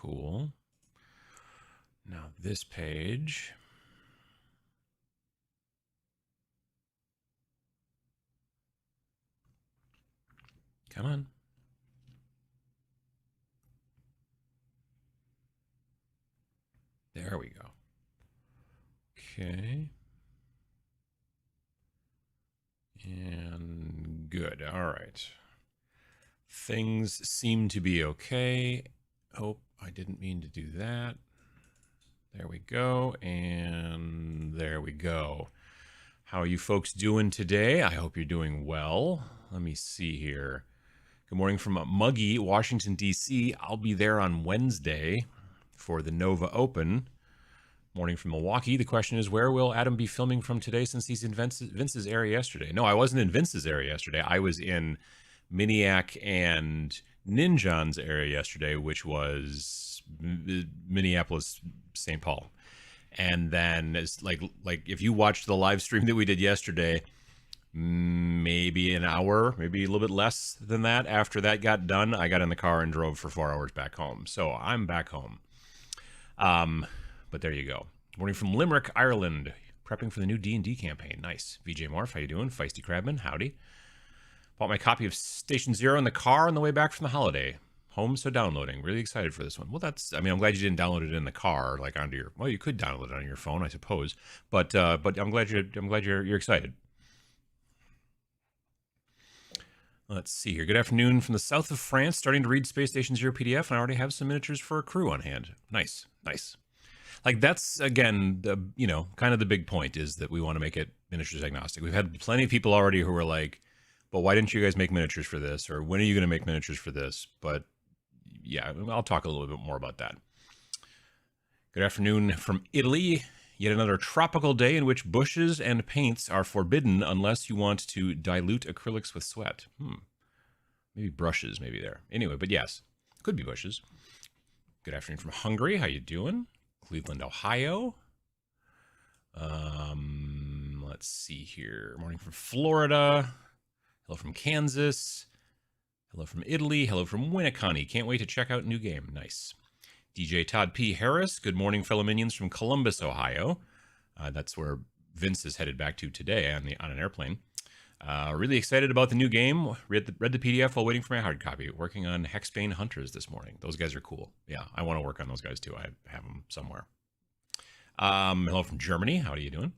cool. Now this page. Come on. There we go. Okay. And good. All right. Things seem to be okay. Oh, I didn't mean to do that. There we go. And there we go. How are you folks doing today? I hope you're doing well. Let me see here. Good morning from Muggy, Washington, D.C. I'll be there on Wednesday for the Nova Open. Morning from Milwaukee. The question is, where will Adam be filming from today since he's in Vince's area yesterday? No, I wasn't in Vince's area yesterday. I was in Miniac and Ninjon's area yesterday, which was Minneapolis, St. Paul. And then it's like if you watched the live stream that we did yesterday, maybe an hour, maybe a little bit less than that. After that got done, I got in the car and drove for 4 hours back home. So I'm back home. But there you go. Morning from Limerick, Ireland. Prepping for the new D&D campaign. Nice. VJ Morph, how you doing? Feisty Crabman, howdy. Bought my copy of Station Zero in the car on the way back from the holiday. Home, so downloading. Really excited for this one. Well, I'm glad you didn't download it in the car, like onto your. Well, you could download it on your phone, I suppose. But I'm glad you're excited. Let's see here. Good afternoon from the south of France. Starting to read Space Station Zero PDF, and I already have some miniatures for a crew on hand. Nice, nice. Like that's again, kind of the big point is that we want to make it miniatures agnostic. We've had plenty of people already who were like, "But why didn't you guys make miniatures for this?" Or "When are you going to make miniatures for this?" But yeah, I'll talk a little bit more about that. Good afternoon from Italy. Yet another tropical day in which bushes and paints are forbidden unless you want to dilute acrylics with sweat. Maybe brushes, maybe there. Anyway, but yes, could be bushes. Good afternoon from Hungary. How you doing? Cleveland, Ohio. Let's see here. Morning from Florida. Hello from Kansas. Hello from Italy. Hello from Winneconne. Can't wait to check out new game. Nice. DJ Todd P. Harris. Good morning, fellow minions from Columbus, Ohio. That's where Vince is headed back to today on an airplane. Really excited about the new game. Read the PDF while waiting for my hard copy. Working on Hexbane Hunters this morning. Those guys are cool. Yeah, I want to work on those guys too. I have them somewhere. Hello from Germany. How are you doing?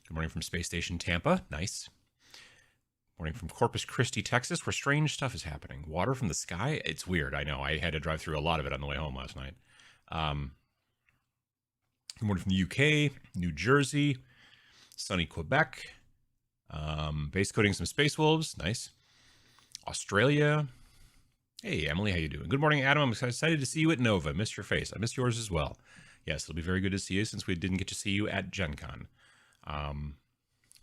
Good morning from Space Station Tampa. Nice. Morning from Corpus Christi, Texas, where strange stuff is happening. Water from the sky? It's weird. I know. I had to drive through a lot of it on the way home last night. Good morning from the UK, New Jersey, sunny Quebec. Base coating some Space Wolves. Nice. Australia. Hey, Emily, how you doing? Good morning, Adam. I'm excited to see you at Nova. Missed your face. I missed yours as well. Yes, it'll be very good to see you since we didn't get to see you at Gen Con.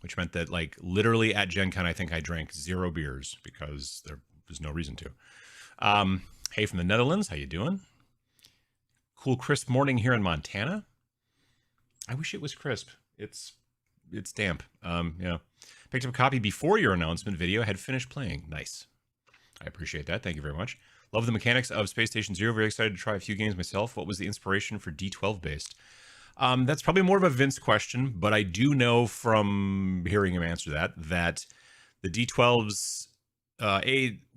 Which meant that, like, literally at Gen Con, I think I drank 0 beers because there was no reason to. Hey, from the Netherlands, how you doing? Cool, crisp morning here in Montana. I wish it was crisp. It's damp. Picked up a copy before your announcement video. Had finished playing. Nice. I appreciate that. Thank you very much. Love the mechanics of Space Station Zero. Very excited to try a few games myself. What was the inspiration for D12 based? That's probably more of a Vince question, but I do know from hearing him answer that the D12s,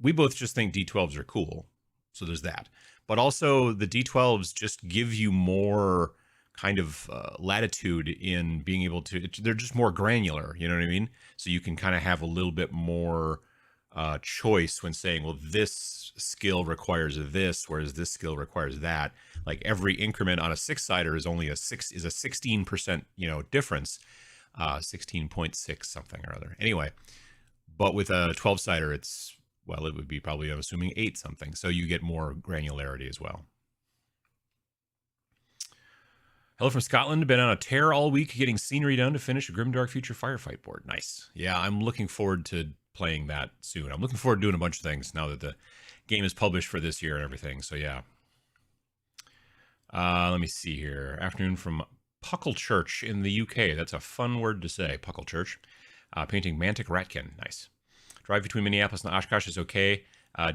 we both just think D12s are cool. So there's that. But also the D12s just give you more kind of latitude in being able to, they're just more granular, you know what I mean? So you can kind of have a little bit more choice when saying, well, this skill requires this, whereas this skill requires that. Like every increment on a 6-sider is only a 16%, difference, 16.6 something or other. Anyway, but with a 12-sider, it would be probably, I'm assuming 8 something. So you get more granularity as well. Hello from Scotland. Been on a tear all week getting scenery done to finish a Grimdark Future Firefight board. Nice. Yeah, I'm looking forward to playing that soon. I'm looking forward to doing a bunch of things now that the game is published for this year and everything. So yeah. Let me see here. Afternoon from Puckle in the UK. That's a fun word to say, Puckle. Painting Mantic Ratkin. Nice. Drive between Minneapolis and Oshkosh is okay.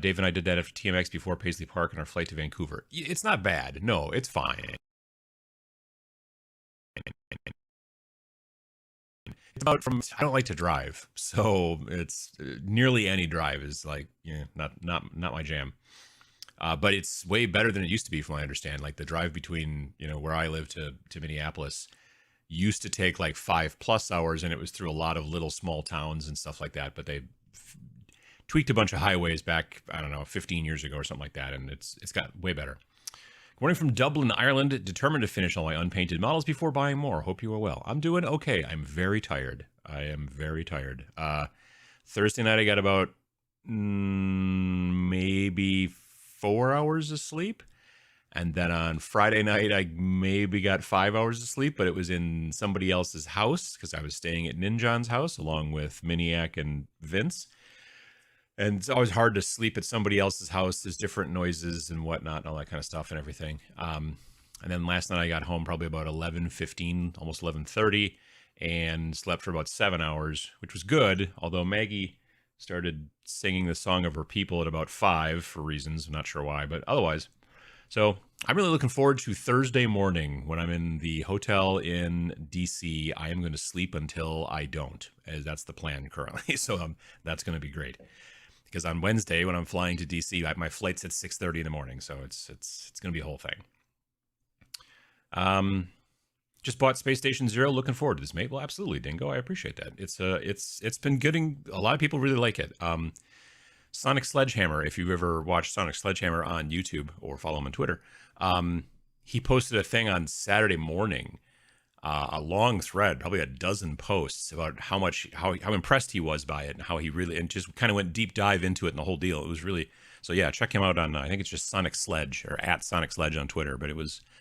Dave and I did that after TMX before Paisley Park and our flight to Vancouver. It's not bad. No, it's fine. It's about from. I don't like to drive, so it's nearly any drive is like not my jam. But it's way better than it used to be, from what I understand. Like the drive between where I live to Minneapolis used to take like 5+ hours, and it was through a lot of little small towns and stuff like that. But they tweaked a bunch of highways back, I don't know, 15 years ago or something like that, and it's got way better. Good morning from Dublin, Ireland. Determined to finish all my unpainted models before buying more. Hope you are well. I'm doing okay. I'm very tired. I am very tired. Thursday night I got about maybe 4 hours of sleep. And then on Friday night, I maybe got 5 hours of sleep, but it was in somebody else's house because I was staying at Ninjon's house along with Miniac and Vince. And it's always hard to sleep at somebody else's house. There's different noises and whatnot and all that kind of stuff and everything. And then last night I got home probably about 11:15, almost 11:30, and slept for about 7 hours, which was good. Although Maggie started singing the song of her people at about 5 for reasons. I'm not sure why, but otherwise. So I'm really looking forward to Thursday morning when I'm in the hotel in DC. I am going to sleep until I don't, as that's the plan currently. So that's going to be great. Because on Wednesday, when I'm flying to DC, my flight's at 6:30 in the morning, so it's going to be a whole thing. Just bought Space Station Zero. Looking forward to this, mate. Well, absolutely, Dingo. I appreciate that. It's been getting a lot of people really like it. Sonic Sledgehammer, if you've ever watched Sonic Sledgehammer on YouTube or follow him on Twitter, he posted a thing on Saturday morning. A long thread, probably a dozen posts about how impressed he was by it and how he really, and just kind of went deep dive into it and the whole deal. It was really, so yeah, check him out on, I think it's just Sonic Sledge or at Sonic Sledge on Twitter, but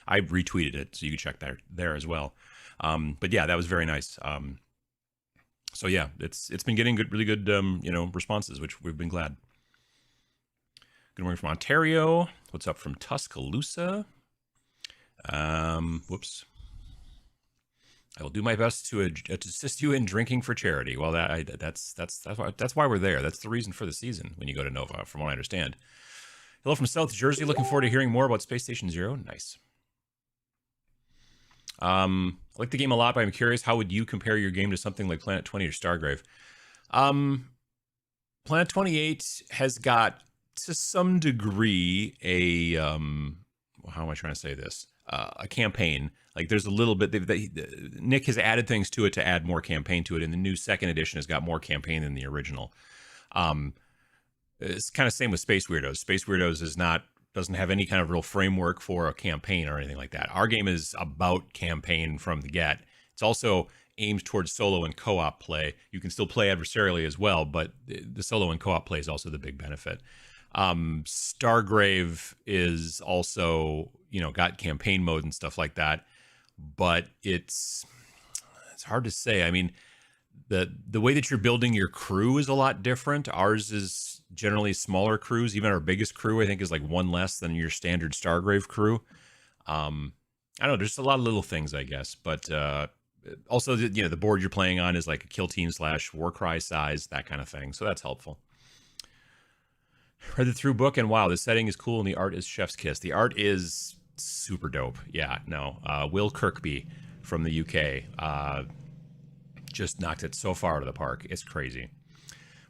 I retweeted it, so you can check there as well. But yeah, that was very nice. So yeah, it's been getting really good, responses, which we've been glad. Good morning from Ontario. What's up from Tuscaloosa? Whoops. I will do my best to assist you in drinking for charity. Well, that's why we're there. That's the reason for the season when you go to Nova, from what I understand. Hello from South Jersey. Looking forward to hearing more about Space Station Zero. Nice. I like the game a lot, but I'm curious, how would you compare your game to something like Planet 20 or Stargrave? Planet 28 has got, to some degree, how am I trying to say this? A campaign. Like there's a little bit, Nick has added things to it to add more campaign to it, and the new second edition has got more campaign than the original. It's kind of same with Space Weirdos. Space Weirdos doesn't have any kind of real framework for a campaign or anything like that. Our game is about campaign from the get. It's also aimed towards solo and co-op play. You can still play adversarially as well, but the solo and co-op play is also the big benefit. Stargrave is also, got campaign mode and stuff like that, but it's hard to say. I mean, the way that you're building your crew is a lot different. Ours is generally smaller crews. Even our biggest crew, I think, is like one less than your standard Stargrave crew. I don't know. There's a lot of little things, I guess, but also, the board you're playing on is like a kill team / Warcry size, that kind of thing. So that's helpful. Read the through book, and wow, the setting is cool, and the art is chef's kiss. The art is super dope. Yeah, no. Will Kirkby from the UK just knocked it so far out of the park. It's crazy.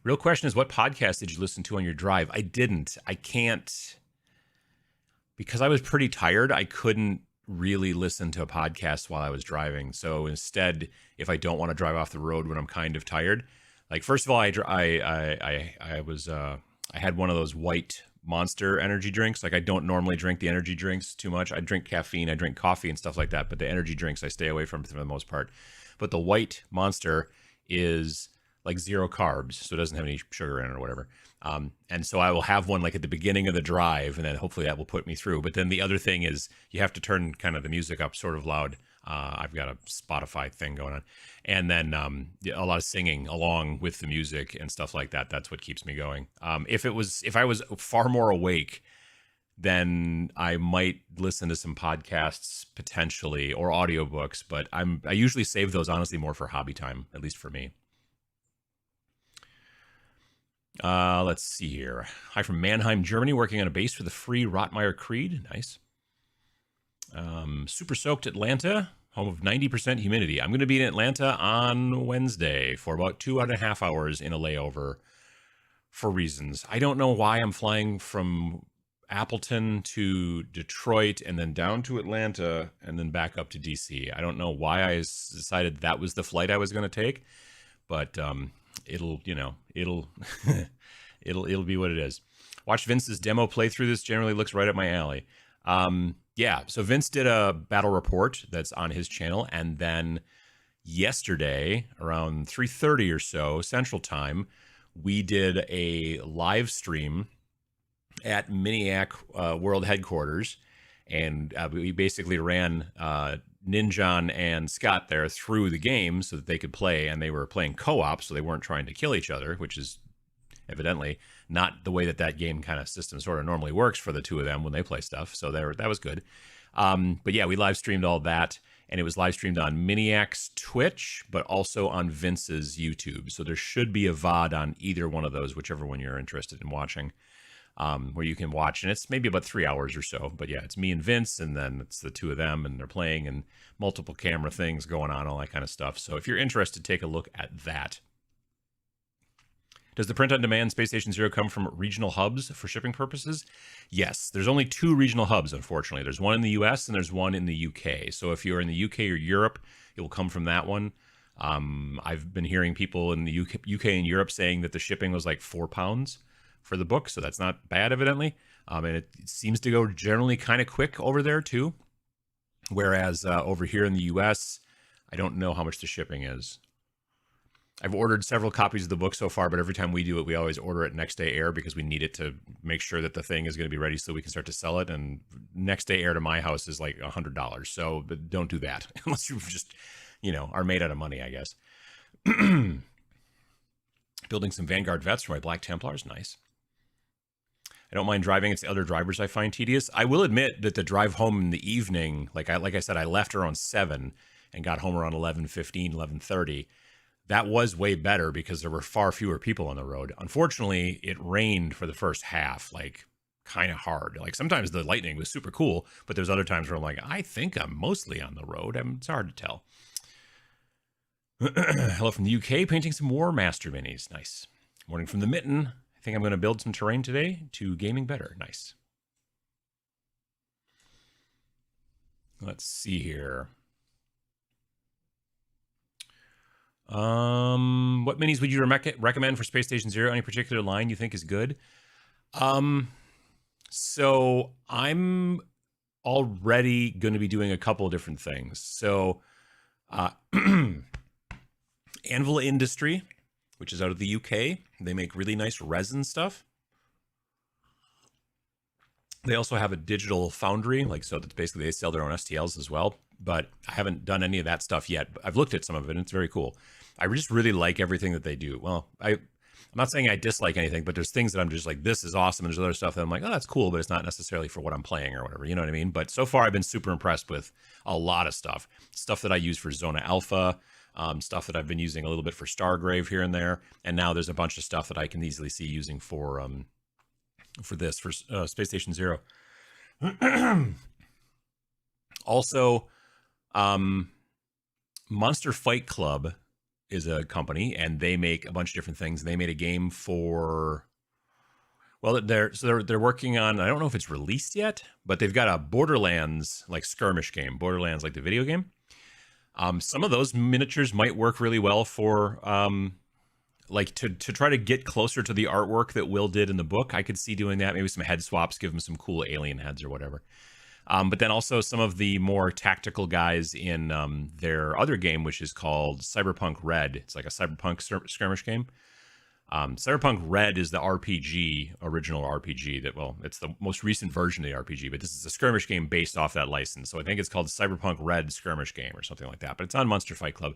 Real question is, what podcast did you listen to on your drive? I didn't. I can't. Because I was pretty tired, I couldn't really listen to a podcast while I was driving. So instead, if I don't want to drive off the road when I'm kind of tired, like, first of all, I had one of those white Monster energy drinks. Like, I don't normally drink the energy drinks too much. I drink caffeine, I drink coffee and stuff like that, but the energy drinks I stay away from for the most part. But the white Monster is like 0 carbs, so it doesn't have any sugar in it or whatever. And so I will have one like at the beginning of the drive, and then hopefully that will put me through. But then the other thing is you have to turn kind of the music up sort of loud. I've got a Spotify thing going on, and then a lot of singing along with the music and stuff like that. That's what keeps me going. If I was far more awake, then I might listen to some podcasts potentially, or audiobooks, but I usually save those honestly more for hobby time, at least for me. Let's see here. Hi from Mannheim, Germany, working on a base for the free Rotmeyer Creed. Nice. Super soaked Atlanta, home of 90% humidity. I'm going to be in Atlanta on Wednesday for about 2.5 hours in a layover for reasons. I don't know why I'm flying from Appleton to Detroit and then down to Atlanta and then back up to DC. I don't know why I decided that was the flight I was going to take, but it'll it'll it'll be what it is. Watch Vince's demo playthrough. This generally looks right up my alley. Yeah, so Vince did a battle report that's on his channel, and then yesterday around 3:30 or so Central Time, we did a live stream at Miniac World Headquarters, and we basically ran Ninjon and Scott there through the game so that they could play, and they were playing co-op, so they weren't trying to kill each other, which is evidently not the way that game kind of system sort of normally works for the two of them when they play stuff. So that was good. But yeah, we live streamed all that, and it was live streamed on Miniac's Twitch, but also on Vince's YouTube. So there should be a VOD on either one of those, whichever one you're interested in watching, where you can watch. And it's maybe about 3 hours or so. But yeah, it's me and Vince, and then it's the two of them, and they're playing, and multiple camera things going on, all that kind of stuff. So if you're interested, take a look at that. Does the print-on-demand Space Station Zero come from regional hubs for shipping purposes? Yes. There's only 2 regional hubs, unfortunately. There's one in the US and there's one in the UK. So if you're in the UK or Europe, it will come from that one. I've been hearing people in the UK and Europe saying that the shipping was like £4 for the book, so that's not bad, evidently. And it seems to go generally kind of quick over there, too. Whereas over here in the US, I don't know how much the shipping is. I've ordered several copies of the book so far, but every time we do it, we always order it next day air because we need it to make sure that the thing is going to be ready so we can start to sell it. And next day air to my house is like $100. So don't do that unless you just, are made out of money, I guess. Building some Vanguard vets for my Black Templars. Nice. I don't mind driving. It's the other drivers I find tedious. I will admit that the drive home in the evening, like I said, I left around 7 and got home around 11:15, 11:30. That was way better because there were far fewer people on the road. Unfortunately, it rained for the first half, like kind of hard. Like sometimes the lightning was super cool, but there's other times where I'm like, I think I'm mostly on the road. It's hard to tell. Hello from the UK, painting some War Master minis. Nice. Morning from the Mitten. I think I'm going to build some terrain today to gaming better. Nice. Let's see here. What minis would you recommend for Space Station Zero? Any particular line you think is good? So I'm already going to be doing a couple of different things. So, Anvil Industry, which is out of the UK, they make really nice resin stuff. They also have a digital foundry, so that's basically they sell their own STLs as well. But I haven't done any of that stuff yet. I've looked at some of it, and it's very cool. I just really like everything that they do. Well, I'm not saying I dislike anything, but there's things that I'm just like, this is awesome. And there's other stuff that I'm like, oh, that's cool, but it's not necessarily for what I'm playing or whatever. You know what I mean? But so far, I've been super impressed with a lot of stuff. Stuff that I use for Zona Alpha, stuff that I've been using a little bit for Stargrave here and there. And now there's a bunch of stuff that I can easily see using for Space Station Zero. Also, Monster Fight Club is a company, and they make a bunch of different things. They made a game for, well, they're working on, I don't know if it's released yet, but they've got a Borderlands skirmish game, Borderlands the video game. Some of those miniatures might work really well for to try to get closer to the artwork that Will did in the book. I could see doing that. Maybe some head swaps, give them some cool alien heads or whatever. But then also some of the more tactical guys in their other game, which is called Cyberpunk Red. It's like a cyberpunk skirmish game. Cyberpunk Red is the original RPG it's the most recent version of the RPG, but this is a skirmish game based off that license. So I think it's called Cyberpunk Red Skirmish Game or something like that, but it's on Monster Fight Club.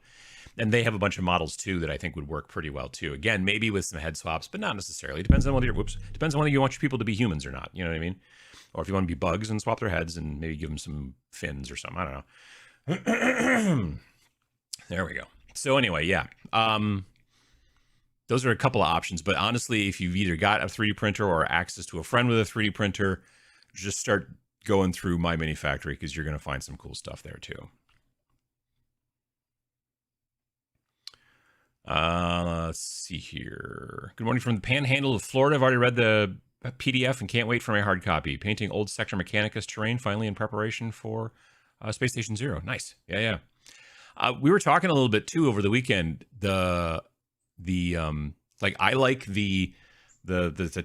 And they have a bunch of models too that I think would work pretty well too. Again, maybe with some head swaps, but not necessarily. Depends on whether you want your people to be humans or not. You know what I mean? Or if you want to be bugs and swap their heads and maybe give them some fins or something. I don't know. There we go. So anyway, yeah. those are a couple of options. But honestly, if you've either got a 3D printer or access to a friend with a 3D printer, just start going through My Mini Factory because you're going to find some cool stuff there too. Let's see here. Good morning from the Panhandle of Florida. I've already read the PDF and can't wait for my hard copy. Painting old Sector Mechanicus terrain, finally in preparation for Space Station Zero. Nice. Yeah. We were talking a little bit too over the weekend. Like I like the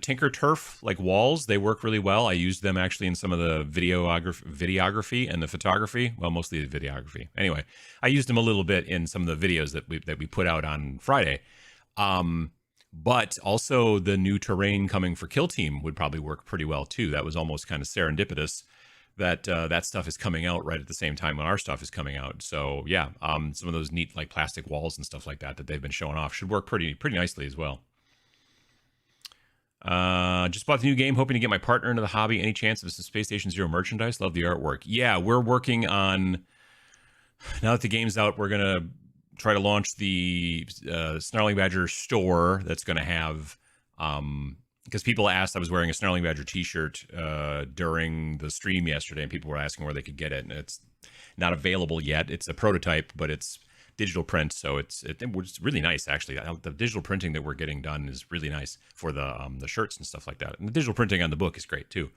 Tinker Turf like walls. They work really well. I used them actually in some of the videography and the photography. Well, mostly the videography. Anyway, I used them a little bit in some of the videos that we put out on Friday. But also the new terrain coming for Kill Team would probably work pretty well too. That was almost kind of serendipitous that that stuff is coming out right at the same time when our stuff is coming out. So yeah, some of those neat like plastic walls and stuff like that they've been showing off should work pretty nicely as well. Just bought the new game, hoping to get my partner into the hobby. Any chance of some Space Station Zero merchandise? Love the artwork. Yeah, we're working on, now that the game's out, we're gonna try to launch the Snarling Badger store that's gonna have because people asked, I was wearing a Snarling Badger t-shirt during the stream yesterday, and people were asking where they could get it, and it's not available yet. It's a prototype, but it's digital print, so it's really nice actually. The digital printing that we're getting done is really nice for the shirts and stuff like that, and the digital printing on the book is great too.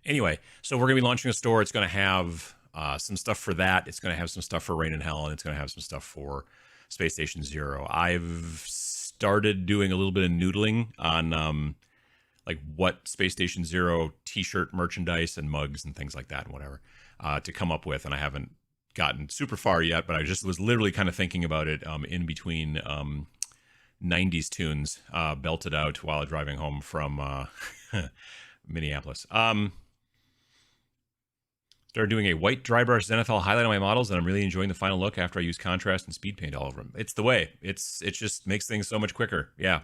Anyway, so we're gonna be launching a store. It's gonna have some stuff for that. It's gonna have some stuff for Rain and Hell, and it's gonna have some stuff for Space Station Zero. I've started doing a little bit of noodling on like what Space Station Zero t-shirt merchandise and mugs and things like that and whatever to come up with, and I haven't gotten super far yet, but I just was literally kind of thinking about it in between 90s tunes belted out while driving home from Minneapolis. Started doing a white dry brush Zenithal highlight on my models, and I'm really enjoying the final look after I use contrast and speed paint all over them. It's the way. It just makes things so much quicker. Yeah.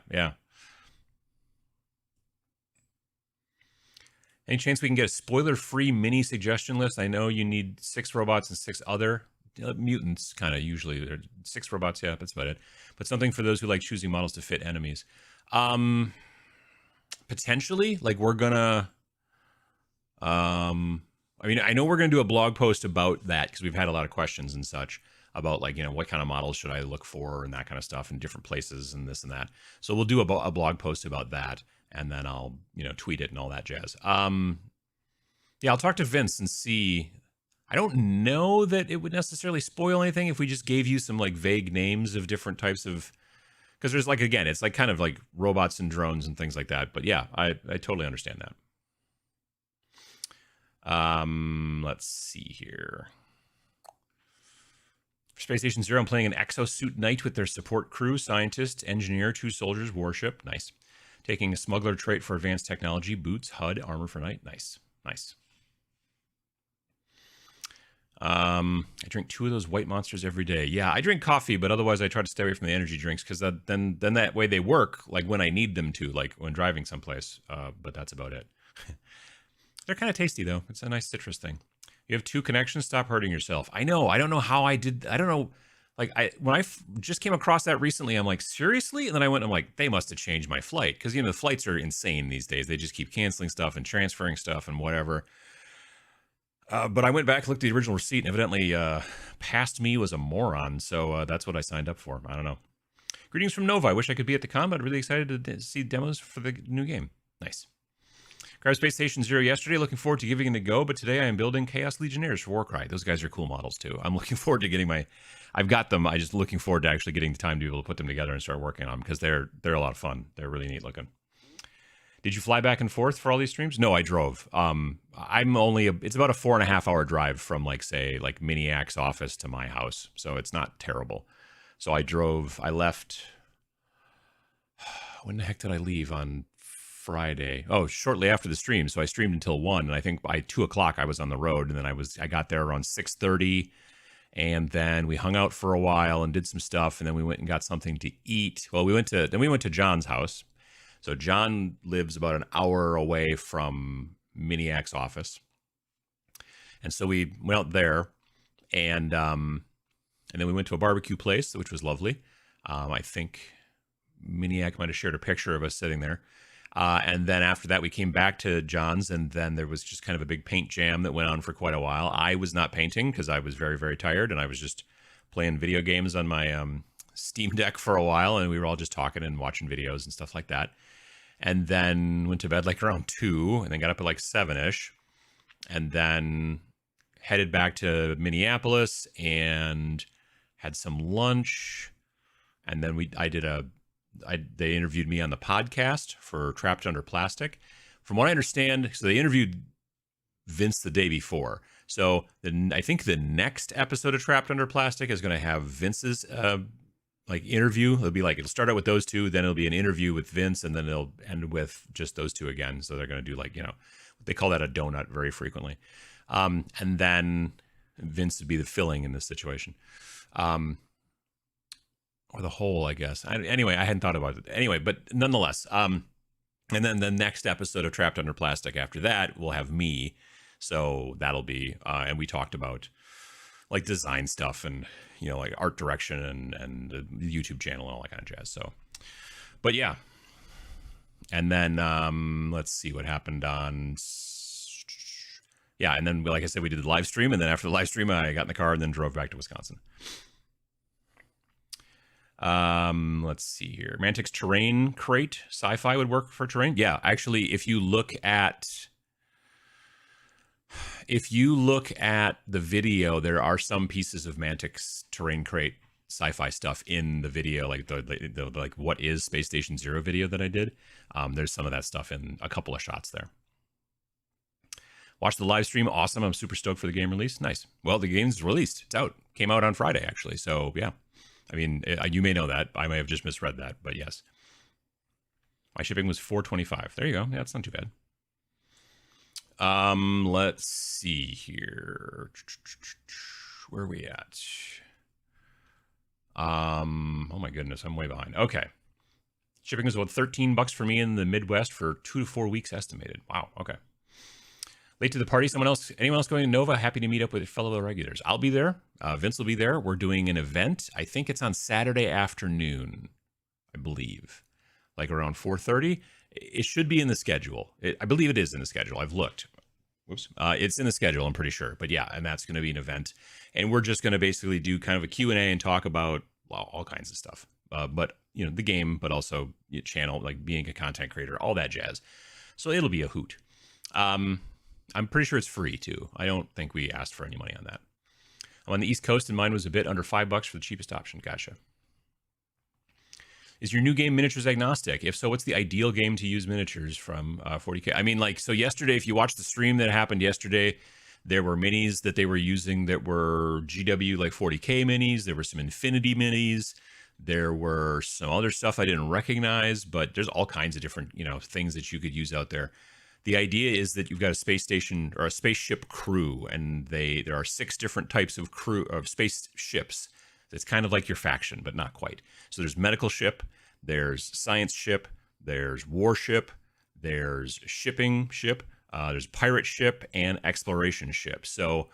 Any chance we can get a spoiler-free mini suggestion list? I know you need 6 robots and 6 other mutants, kind of usually. 6 robots, yeah, that's about it. But something for those who like choosing models to fit enemies. Potentially, like we're gonna... I mean, I know we're going to do a blog post about that because we've had a lot of questions and such about like, you know, what kind of models should I look for and that kind of stuff in different places and this and that. So we'll do a blog post about that, and then I'll, you know, tweet it and all that jazz. Yeah, I'll talk to Vince and see. I don't know that it would necessarily spoil anything if we just gave you some like vague names of different types of, because there's like, again, it's like kind of like robots and drones and things like that. But yeah, I totally understand that. Let's see here. For Space Station Zero, I'm playing an exosuit knight with their support crew, scientist, engineer, 2 soldiers, warship. Nice. Taking a smuggler trait for advanced technology, boots, HUD, armor for knight. Nice. I drink 2 of those white monsters every day. Yeah, I drink coffee, but otherwise I try to stay away from the energy drinks because then that way they work like when I need them to, like when driving someplace. But that's about it. They're kind of tasty, though. It's a nice citrus thing. You have 2 connections. Stop hurting yourself. I know. I don't know how I did. I don't know. Like, when I just came across that recently, I'm like, seriously? And then I'm like, they must have changed my flight. Because, you know, the flights are insane these days. They just keep canceling stuff and transferring stuff and whatever. But I went back, looked at the original receipt, and evidently past me was a moron. So that's what I signed up for. I don't know. Greetings from Nova. I wish I could be at the con, but really excited to see demos for the new game. Nice. Grabbed Space Station Zero yesterday, looking forward to giving it a go, but today I am building Chaos Legionnaires for Warcry. Those guys are cool models too. I'm looking forward to getting I've got them, I just looking forward to actually getting the time to be able to put them together and start working on them, because they're a lot of fun. They're really neat looking. Did you fly back and forth for all these streams? No, I drove. It's about a 4.5 hour drive from say Miniac's office to my house, so it's not terrible. So I left, when the heck did I leave on Friday? Oh, shortly after the stream. So I streamed until 1, and I think by 2 o'clock I was on the road, and then I got there around 6:30, and then we hung out for a while and did some stuff, and then we went and got something to eat. Well, we went to John's house. So John lives about an hour away from Miniac's office, and so we went out there, and then we went to a barbecue place, which was lovely. I think Miniac might have shared a picture of us sitting there. And then after that, we came back to John's, and then there was just kind of a big paint jam that went on for quite a while. I was not painting because I was very, very tired, and I was just playing video games on my Steam Deck for a while, and we were all just talking and watching videos and stuff like that. And then went to bed like around 2, and then got up at like 7-ish, and then headed back to Minneapolis and had some lunch. And then they interviewed me on the podcast for Trapped Under Plastic. From what I understand, so they interviewed Vince the day before. So I think the next episode of Trapped Under Plastic is going to have Vince's interview. It'll start out with those two, then it'll be an interview with Vince, and then it'll end with just those two again. So they're going to do they call that a donut very frequently. And then Vince would be the filling in this situation. Or the whole, I guess. Anyway, I hadn't thought about it. Anyway, but nonetheless. And then the next episode of Trapped Under Plastic after that will have me. So that'll be, and we talked about like design stuff and, like art direction and the YouTube channel and all that kind of jazz. So, but yeah. And then let's see what happened on. Yeah, and then like I said, we did the live stream, and then after the live stream, I got in the car and then drove back to Wisconsin. Let's see here. Mantic's terrain crate sci-fi would work for terrain. Yeah, actually, if you look at the video, there are some pieces of Mantic's terrain crate sci-fi stuff in the video, like the like what is Space Station Zero video that I did. There's some of that stuff in a couple of shots there. Watch the live stream. Awesome. I'm super stoked for the game release. Nice. Well, the game's released. It's out. Came out on Friday, actually. So, yeah. I mean, you may know that. I may have just misread that, but yes. My shipping was $4.25. There you go. Yeah, that's not too bad. Let's see here. Where are we at? Oh my goodness, I'm way behind. Okay. Shipping was about $13 for me in the Midwest for 2 to 4 weeks estimated. Wow. Okay. Late to the party. Anyone else going to Nova? Happy to meet up with fellow regulars. I'll be there. Vince will be there. We're doing an event. I think it's on Saturday afternoon, I believe, like around 4:30. It should be in the schedule. I believe it is in the schedule. I've looked. Whoops. It's in the schedule, I'm pretty sure. But yeah, and that's going to be an event. And we're just going to basically do kind of a Q&A and talk about all kinds of stuff. But, the game, but also your channel, like being a content creator, all that jazz. So it'll be a hoot. I'm pretty sure it's free too. I don't think we asked for any money on that. I'm on the East Coast and mine was a bit under $5 for the cheapest option. Gotcha. Is your new game miniatures agnostic? If so, what's the ideal game to use miniatures from 40K? I mean, so yesterday, if you watched the stream that happened yesterday, there were minis that they were using that were GW like 40K minis. There were some Infinity minis. There were some other stuff I didn't recognize, but there's all kinds of different, things that you could use out there. The idea is that you've got a space station or a spaceship crew, and there are 6 different types of space ships. It's kind of like your faction, but not quite. So there's medical ship, there's science ship, there's warship, there's shipping ship, there's pirate ship, and exploration ship. So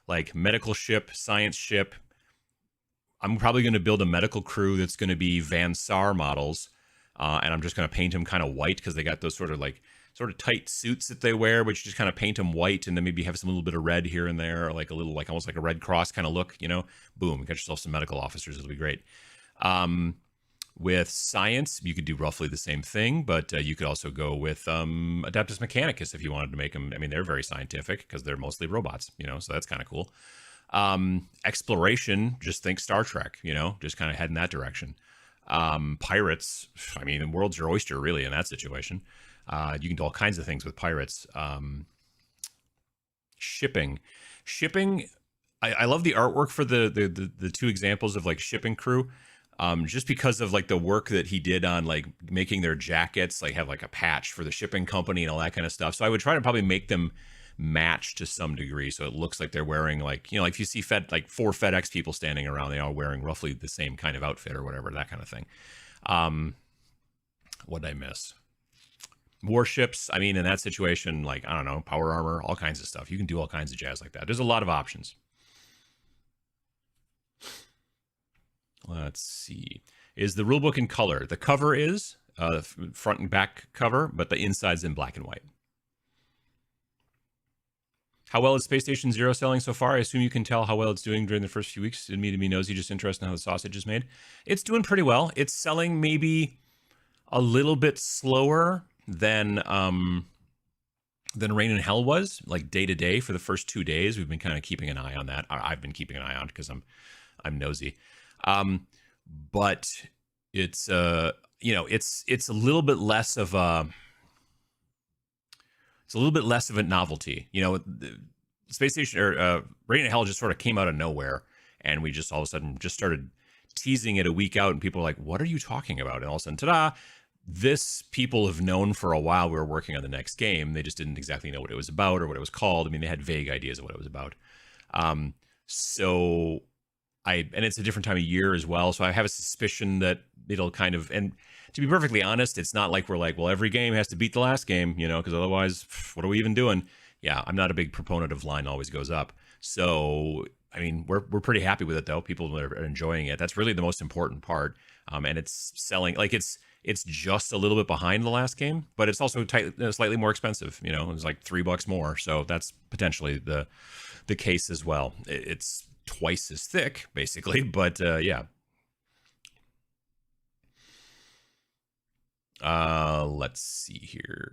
like medical ship, science ship, I'm probably going to build a medical crew that's going to be Van Sar models, and I'm just going to paint them kind of white because they got those sort of tight suits that they wear, but you just kind of paint them white and then maybe have some little bit of red here and there, or like a little, like almost like a Red Cross kind of look, boom, you got yourself some medical officers. It'll be great. With science, you could do roughly the same thing, but you could also go with Adeptus Mechanicus if you wanted to make them. I mean, they're very scientific because they're mostly robots, so that's kind of cool. Exploration, just think Star Trek, just kind of head in that direction. Pirates, I mean, the world's your oyster really in that situation. You can do all kinds of things with pirates. Shipping. I love the artwork for the 2 examples of like shipping crew. Just because of like the work that he did on like making their jackets, like have like a patch for the shipping company and all that kind of stuff. So I would try to probably make them match to some degree. So it looks like they're wearing like, like if you see 4 FedEx people standing around, they are wearing roughly the same kind of outfit or whatever, that kind of thing. What did I miss? Warships, I mean, in that situation, like, I don't know, power armor, all kinds of stuff. You can do all kinds of jazz like that. There's a lot of options. Let's see. Is the rulebook in color? The cover is front and back cover, but the inside's in black and white. How well is Space Station Zero selling so far? I assume you can tell how well it's doing during the first few weeks. Didn't mean to be nosy, just interested in how the sausage is made. It's doing pretty well. It's selling maybe a little bit slower than Rain and Hell was, like day to day for the first 2 days. We've been kind of keeping an eye on that. I've been keeping an eye on it because I'm nosy. But it's it's a little bit less of a novelty. Space Station or Rain and Hell just sort of came out of nowhere, and we just all of a sudden just started teasing it a week out, and people were like, "What are you talking about?" And all of a sudden, ta-da! This people have known for a while. We were working on the next game. They just didn't exactly know what it was about or what it was called. I mean, they had vague ideas of what it was about. And it's a different time of year as well. So I have a suspicion that it'll kind of, and to be perfectly honest, it's not like we're like, well, every game has to beat the last game, because otherwise, what are we even doing? Yeah, I'm not a big proponent of line always goes up. So, I mean, we're pretty happy with it though. People are enjoying it. That's really the most important part. And it's selling, like it's just a little bit behind the last game, but it's also slightly more expensive. It's like $3 more. So that's potentially the case as well. It's twice as thick, basically, but yeah. Let's see here.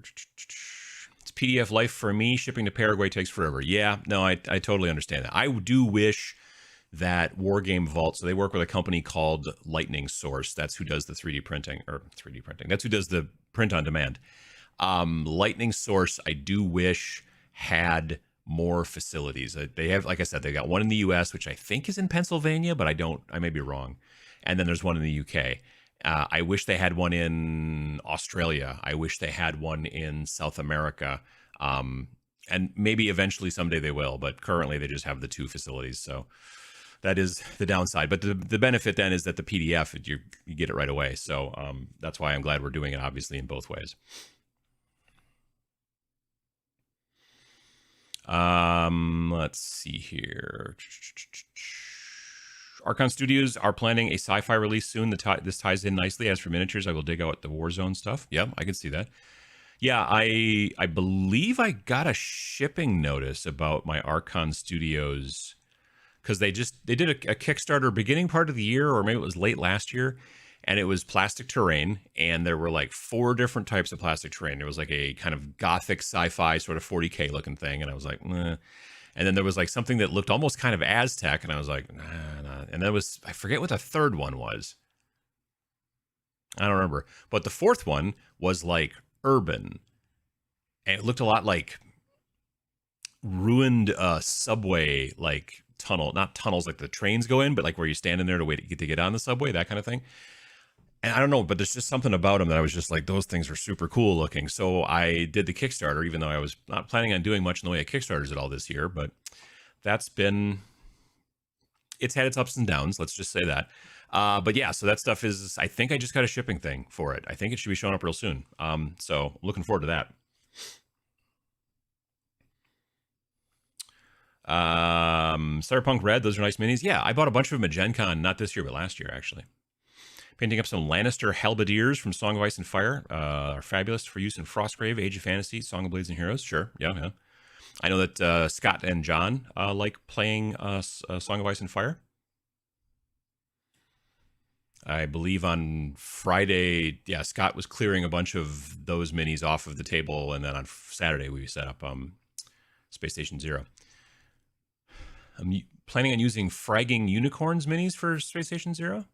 It's PDF life for me. Shipping to Paraguay takes forever. Yeah, no, I totally understand that. I do wish that Wargame Vault, so they work with a company called Lightning Source. That's who does the 3D printing. That's who does the print on demand. Lightning Source, I do wish had more facilities. They have, like I said, they got one in the US, which I think is in Pennsylvania, but I may be wrong. And then there's one in the UK. I wish they had one in Australia. I wish they had one in South America. And maybe eventually someday they will, but currently they just have the 2 facilities. So that is the downside. But the benefit then is that the PDF, you get it right away. So that's why I'm glad we're doing it, obviously, in both ways. Let's see here. Archon Studios are planning a sci-fi release soon. This ties in nicely. As for miniatures, I will dig out the Warzone stuff. Yeah, I can see that. Yeah, I believe I got a shipping notice about my Archon Studios because they did a Kickstarter beginning part of the year, or maybe it was late last year, and it was plastic terrain, and there were like 4 different types of plastic terrain. There was like a kind of gothic sci-fi sort of 40K looking thing, and I was like, meh. And then there was like something that looked almost kind of Aztec, and I was like, nah. And there was, I forget what the third one was. I don't remember. But the fourth one was like urban, and it looked a lot like ruined subway, like not tunnels like the trains go in, but like where you stand in there to wait to get on the subway, that kind of thing. And I don't know, but there's just something about them that I was just like, those things are super cool looking. So I did the Kickstarter, even though I was not planning on doing much in the way of Kickstarters at all this year. But it's had its ups and downs. Let's just say that. But yeah, so that stuff is, I think I just got a shipping thing for it. I think it should be showing up real soon. So looking forward to that. Cyberpunk Red, those are nice minis. Yeah, I bought a bunch of them at Gen Con, not this year, but last year, actually. Painting up some Lannister halberdiers from Song of Ice and Fire. Are fabulous for use in Frostgrave, Age of Fantasy, Song of Blades and Heroes. Sure, yeah. I know that Scott and John like playing Song of Ice and Fire. I believe on Friday, yeah, Scott was clearing a bunch of those minis off of the table, and then on Saturday we set up Space Station Zero. I'm planning on using Fragging Unicorns minis for Space Station Zero.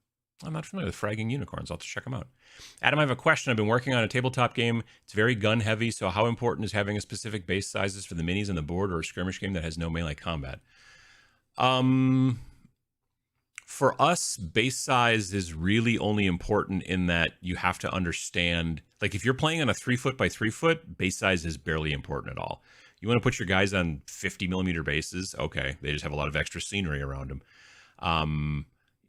I'm not familiar with Fragging Unicorns. I'll have to check them out. Adam, I have a question. I've been working on a tabletop game. It's very gun heavy, so how important is having a specific base sizes for the minis on the board, or a skirmish game that has no melee combat? For us, base size is really only important in that you have to understand, like if you're playing on a 3-foot by 3-foot, base size is barely important at all. You want to put your guys on 50 millimeter bases, okay, they just have a lot of extra scenery around them.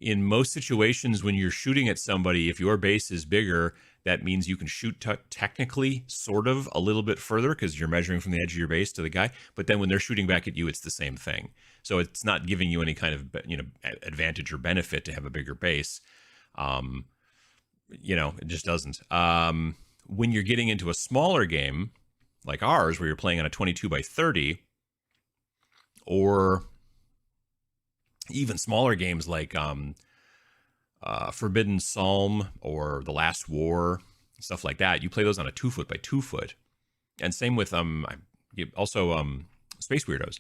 In most situations, when you're shooting at somebody, if your base is bigger, that means you can shoot technically sort of a little bit further because you're measuring from the edge of your base to the guy. But then when they're shooting back at you, it's the same thing. So it's not giving you any kind of advantage or benefit to have a bigger base. it just doesn't. When you're getting into a smaller game like ours, where you're playing on a 22 by 30, or even smaller games like Forbidden Psalm or The Last War, stuff like that, you play those on a 2 foot by 2 foot. And same with also Space Weirdos.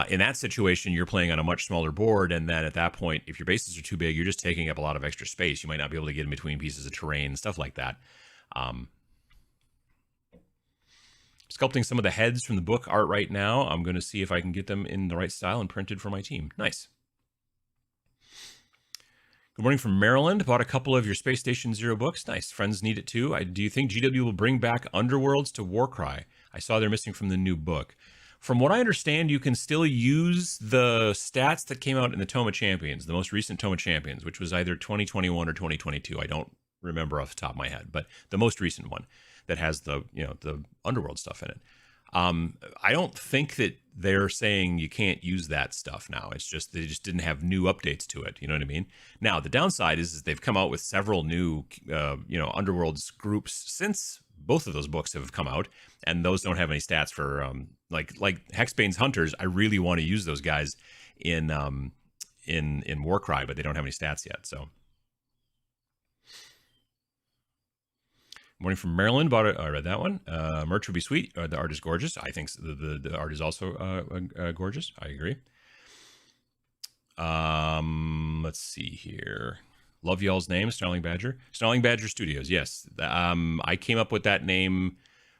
In that situation, you're playing on a much smaller board, and then at that point, if your bases are too big, you're just taking up a lot of extra space. You might not be able to get in between pieces of terrain, stuff like that. Sculpting some of the heads from the book art right now. I'm going to see if I can get them in the right style and printed for my team. Nice. Good morning from Maryland. Bought a couple of your Space Station Zero books. Nice. Friends need it too. Do you think GW will bring back Underworlds to Warcry? I saw they're missing from the new book. From what I understand, you can still use the stats that came out in the Tome of Champions, the most recent Tome of Champions, which was either 2021 or 2022. I don't remember off the top of my head, but the most recent one that has the Underworld stuff in it. I don't think that they're saying you can't use that stuff now. It's just they just didn't have new updates to it. You know what I mean? Now the downside is they've come out with several new Underworlds groups since both of those books have come out, and those don't have any stats for like Hexbane's Hunters. I really want to use those guys in Warcry, but they don't have any stats yet. So. Morning from Maryland. I read that one. Merch would be sweet. The art is gorgeous. I think the art is also gorgeous. I agree. Let's see here. Love y'all's name, Snarling Badger. Snarling Badger Studios. Yes. I came up with that name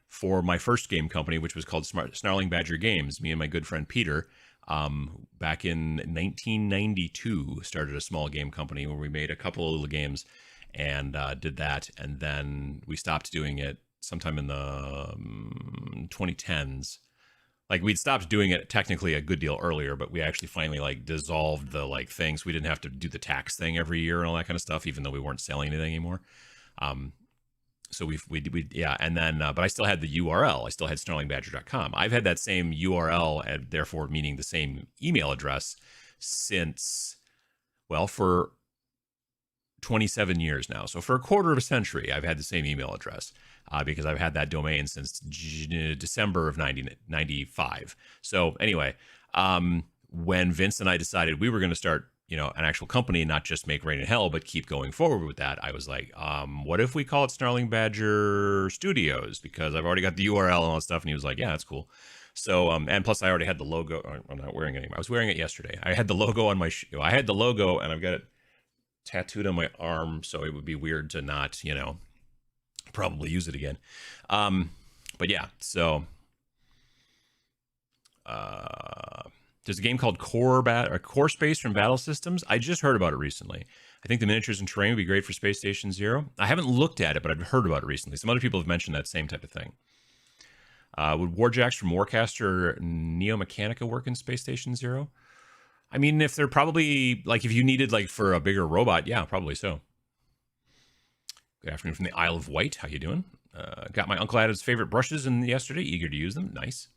for my first game company, which was called Snarling Badger Games. Me and my good friend Peter, back in 1992, started a small game company where we made a couple of little games. And did that, and then we stopped doing it sometime in the 2010s. Like, we'd stopped doing it technically a good deal earlier, but we actually finally dissolved the things. We didn't have to do the tax thing every year and all that kind of stuff, even though we weren't selling anything anymore. So we and then but I still had the URL. I still had snarlingbadger.com. I've had that same URL, and therefore meaning the same email address, since, well, for 27 years now. So for a quarter of a century, I've had the same email address because I've had that domain since December of 1995. So anyway, when Vince and I decided we were going to start, an actual company, not just make Rain and Hell, but keep going forward with that, I was like, what if we call it Snarling Badger Studios? Because I've already got the URL and all that stuff. And he was like, yeah, that's cool. So, and plus I already had the logo. I'm not wearing it anymore. I was wearing it yesterday. I had the logo on my I had the logo, and I've got it tattooed on my arm, so it would be weird to not, probably use it again. But yeah, so there's a game called Core Space from Battle Systems. I just heard about it recently. I think the miniatures and terrain would be great for Space Station Zero. I haven't looked at it, but I've heard about it recently. Some other people have mentioned that same type of thing. Would Warjacks from Warcaster Neo Mechanica work in Space Station Zero? I mean, if they're probably, if you needed, for a bigger robot, yeah, probably so. Good afternoon from the Isle of Wight. How you doing? Got my Uncle Adam's favorite brushes in yesterday. Eager to use them. Nice.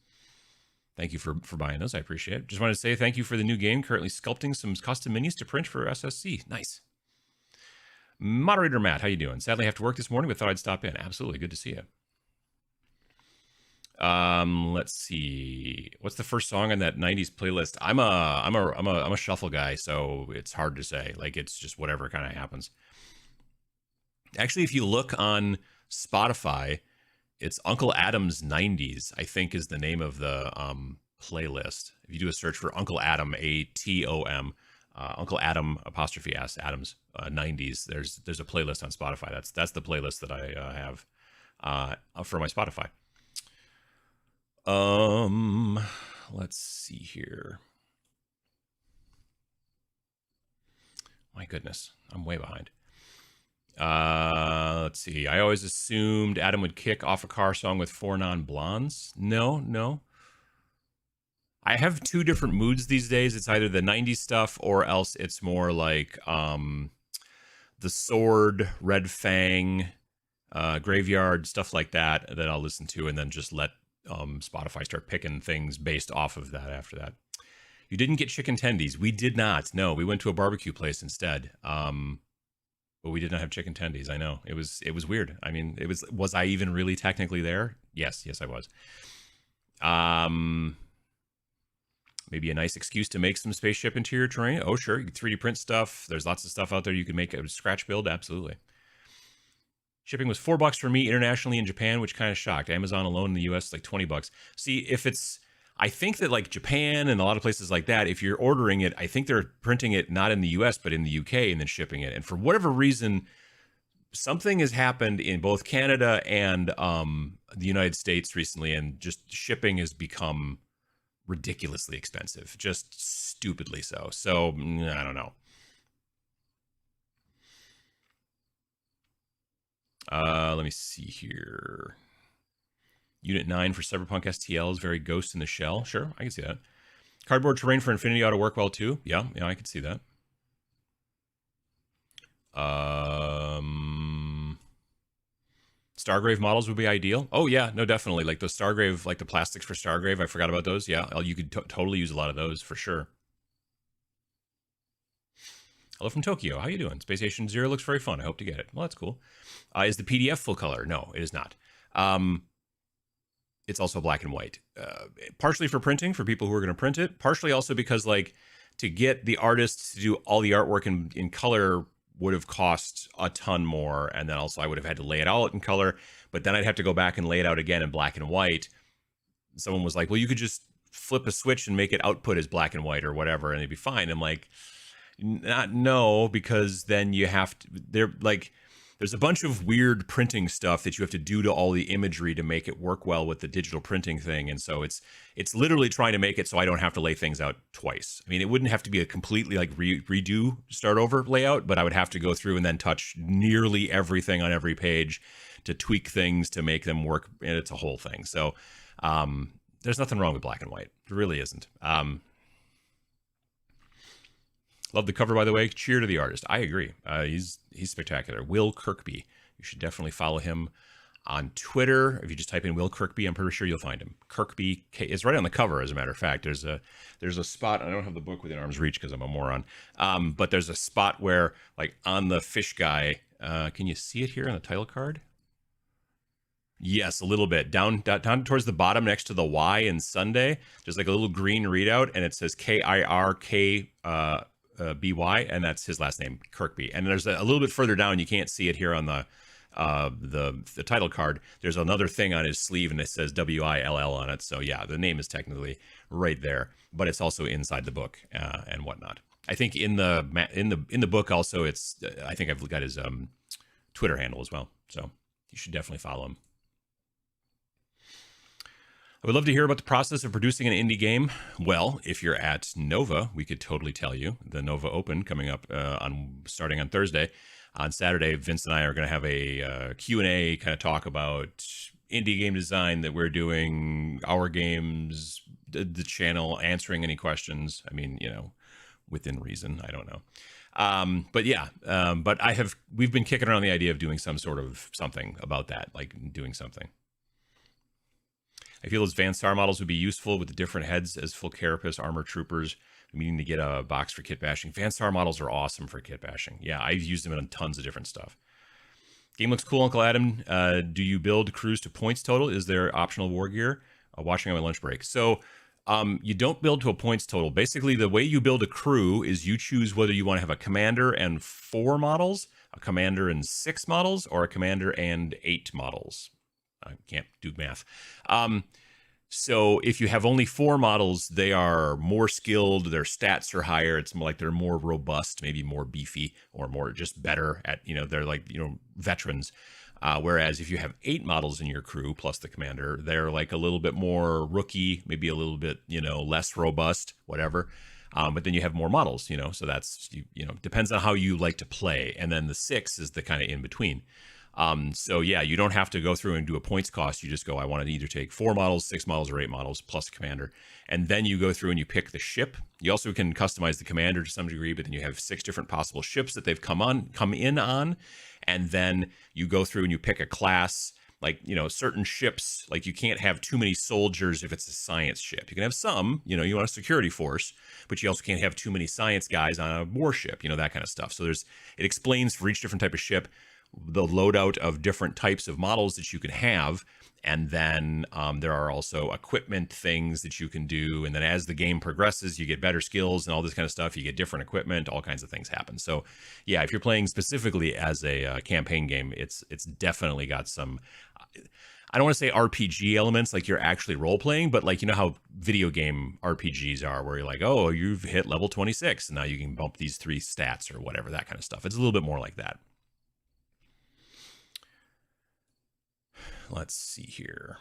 Thank you for buying those. I appreciate it. Just wanted to say thank you for the new game. Currently sculpting some custom minis to print for SSC. Nice. Moderator Matt, how you doing? Sadly, I have to work this morning, but thought I'd stop in. Absolutely. Good to see you. Let's see. What's the first song on that 90s playlist? I'm a shuffle guy, so it's hard to say. It's just whatever kind of happens. Actually, if you look on Spotify, it's Uncle Adam's 90s, I think is the name of the playlist. If you do a search for Uncle Adam, ATOM, Uncle Adam 'S Adam's 90s, there's a playlist on Spotify. That's the playlist that I have for my Spotify. Let's see here. My goodness, I'm way behind. Let's see. I always assumed Adam would kick off a car song with 4 non-blondes. No. I have 2 different moods these days. It's either the 90s stuff or else it's more like the Sword, Red Fang, Graveyard, stuff like that I'll listen to, and then just let Spotify start picking things based off of that after that. You didn't get chicken tendies. We did not. No, we went to a barbecue place instead. But we did not have chicken tendies. I know it was weird. I mean, was I even really technically there? Yes, I was. Um, Maybe a nice excuse to make some spaceship interior terrain. Oh, sure, you can 3D print stuff. There's lots of stuff out there you can make a scratch build. Absolutely. Shipping was $4 for me internationally in Japan, which kind of shocked. Amazon alone in the US like $20. See, if it's, I think that like Japan and a lot of places like that, if you're ordering it, I think they're printing it not in the US but in the UK and then shipping it. And for whatever reason, something has happened in both Canada and the United States recently, and just shipping has become ridiculously expensive, just stupidly so. So I don't know. Let me see here. Unit 9 for Cyberpunk STL is very Ghost in the Shell. Sure, I can see that. Cardboard terrain for Infinity ought to work well too. Yeah, I can see that. Stargrave models would be ideal. Oh yeah, no, definitely. Like those Stargrave, like the plastics for Stargrave. I forgot about those. Yeah, you could totally use a lot of those for sure. Hello from Tokyo. How you doing? Space Station Zero looks very fun. I hope to get it. Well, that's cool. Is the PDF full color? No, it is not. It's also black and white. Partially for printing, for people who are going to print it. Partially also because, like, to get the artists to do all the artwork in color would have cost a ton more. And then also I would have had to lay it out in color. But then I'd have to go back and lay it out again in black and white. Someone was like, well, you could just flip a switch and make it output as black and white or whatever, and it'd be fine. I'm like, no, because then you have to, there's a bunch of weird printing stuff that you have to do to all the imagery to make it work well with the digital printing thing. And so it's literally trying to make it so I don't have to lay things out twice. I mean, it wouldn't have to be a completely like redo, start over layout, but I would have to go through and then touch nearly everything on every page to tweak things to make them work. And it's a whole thing. So there's nothing wrong with black and white. There really isn't. Love the cover, by the way. Cheer to the artist. I agree. He's spectacular. Will Kirkby. You should definitely follow him on Twitter. If you just type in Will Kirkby, I'm pretty sure you'll find him. Kirkby. It's right on the cover, as a matter of fact. There's a spot. I don't have the book within arm's reach because I'm a moron. But there's a spot where, like, on the fish guy. Can you see it here on the title card? Yes, a little bit. Down towards the bottom next to the Y in Sunday, there's like a little green readout, and it says KIRK. BY, and that's his last name, Kirkby. And there's a little bit further down, you can't see it here on the title card. There's another thing on his sleeve, and it says WILL on it. So yeah, the name is technically right there, but it's also inside the book and whatnot. I think in the book also, it's I think I've got his Twitter handle as well. So you should definitely follow him. I would love to hear about the process of producing an indie game. Well, if you're at Nova, we could totally tell you. The Nova Open coming up starting on Thursday. On Saturday, Vince and I are going to have a Q&A kind of talk about indie game design that we're doing, our games, the channel, answering any questions. I mean, within reason. I don't know. But yeah, we've been kicking around the idea of doing some sort of something about that, like doing something. I feel those Van Star models would be useful with the different heads as full carapace, armor troopers, meaning to get a box for kit bashing. Van Star models are awesome for kit bashing. Yeah, I've used them in tons of different stuff. Game looks cool, Uncle Adam. Do you build crews to points total? Is there optional war gear? Watching on my lunch break. So you don't build to a points total. Basically, the way you build a crew is you choose whether you want to have a commander and 4 models, a commander and 6 models, or a commander and 8 models. I can't do math. So if you have only 4 models, they are more skilled. Their stats are higher. It's more like they're more robust, maybe more beefy, or more just better at, they're like, veterans. Whereas if you have 8 models in your crew plus the commander, they're like a little bit more rookie, maybe a little bit, less robust, whatever. But then you have more models, so that's, depends on how you like to play. And then the 6 is the kind of in between. So yeah, you don't have to go through and do a points cost. You just go, I want to either take 4 models, 6 models, or 8 models plus commander. And then you go through and you pick the ship. You also can customize the commander to some degree, but then you have 6 different possible ships that they've come in on. And then you go through and you pick a class, like, you know, certain ships, like you can't have too many soldiers if it's a science ship. You can have some, you know, you want a security force, but you also can't have too many science guys on a warship, you know, that kind of stuff. So it explains for each different type of ship the loadout of different types of models that you can have. And then there are also equipment things that you can do. And then as the game progresses, you get better skills and all this kind of stuff. You get different equipment, all kinds of things happen. So yeah, if you're playing specifically as a campaign game, it's definitely got some, I don't want to say RPG elements, like you're actually role playing, but like, you know how video game RPGs are, where you're like, oh, you've hit level 26 and now you can bump these 3 stats or whatever, that kind of stuff. It's a little bit more like that. Let's see here.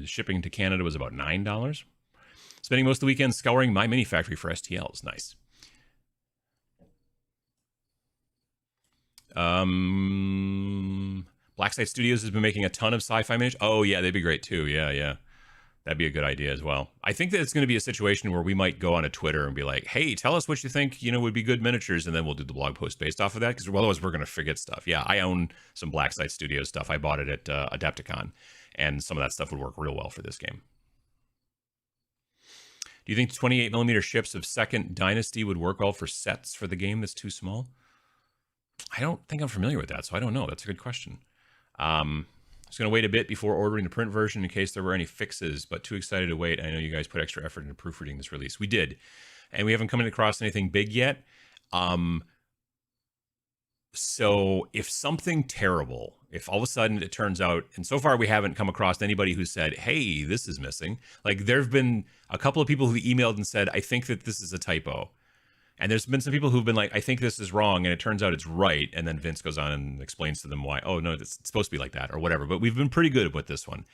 Shipping to Canada was about $9. Spending most of the weekend scouring my mini factory for STLs. Nice. Blacksite Studios has been making a ton of sci-fi miniatures. Oh yeah, they'd be great too. Yeah. That'd be a good idea as well. I think that it's going to be a situation where we might go on a Twitter and be like, hey, tell us what you think, you know, would be good miniatures. And then we'll do the blog post based off of that. Because otherwise we're going to forget stuff. Yeah, I own some Blacksite Studios stuff. I bought it at Adepticon. And some of that stuff would work real well for this game. Do you think 28mm ships of Second Dynasty would work well for sets for the game that's too small? I don't think I'm familiar with that, so I don't know. That's a good question. I was going to wait a bit before ordering the print version in case there were any fixes, but too excited to wait. I know you guys put extra effort into proofreading this release. We did, and we haven't come across anything big yet. So if something terrible, if all of a sudden it turns out, and so far we haven't come across anybody who said, hey, this is missing. Like there have been a couple of people who emailed and said, I think that this is a typo. And there's been some people who've been like, I think this is wrong. And it turns out it's right. And then Vince goes on and explains to them why, oh, no, it's supposed to be like that or whatever. But we've been pretty good with this one.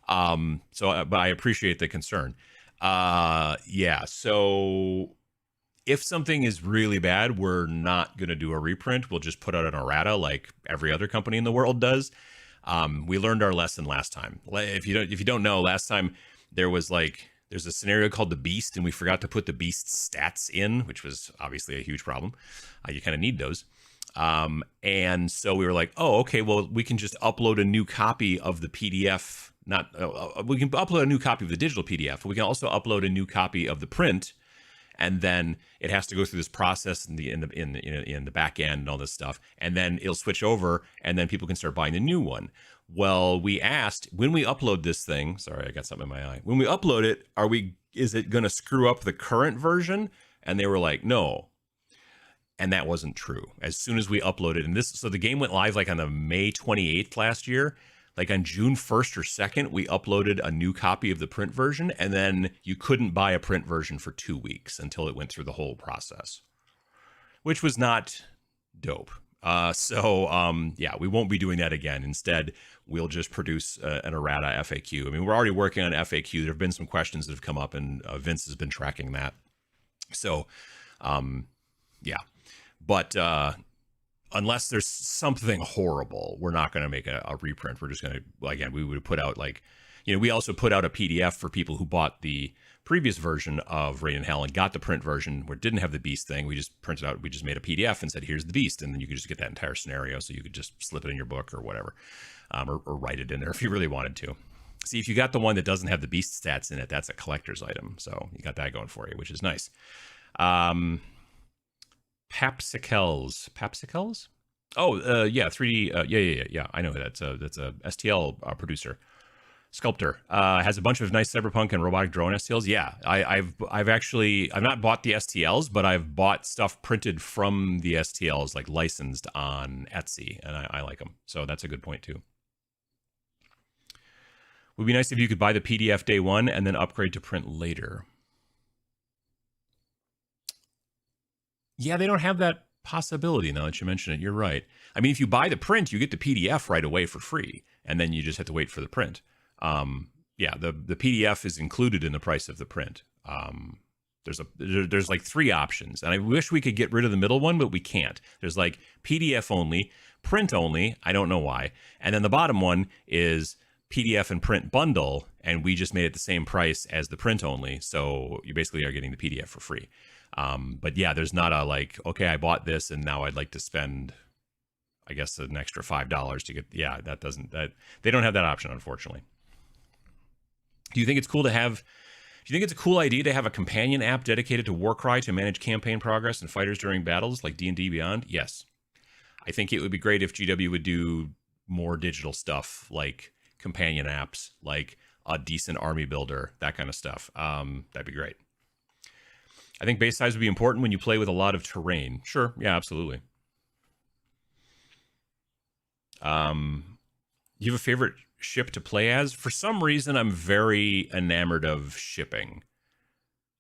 But I appreciate the concern. Yeah. So if something is really bad, we're not going to do a reprint. We'll just put out an errata like every other company in the world does. We learned our lesson last time. If you don't know, last time there's a scenario called the Beast, and we forgot to put the Beast's stats in, which was obviously a huge problem. You kind of need those. And so we were like, oh, okay, well, we can just upload a new copy of the PDF. We can upload a new copy of the digital PDF. But we can also upload a new copy of the print, and then it has to go through this process in the back end and all this stuff, and then it'll switch over, and then people can start buying the new one. Well, we asked when we upload this thing. Sorry, I got something in my eye. When we upload it, is it going to screw up the current version? And they were like, no. And that wasn't true. As soon as we uploaded, so the game went live like on the May 28th last year. Like on June 1st or 2nd, we uploaded a new copy of the print version, and then you couldn't buy a print version for 2 weeks until it went through the whole process, which was not dope. Yeah, we won't be doing that again. Instead, we'll just produce an errata FAQ. I mean, we're already working on FAQ. There have been some questions that have come up, and Vince has been tracking that. So, yeah. But unless there's something horrible, we're not going to make a reprint. We're just going to, again, we would put out we also put out a PDF for people who bought the previous version of Rain and Hell and got the print version where it didn't have the Beast thing. We just printed out, we just made a PDF and said, here's the Beast. And then you could just get that entire scenario. So you could just slip it in your book or whatever, or write it in there if you really wanted to. See, if you got the one that doesn't have the Beast stats in it, that's a collector's item. So you got that going for you, which is nice. Papsicles? Oh, yeah, 3D. Yeah. I know that's a STL producer. Sculptor has a bunch of nice cyberpunk and robotic drone STLs. Yeah, I've not bought the STLs, but I've bought stuff printed from the STLs, like licensed on Etsy, and I like them. So that's a good point too. Would be nice if you could buy the PDF day one and then upgrade to print later. Yeah, they don't have that possibility now that you mention it. You're right. I mean, if you buy the print, you get the PDF right away for free, and then you just have to wait for the print. Yeah, the PDF is included in the price of the print. There's like 3 options, and I wish we could get rid of the middle one, but we can't. There's like PDF only, print only. I don't know why. And then the bottom one is PDF and print bundle, and we just made it the same price as the print only. So you basically are getting the PDF for free. But yeah, there's not a like, okay, I bought this and now I'd like to spend, I guess, an extra $5 to get. Yeah, that they don't have that option, unfortunately. Do you think it's cool to have? Do you think it's a cool idea to have a companion app dedicated to Warcry to manage campaign progress and fighters during battles like D&D Beyond? Yes. I think it would be great if GW would do more digital stuff like companion apps, like a decent army builder, that kind of stuff. That'd be great. I think base size would be important when you play with a lot of terrain. Sure, yeah, absolutely. You have a favorite ship to play as? For some reason, I'm very enamored of shipping.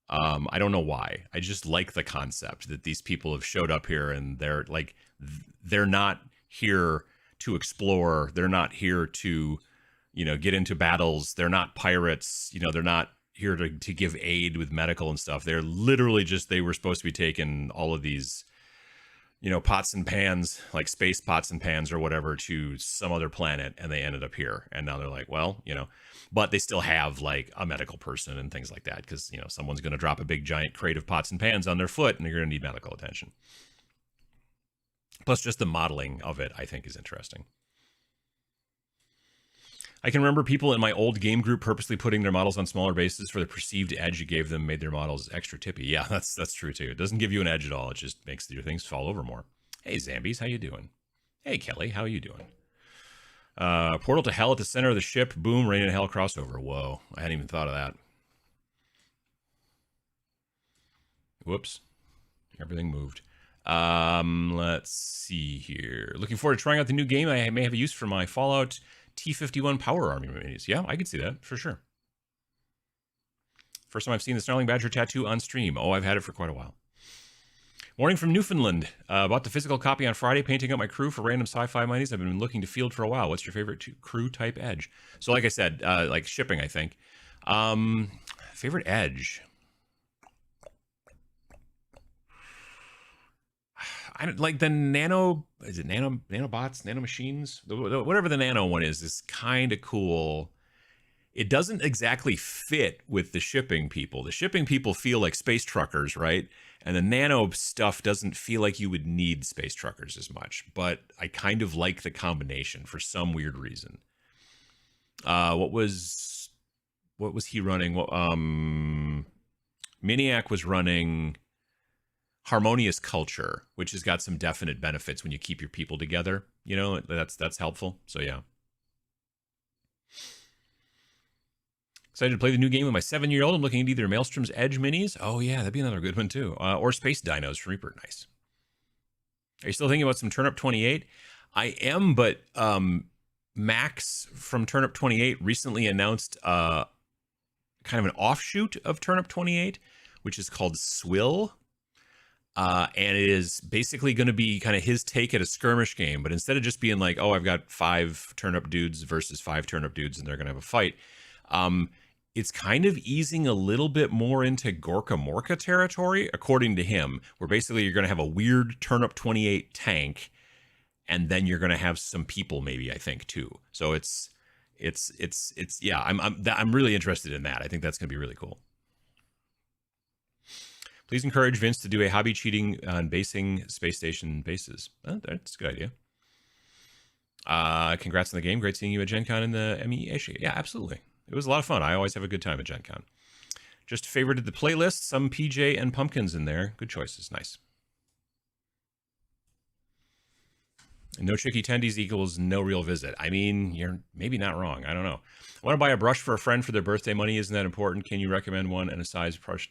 I don't know why. I just like the concept that these people have showed up here and they're like, they're not here to explore. They're not here to, get into battles. They're not pirates. They're not here to give aid with medical and stuff. They're literally just, they were supposed to be taking all of these, pots and pans, like space pots and pans or whatever, to some other planet, and they ended up here. And now they're like, well, but they still have like a medical person and things like that, because someone's going to drop a big giant crate of pots and pans on their foot and they're going to need medical attention. Plus just the modeling of it, I think, is interesting. I can remember people in my old game group purposely putting their models on smaller bases for the perceived edge you gave them, made their models extra tippy. Yeah, that's true too. It doesn't give you an edge at all. It just makes your things fall over more. Hey, Zambies, how you doing? Hey, Kelly, how you doing? Portal to hell at the center of the ship. Boom, rain and hell crossover. Whoa, I hadn't even thought of that. Whoops. Everything moved. Let's see here. Looking forward to trying out the new game. I may have a use for my Fallout T-51 Power Army minis. Yeah, I could see that, for sure. First time I've seen the Snarling Badger tattoo on stream. Oh, I've had it for quite a while. Morning from Newfoundland. Bought the physical copy on Friday, painting up my crew for random sci-fi minis I've been looking to field for a while. What's your favorite crew type edge? So like I said, like shipping, I think. Favorite edge? I don't like the nanobots, nanomachines, whatever the nano one is kind of cool. It doesn't exactly fit with the shipping people. The shipping people feel like space truckers, right? And the nano stuff doesn't feel like you would need space truckers as much, but I kind of like the combination for some weird reason. What was he running? Miniac was running Harmonious Culture, which has got some definite benefits when you keep your people together. That's helpful. So yeah. Excited to play the new game with my 7-year-old. I'm looking at either Maelstrom's Edge minis. Oh yeah, that'd be another good one too. Or Space Dinos from Reaper. Nice. Are you still thinking about some Turnip 28? I am, but Max from Turnip 28 recently announced kind of an offshoot of Turnip 28, which is called Swill. And it is basically going to be kind of his take at a skirmish game, but instead of just being like, oh, I've got 5 turnip dudes versus 5 turnip dudes and they're going to have a fight, it's kind of easing a little bit more into Gorka Morka territory, according to him, where basically you're going to have a weird Turnip 28 tank, and then you're going to have some people, maybe, I think, too. So it's yeah, I'm really interested in that. I think that's going to be really cool. Please encourage Vince to do a hobby cheating on basing space station bases. Oh, that's a good idea. Congrats on the game. Great seeing you at Gen Con in the MEA. Yeah, absolutely. It was a lot of fun. I always have a good time at Gen Con. Just favorited the playlist. Some PJ and Pumpkins in there. Good choices. Nice. No chicky tendies equals no real visit. I mean, you're maybe not wrong. I don't know. I want to buy a brush for a friend for their birthday money. Isn't that important? Can you recommend one and a size brush?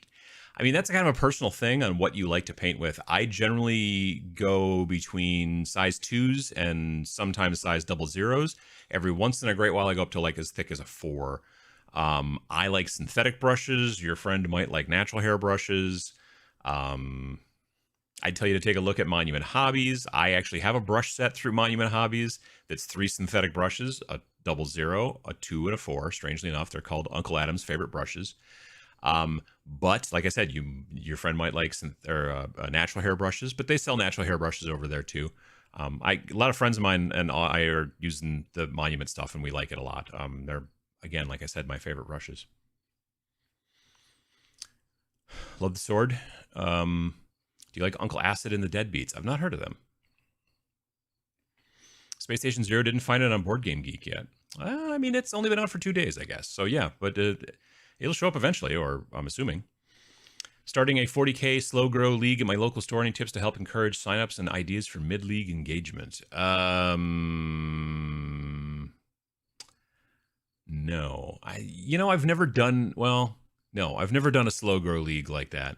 I mean, that's kind of a personal thing on what you like to paint with. I generally go between size 2s and sometimes size 00s. Every once in a great while, I go up to like as thick as a 4. I like synthetic brushes. Your friend might like natural hair brushes. I'd tell you to take a look at Monument Hobbies. I actually have a brush set through Monument Hobbies that's 3 synthetic brushes, a 00, a 2, and a 4. Strangely enough, they're called Uncle Adam's favorite brushes. But like I said, your friend might like natural hair brushes, but they sell natural hair brushes over there too. A lot of friends of mine and I are using the Monument stuff, and we like it a lot. They're, again, like I said, my favorite brushes. Love the sword. Do you like Uncle Acid and the Deadbeats? I've not heard of them. Space Station Zero didn't find it on Board Game Geek yet. I mean, it's only been out for 2 days, I guess. So yeah, but it'll show up eventually, or I'm assuming. Starting a 40K slow grow league at my local store. Any tips to help encourage signups and ideas for mid-league engagement? No. I've never done, well, no, I've never done a slow grow league like that.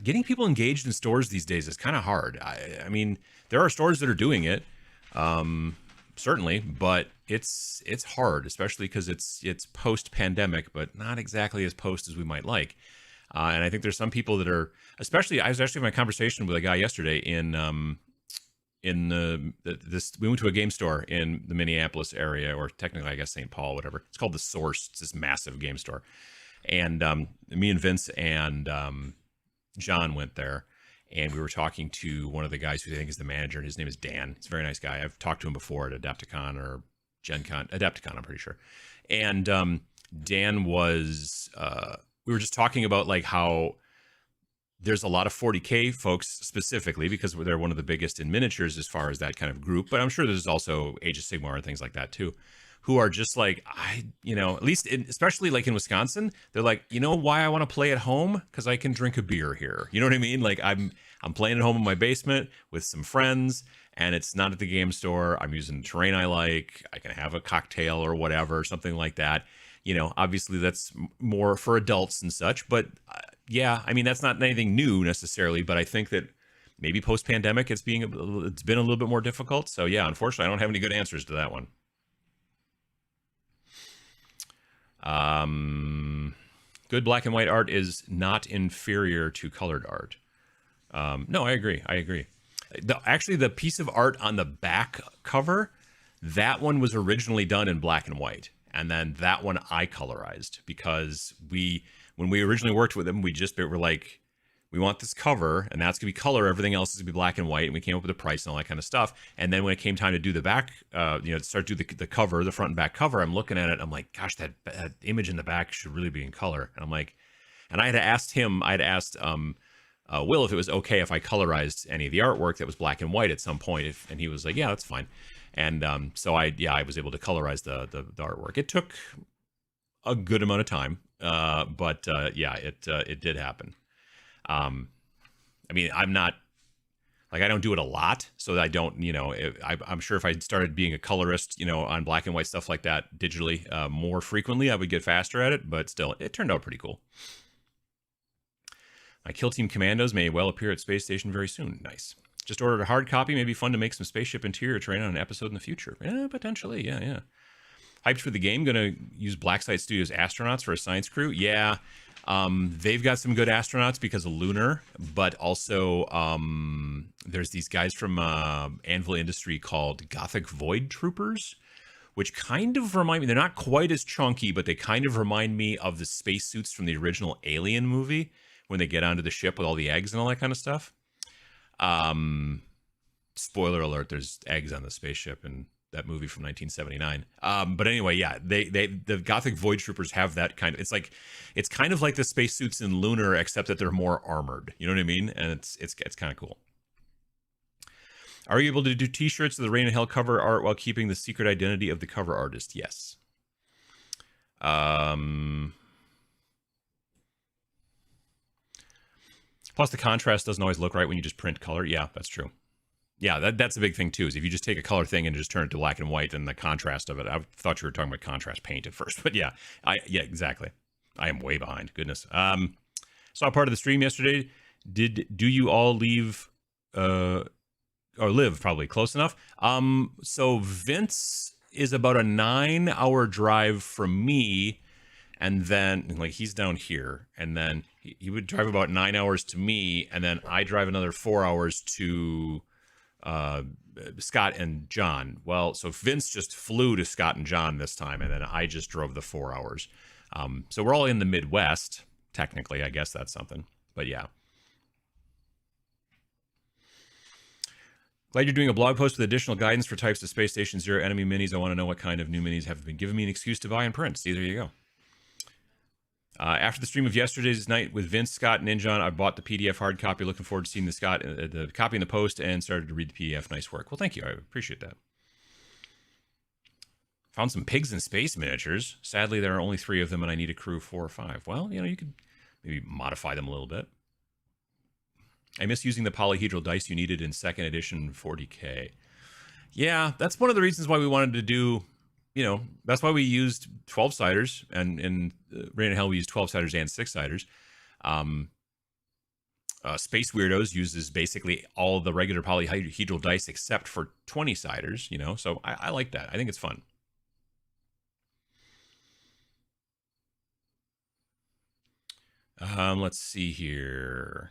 Getting people engaged in stores these days is kind of hard. I mean, there are stores that are doing it, certainly, but it's hard, especially because it's post-pandemic, but not exactly as post as we might like. And I think there's some people that are, especially, I was actually having a conversation with a guy yesterday we went to a game store in the Minneapolis area, or technically I guess St. Paul, whatever. It's called The Source. It's this massive game store. And me and Vince and John went there, and we were talking to one of the guys who I think is the manager, and his name is Dan. He's a very nice guy. I've talked to him before at Adepticon or Gen Con. Adepticon, I'm pretty sure. And Dan was, we were just talking about like how there's a lot of 40K folks specifically because they're one of the biggest in miniatures as far as that kind of group. But I'm sure there's also Age of Sigmar and things like that too, who are just like, at least especially like in Wisconsin, they're like, you know why I want to play at home? Because I can drink a beer here. You know what I mean? Like I'm playing at home in my basement with some friends, and it's not at the game store. I'm using terrain I like. I can have a cocktail or whatever, something like that. Obviously that's more for adults and such, but yeah, I mean, that's not anything new necessarily, but I think that maybe post-pandemic it's been a little bit more difficult. So yeah, unfortunately, I don't have any good answers to that one. Good black and white art is not inferior to colored art. No, I agree. Actually, the piece of art on the back cover, that one was originally done in black and white. And then that one I colorized because when we originally worked with them, we were like, we want this cover and that's gonna be color. Everything else is gonna be black and white. And we came up with a price and all that kind of stuff. And then when it came time to do the back, start to do the cover, the front and back cover, I'm looking at it. I'm like, gosh, that image in the back should really be in color. And I'm like, and I had asked Will if it was okay if I colorized any of the artwork that was black and white at some point. And he was like, yeah, that's fine. And so I was able to colorize the artwork. It took a good amount of time, but it did happen. I mean, I'm not like, I don't do it a lot, so I don't, I'm sure if I started being a colorist, on black and white stuff like that digitally more frequently, I would get faster at it. But still, it turned out pretty cool. My Kill Team Commandos may well appear at Space Station very soon. Nice. Just ordered a hard copy. Maybe fun to make some spaceship interior terrain on an episode in the future. Yeah, potentially. Yeah. Hyped for the game. Gonna use Blacksite Studios astronauts for a science crew. Yeah. They've got some good astronauts because of Lunar, but also there's these guys from Anvil Industry called Gothic Void Troopers, which kind of remind me, they're not quite as chunky, but they kind of remind me of the spacesuits from the original Alien movie when they get onto the ship with all the eggs and all that kind of stuff. Spoiler alert, there's eggs on the spaceship in that movie from 1979. But anyway, yeah, the Gothic Void Troopers have that kind of, it's kind of like the spacesuits in Lunar, except that they're more armored. You know what I mean? And it's kind of cool. Are you able to do t-shirts of the Rain and Hell cover art while keeping the secret identity of the cover artist? Yes. Plus, the contrast doesn't always look right when you just print color. Yeah, that's true. Yeah, that's a big thing, too, is if you just take a color thing and just turn it to black and white, then the contrast of it, I thought you were talking about contrast paint at first. But yeah, exactly. I am way behind. Goodness. Saw part of the stream yesterday. Do you all leave, or live probably close enough? So Vince is about a 9-hour drive from me. And then, like, he's down here, and then he would drive about 9 hours to me, and then I drive another 4 hours to Scott and John. Well, so Vince just flew to Scott and John this time, and then I just drove the 4 hours. So we're all in the Midwest, technically. I guess that's something. But yeah. Glad you're doing a blog post with additional guidance for types of Space Station Zero enemy minis. I want to know what kind of new minis have been giving me an excuse to buy and print. See, there you go. After the stream of yesterday's night with Vince, Scott, and Ninjon, I bought the PDF hard copy. Looking forward to seeing the copy in the post and started to read the PDF. Nice work. Well, thank you. I appreciate that. Found some pigs in space miniatures. Sadly, there are only 3 of them, and I need a crew of 4 or 5. Well, you could maybe modify them a little bit. I miss using the polyhedral dice you needed in 2nd edition 40K. Yeah, that's one of the reasons why we wanted to do, that's why we used 12-siders, and in Rain and Hell we used 12-siders and 6-siders. Space Weirdos uses basically all the regular polyhedral dice except for 20-siders, so I like that. I think it's fun. Let's see here.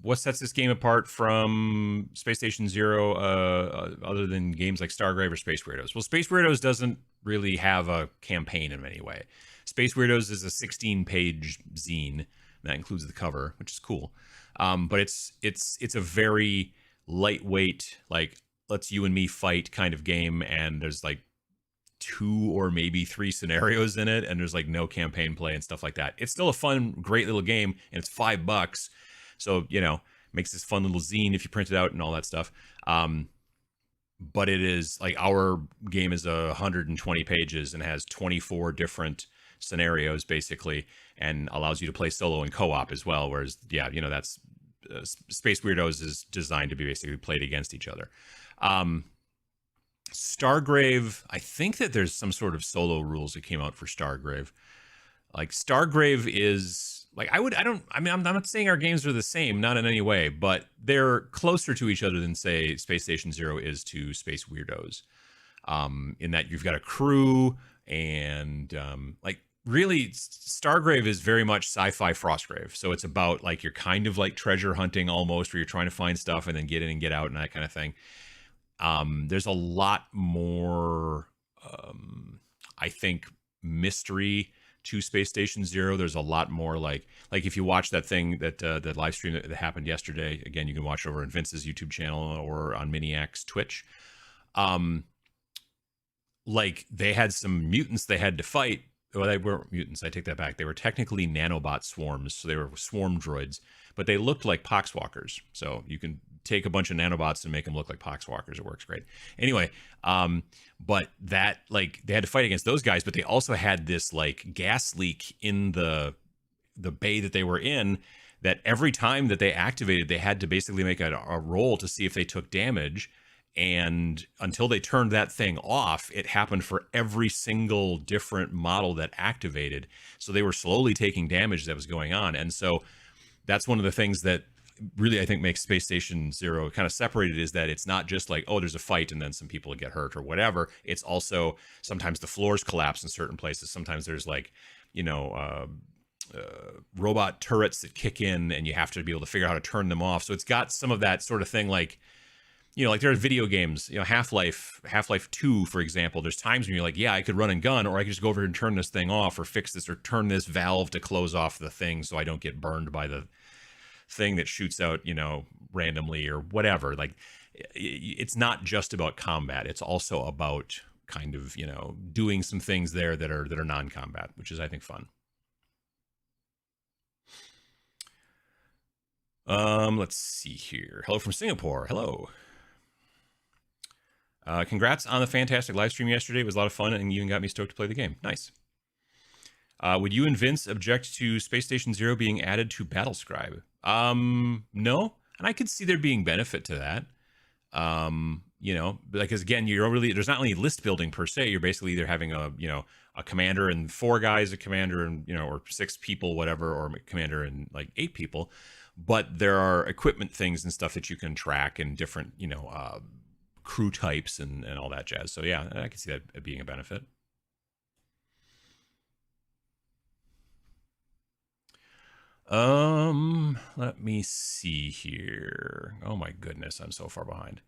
What sets this game apart from Space Station Zero, other than games like Stargrave or Space Weirdos? Well, Space Weirdos doesn't really have a campaign in any way. Space Weirdos is a 16-page zine that includes the cover, which is cool. But it's a very lightweight, like, let's you and me fight kind of game, and there's like 2 or maybe 3 scenarios in it, and there's like no campaign play and stuff like that. It's still a fun, great little game, and it's $5. So, makes this fun little zine if you print it out and all that stuff. But it is like, our game is 120 pages and has 24 different scenarios basically, and allows you to play solo and co-op as well. Whereas, that's Space Weirdos is designed to be basically played against each other. Stargrave, I think that there's some sort of solo rules that came out for Stargrave. Like, Stargrave is like, I'm not saying our games are the same, not in any way, but they're closer to each other than, say, Space Station Zero is to Space Weirdos. In that you've got a crew, and like, really, Stargrave is very much sci-fi Frostgrave. So it's about like, you're kind of like treasure hunting almost, where you're trying to find stuff and then get in and get out and that kind of thing. There's a lot more, I think, mystery to Space Station Zero. There's a lot more like if you watch that thing, that live stream that happened yesterday, again, you can watch over on Vince's YouTube channel or on Miniac's Twitch. Like, they had some mutants they had to fight. Well, they weren't mutants. I take that back. They were technically nanobot swarms, so they were swarm droids, but they looked like poxwalkers. So you can take a bunch of nanobots and make them look like poxwalkers. It works great. Anyway, but that, like, they had to fight against those guys, but they also had this like gas leak in the bay that they were in, that every time that they activated, they had to basically make a roll to see if they took damage. And until they turned that thing off, it happened for every single different model that activated. So they were slowly taking damage that was going on. And so that's one of the things that really, I think, makes Space Station Zero kind of separated, is that it's not just like, oh, there's a fight and then some people get hurt or whatever. It's also, sometimes the floors collapse in certain places. Sometimes there's like, robot turrets that kick in, and you have to be able to figure out how to turn them off. So it's got some of that sort of thing, like, like there are video games, Half-Life 2, for example. There's times when you're like, yeah, I could run and gun, or I could just go over and turn this thing off, or fix this, or turn this valve to close off the thing so I don't get burned by the thing that shoots out, randomly or whatever. Like, it's not just about combat. It's also about kind of, doing some things there that are non-combat, which is, I think, fun. Let's see here. Hello from Singapore. Hello. Congrats on the fantastic live stream yesterday. It was a lot of fun, and you even got me stoked to play the game. Nice. Would you and Vince object to Space Station Zero being added to Battlescribe? No, and I could see there being benefit to that. Because again, there's not really list building per se. You're basically either having a commander and 4 guys, a commander and, or 6 people, whatever, or a commander and like 8 people. But there are equipment things and stuff that you can track, and different, crew types and all that jazz. So yeah, I can see that being a benefit. Let me see here. Oh my goodness, I'm so far behind.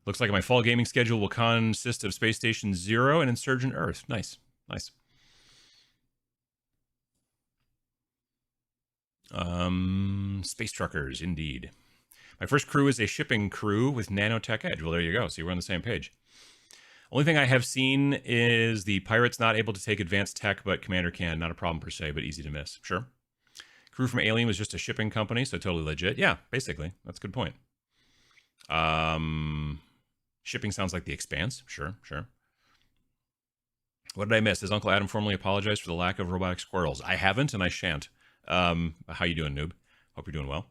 Looks like my fall gaming schedule will consist of Space Station Zero and Insurgent Earth. Nice. Space truckers, indeed. My first crew is a shipping crew with nanotech edge. Well, there you go. So we're on the same page. Only thing I have seen is the pirate's not able to take advanced tech, but commander can. Not a problem per se, but easy to miss. Sure. Crew from Alien was just a shipping company, so totally legit. Yeah, basically. That's a good point. Shipping sounds like The Expanse. Sure. What did I miss? Has Uncle Adam formally apologized for the lack of robotic squirrels? I haven't, and I shan't. How you doing, noob? Hope you're doing well.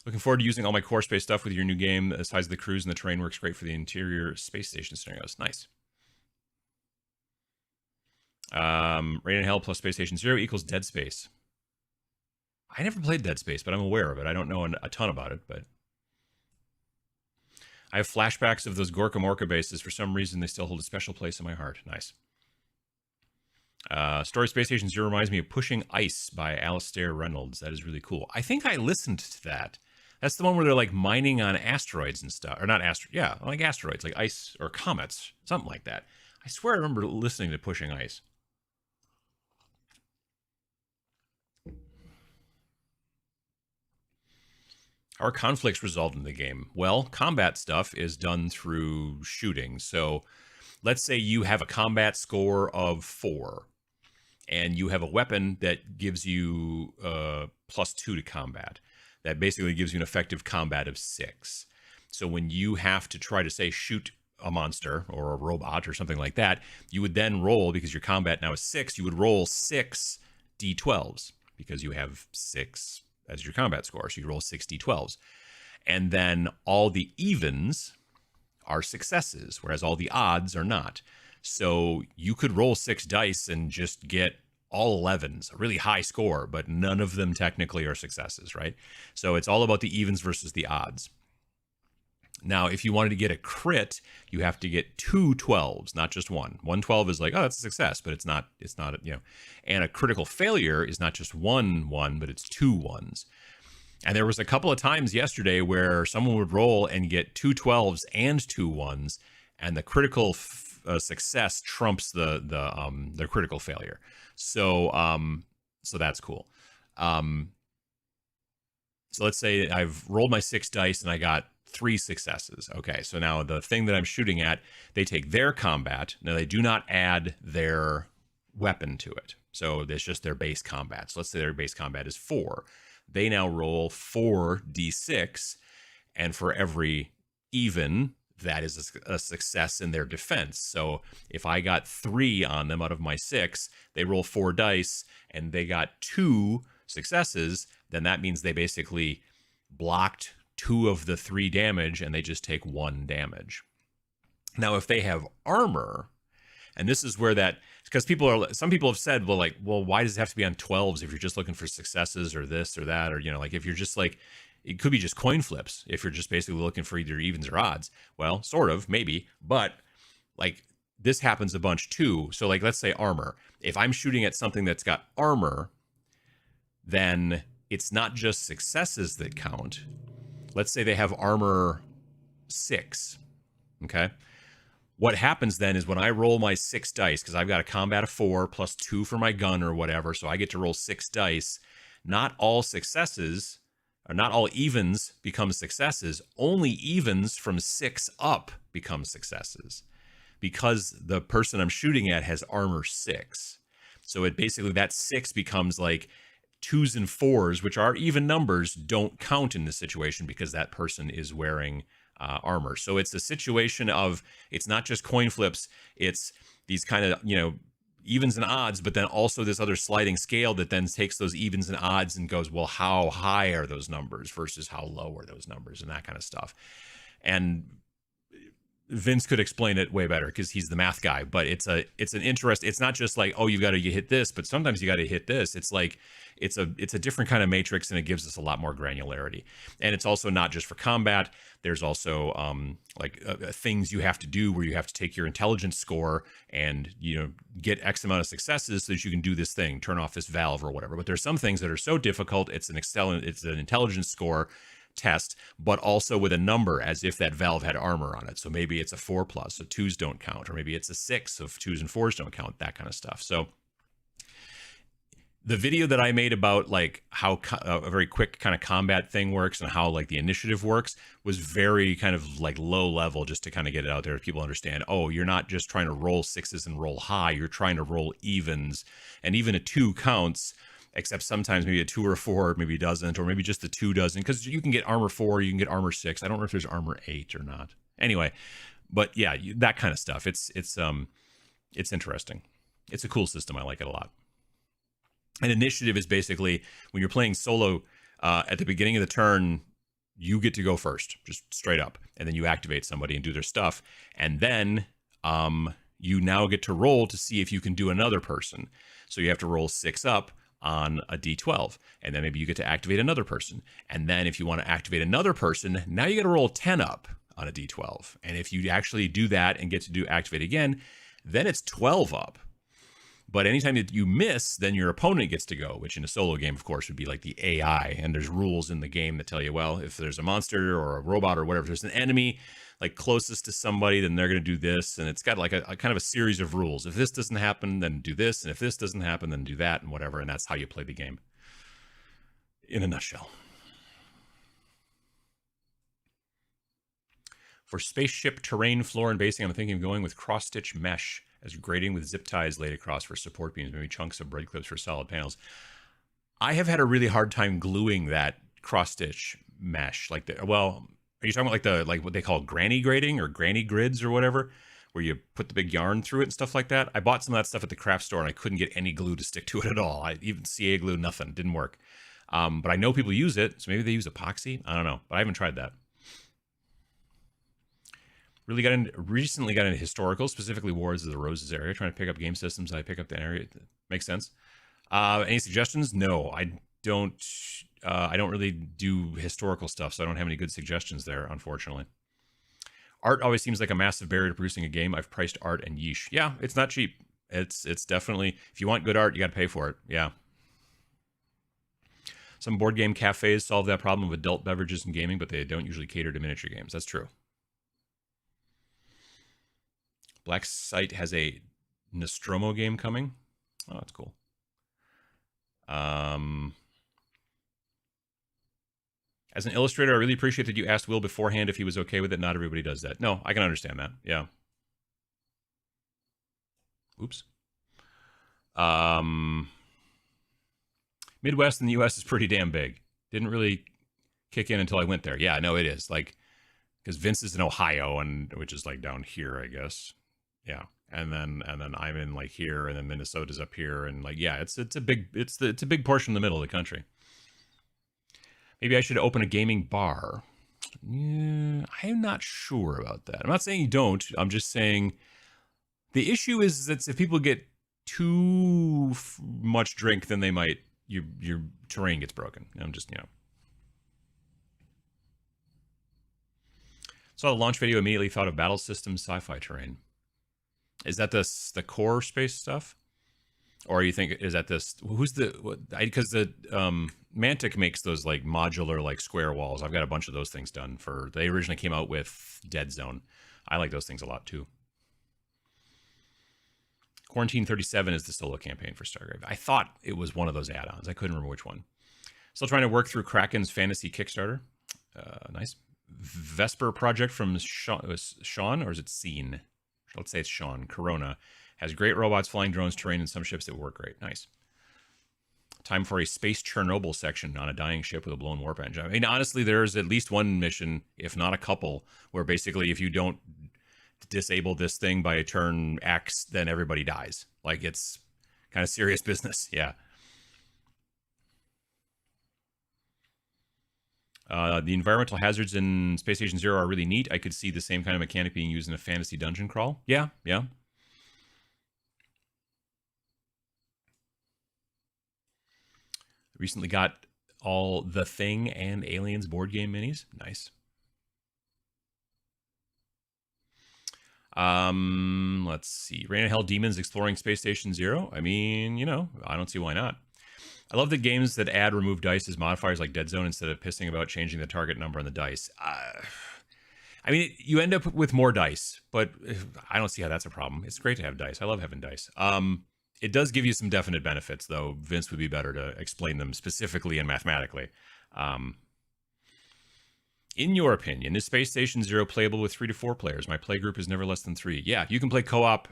Looking forward to using all my core space stuff with your new game. The size of the cruise and the terrain works great for the interior space station scenarios. Nice. Rain in Hell plus Space Station 0 equals Dead Space. I never played Dead Space, but I'm aware of it. I don't know a ton about it, but I have flashbacks of those Gorka Morka bases. For some reason, they still hold a special place in my heart. Nice. Story Space Station 0 reminds me of Pushing Ice by Alastair Reynolds. That is really cool. I think I listened to that. That's the one where they're like mining on asteroids and stuff. Or not asteroids. Yeah, like asteroids, like ice or comets. Something like that. I swear I remember listening to Pushing Ice. How are conflicts resolved in the game? Well, combat stuff is done through shooting. So let's say you have a combat score of 4. And you have a weapon that gives you +2 to combat. That basically gives you an effective combat of 6. So when you have to try to, say, shoot a monster or a robot or something like that, you would then roll, because your combat now is 6, you would roll 6 d12s, because you have 6 as your combat score. So you roll 6 d12s. And then all the evens are successes, whereas all the odds are not. So you could roll 6 dice and just get all 11s, a really high score, but none of them technically are successes, right? So it's all about the evens versus the odds. Now, if you wanted to get a crit, you have to get 2 12s, not just one. 1 12 is like, oh, that's a success, but it's not, and a critical failure is not just 1 1, but it's 2 1s. And there was a couple of times yesterday where someone would roll and get 2 12s and 2 1s, and the critical success trumps the critical failure. So that's cool. So let's say I've rolled my 6 dice and I got 3 successes. Okay, so now the thing that I'm shooting at, they take their combat. Now they do not add their weapon to it. So it's just their base combat. So let's say their base combat is 4. They now roll 4d6, and for every even, that is a success in their defense. So if I got 3 on them out of my 6, they roll 4 dice and they got 2 successes, then that means they basically blocked 2 of the 3 damage and they just take 1 damage. Now, if they have armor, and this is where that, because some people have said, well, why does it have to be on 12s if you're just looking for successes or this or that, or, like if you're just like, it could be just coin flips if you're just basically looking for either evens or odds. Well, sort of, maybe, but like this happens a bunch too. So like, let's say armor. If I'm shooting at something that's got armor, then it's not just successes that count. Let's say they have armor 6, okay? What happens then is when I roll my 6 dice, because I've got a combat of 4 plus 2 for my gun or whatever, so I get to roll 6 dice, not all successes, or not all evens become successes. Only evens from 6 up become successes, because the person I'm shooting at has armor 6. So it basically, that 6 becomes like 2s and 4s, which are even numbers, don't count in this situation because that person is wearing armor. So it's a situation of, it's not just coin flips, it's these kind of, evens and odds, but then also this other sliding scale that then takes those evens and odds and goes, well, how high are those numbers versus how low are those numbers, and that kind of stuff. And Vince could explain it way better because he's the math guy, but it's an interest. It's not just like, oh, you got to hit this, but sometimes you got to hit this. It's like, it's a different kind of matrix, and it gives us a lot more granularity. And it's also not just for combat. There's also things you have to do where you have to take your intelligence score and, get X amount of successes so that you can do this thing, turn off this valve or whatever. But there's some things that are so difficult. It's an intelligence score test, but also with a number as if that valve had armor on it. So maybe it's a 4+, so 2s don't count, or maybe it's a 6, so 2s and 4s don't count, that kind of stuff. So The video that I made about like how a very quick kind of combat thing works and how like the initiative works was very kind of like low level, just to kind of get it out there. People understand, oh, you're not just trying to roll sixes and roll high, you're trying to roll evens, and even a 2 counts, except sometimes maybe a 2 or a 4 maybe doesn't, or maybe just the 2 doesn't, because you can get armor 4, you can get armor 6. I don't know if there's armor 8 or not. Anyway, but yeah, that kind of stuff. It's interesting. It's a cool system. I like it a lot. An initiative is basically when you're playing solo, at the beginning of the turn, you get to go first, just straight up. And then you activate somebody and do their stuff. And then you now get to roll to see if you can do another person. So you have to roll 6 up on a d12. And then maybe you get to activate another person. And then if you want to activate another person, now you got to roll 10 up on a d12. And if you actually do that and get to do activate again, then it's 12 up. But anytime that you miss, then your opponent gets to go, which in a solo game, of course, would be like the AI. And there's rules in the game that tell you, well, if there's a monster or a robot or whatever, if there's an enemy like closest to somebody, then they're going to do this. And it's got like a kind of a series of rules. If this doesn't happen, then do this. And if this doesn't happen, then do that and whatever. And that's how you play the game in a nutshell. For spaceship terrain, floor, and basing, I'm thinking of going with cross-stitch mesh as grating with zip ties laid across for support beams, maybe chunks of bread clips for solid panels. I have had a really hard time gluing that cross-stitch mesh. Like, well, are you talking about like what they call granny grating or granny grids or whatever, where you put the big yarn through it and stuff like that? I bought some of that stuff at the craft store and I couldn't get any glue to stick to it at all. I even CA glue, nothing, didn't work. But I know people use it, so maybe they use epoxy. I don't know, but I haven't tried that. Recently got into historical, specifically Wars of the Roses area, trying to pick up game systems. I pick up the area. Makes sense. Any suggestions? No, I don't really do historical stuff, so I don't have any good suggestions there, unfortunately. Art always seems like a massive barrier to producing a game. I've priced art and yeesh. Yeah, it's not cheap. It's definitely, if you want good art, you got to pay for it. Yeah. Some board game cafes solve that problem of adult beverages and gaming, but they don't usually cater to miniature games. That's true. Black Site has a Nostromo game coming. Oh, that's cool. As an illustrator, I really appreciate that you asked Will beforehand if he was okay with it. Not everybody does that. No, I can understand that. Yeah. Oops. Midwest in the U.S. is pretty damn big. Didn't really kick in until I went there. Yeah, no, it is. Like, because Vince is in Ohio, and which is like down here, I guess. Yeah, and then I'm in like here, and then Minnesota's up here, and like it's a big portion in the middle of the country. Maybe I should open a gaming bar. Yeah, I'm not sure about that. I'm not saying you don't. I'm just saying the issue is that if people get too much drink, then they might your terrain gets broken. I'm just saw the launch video, immediately thought of battle systems sci-fi terrain. Is that the core space stuff, or you think is that this? Who's the? Because the Mantic makes those like modular like square walls. I've got a bunch of those things done for. They originally came out with Dead Zone. I like those things a lot too. Quarantine 37 is the solo campaign for Stargrave. I thought it was one of those add-ons. I couldn't remember which one. Still trying to work through Kraken's fantasy Kickstarter. Nice. Vesper project from Sean, or is it Scene? Let's say it's Sean. Corona has great robots, flying drones, terrain, and some ships that work great. Nice. Time for a space Chernobyl section on a dying ship with a blown warp engine. I mean, honestly, there's at least one mission, if not a couple, where basically if you don't disable this thing by turn X, then everybody dies. Like, it's kind of serious business. Yeah. The environmental hazards in Space Station Zero are really neat. I could see the same kind of mechanic being used in a fantasy dungeon crawl. Yeah, yeah. Recently got all The Thing and Aliens board game minis. Nice. Let's see. Rain and Hell Demons exploring Space Station Zero. I mean, I don't see why not. I love the games that add remove dice as modifiers like Dead Zone instead of pissing about changing the target number on the dice. I mean, you end up with more dice, but I don't see how that's a problem. It's great to have dice. I love having dice. It does give you some definite benefits, though. Vince would be better to explain them specifically and mathematically. Um, in your opinion, is Space Station Zero playable with 3 to 4 players? My play group is never less than 3. Yeah, you can play co-op.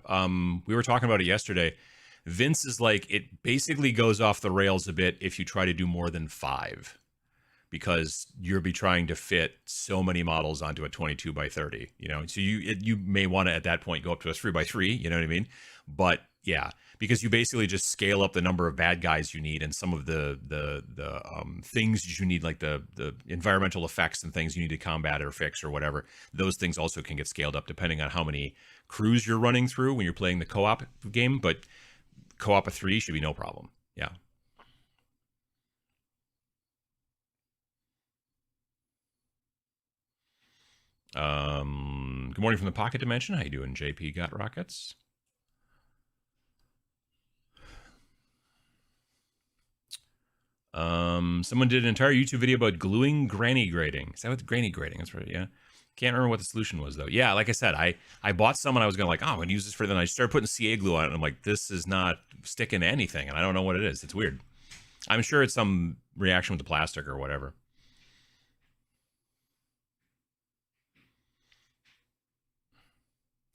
We were talking about it yesterday. Vince is like, it basically goes off the rails a bit if you try to do more than 5, because you'll be trying to fit so many models onto a 22 by 30. So you may want to at that point go up to a 3 by 3. You know what I mean? But yeah, because you basically just scale up the number of bad guys you need, and some of the things you need, like the environmental effects and things you need to combat or fix or whatever. Those things also can get scaled up depending on how many crews you're running through when you're playing the co-op game. But co-op of 3 should be no problem. Yeah. Good morning from the Pocket Dimension. How you doing, JP? Got rockets? Someone did an entire YouTube video about gluing granny grating. Is that what granny grating? That's right. Yeah. Can't remember what the solution was though. Yeah, like I said, I bought some and I was gonna I'm gonna use this for. Then I started putting CA glue on it, and I'm like, this is not sticking to anything, and I don't know what it is. It's weird. I'm sure it's some reaction with the plastic or whatever.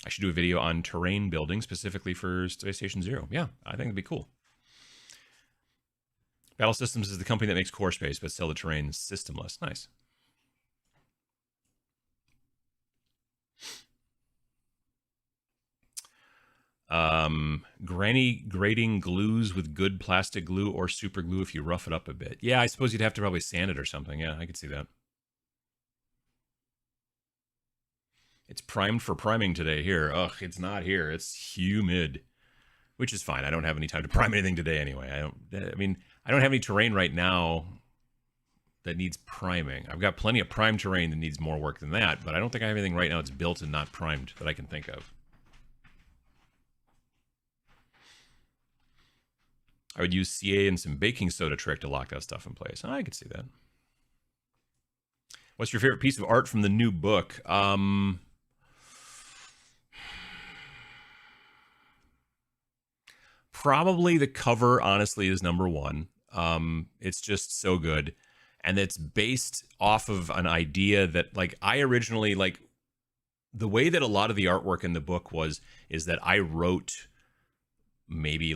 I should do a video on terrain building specifically for Space Station Zero. Yeah, I think it'd be cool. Battle Systems is the company that makes Core Space, but sell the terrain systemless. Nice. Granny grating glues with good plastic glue or super glue if you rough it up a bit. Yeah, I suppose you'd have to probably sand it or something. Yeah, I could see that. It's primed for priming today here. Ugh, it's not here. It's humid, which is fine. I don't have any time to prime anything today anyway. I don't have any terrain right now that needs priming. I've got plenty of prime terrain that needs more work than that, but I don't think I have anything right now that's built and not primed that I can think of. I would use CA and some baking soda trick to lock that stuff in place. I could see that. What's your favorite piece of art from the new book? Probably the cover, honestly, is number one. It's just so good. And it's based off of an idea that, I originally, the way that a lot of the artwork in the book is that I wrote maybe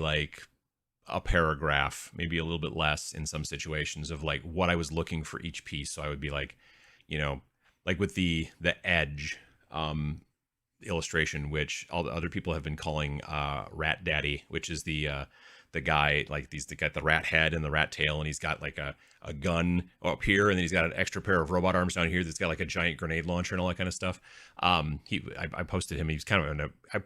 a paragraph, maybe a little bit less in some situations, of what I was looking for each piece. So I would be with the edge illustration, which all the other people have been calling Rat Daddy, which is the guy, he's got the rat head and the rat tail, and he's got a gun up here, and then he's got an extra pair of robot arms down here that's got a giant grenade launcher and all that kind of stuff. I posted him. He's kind of I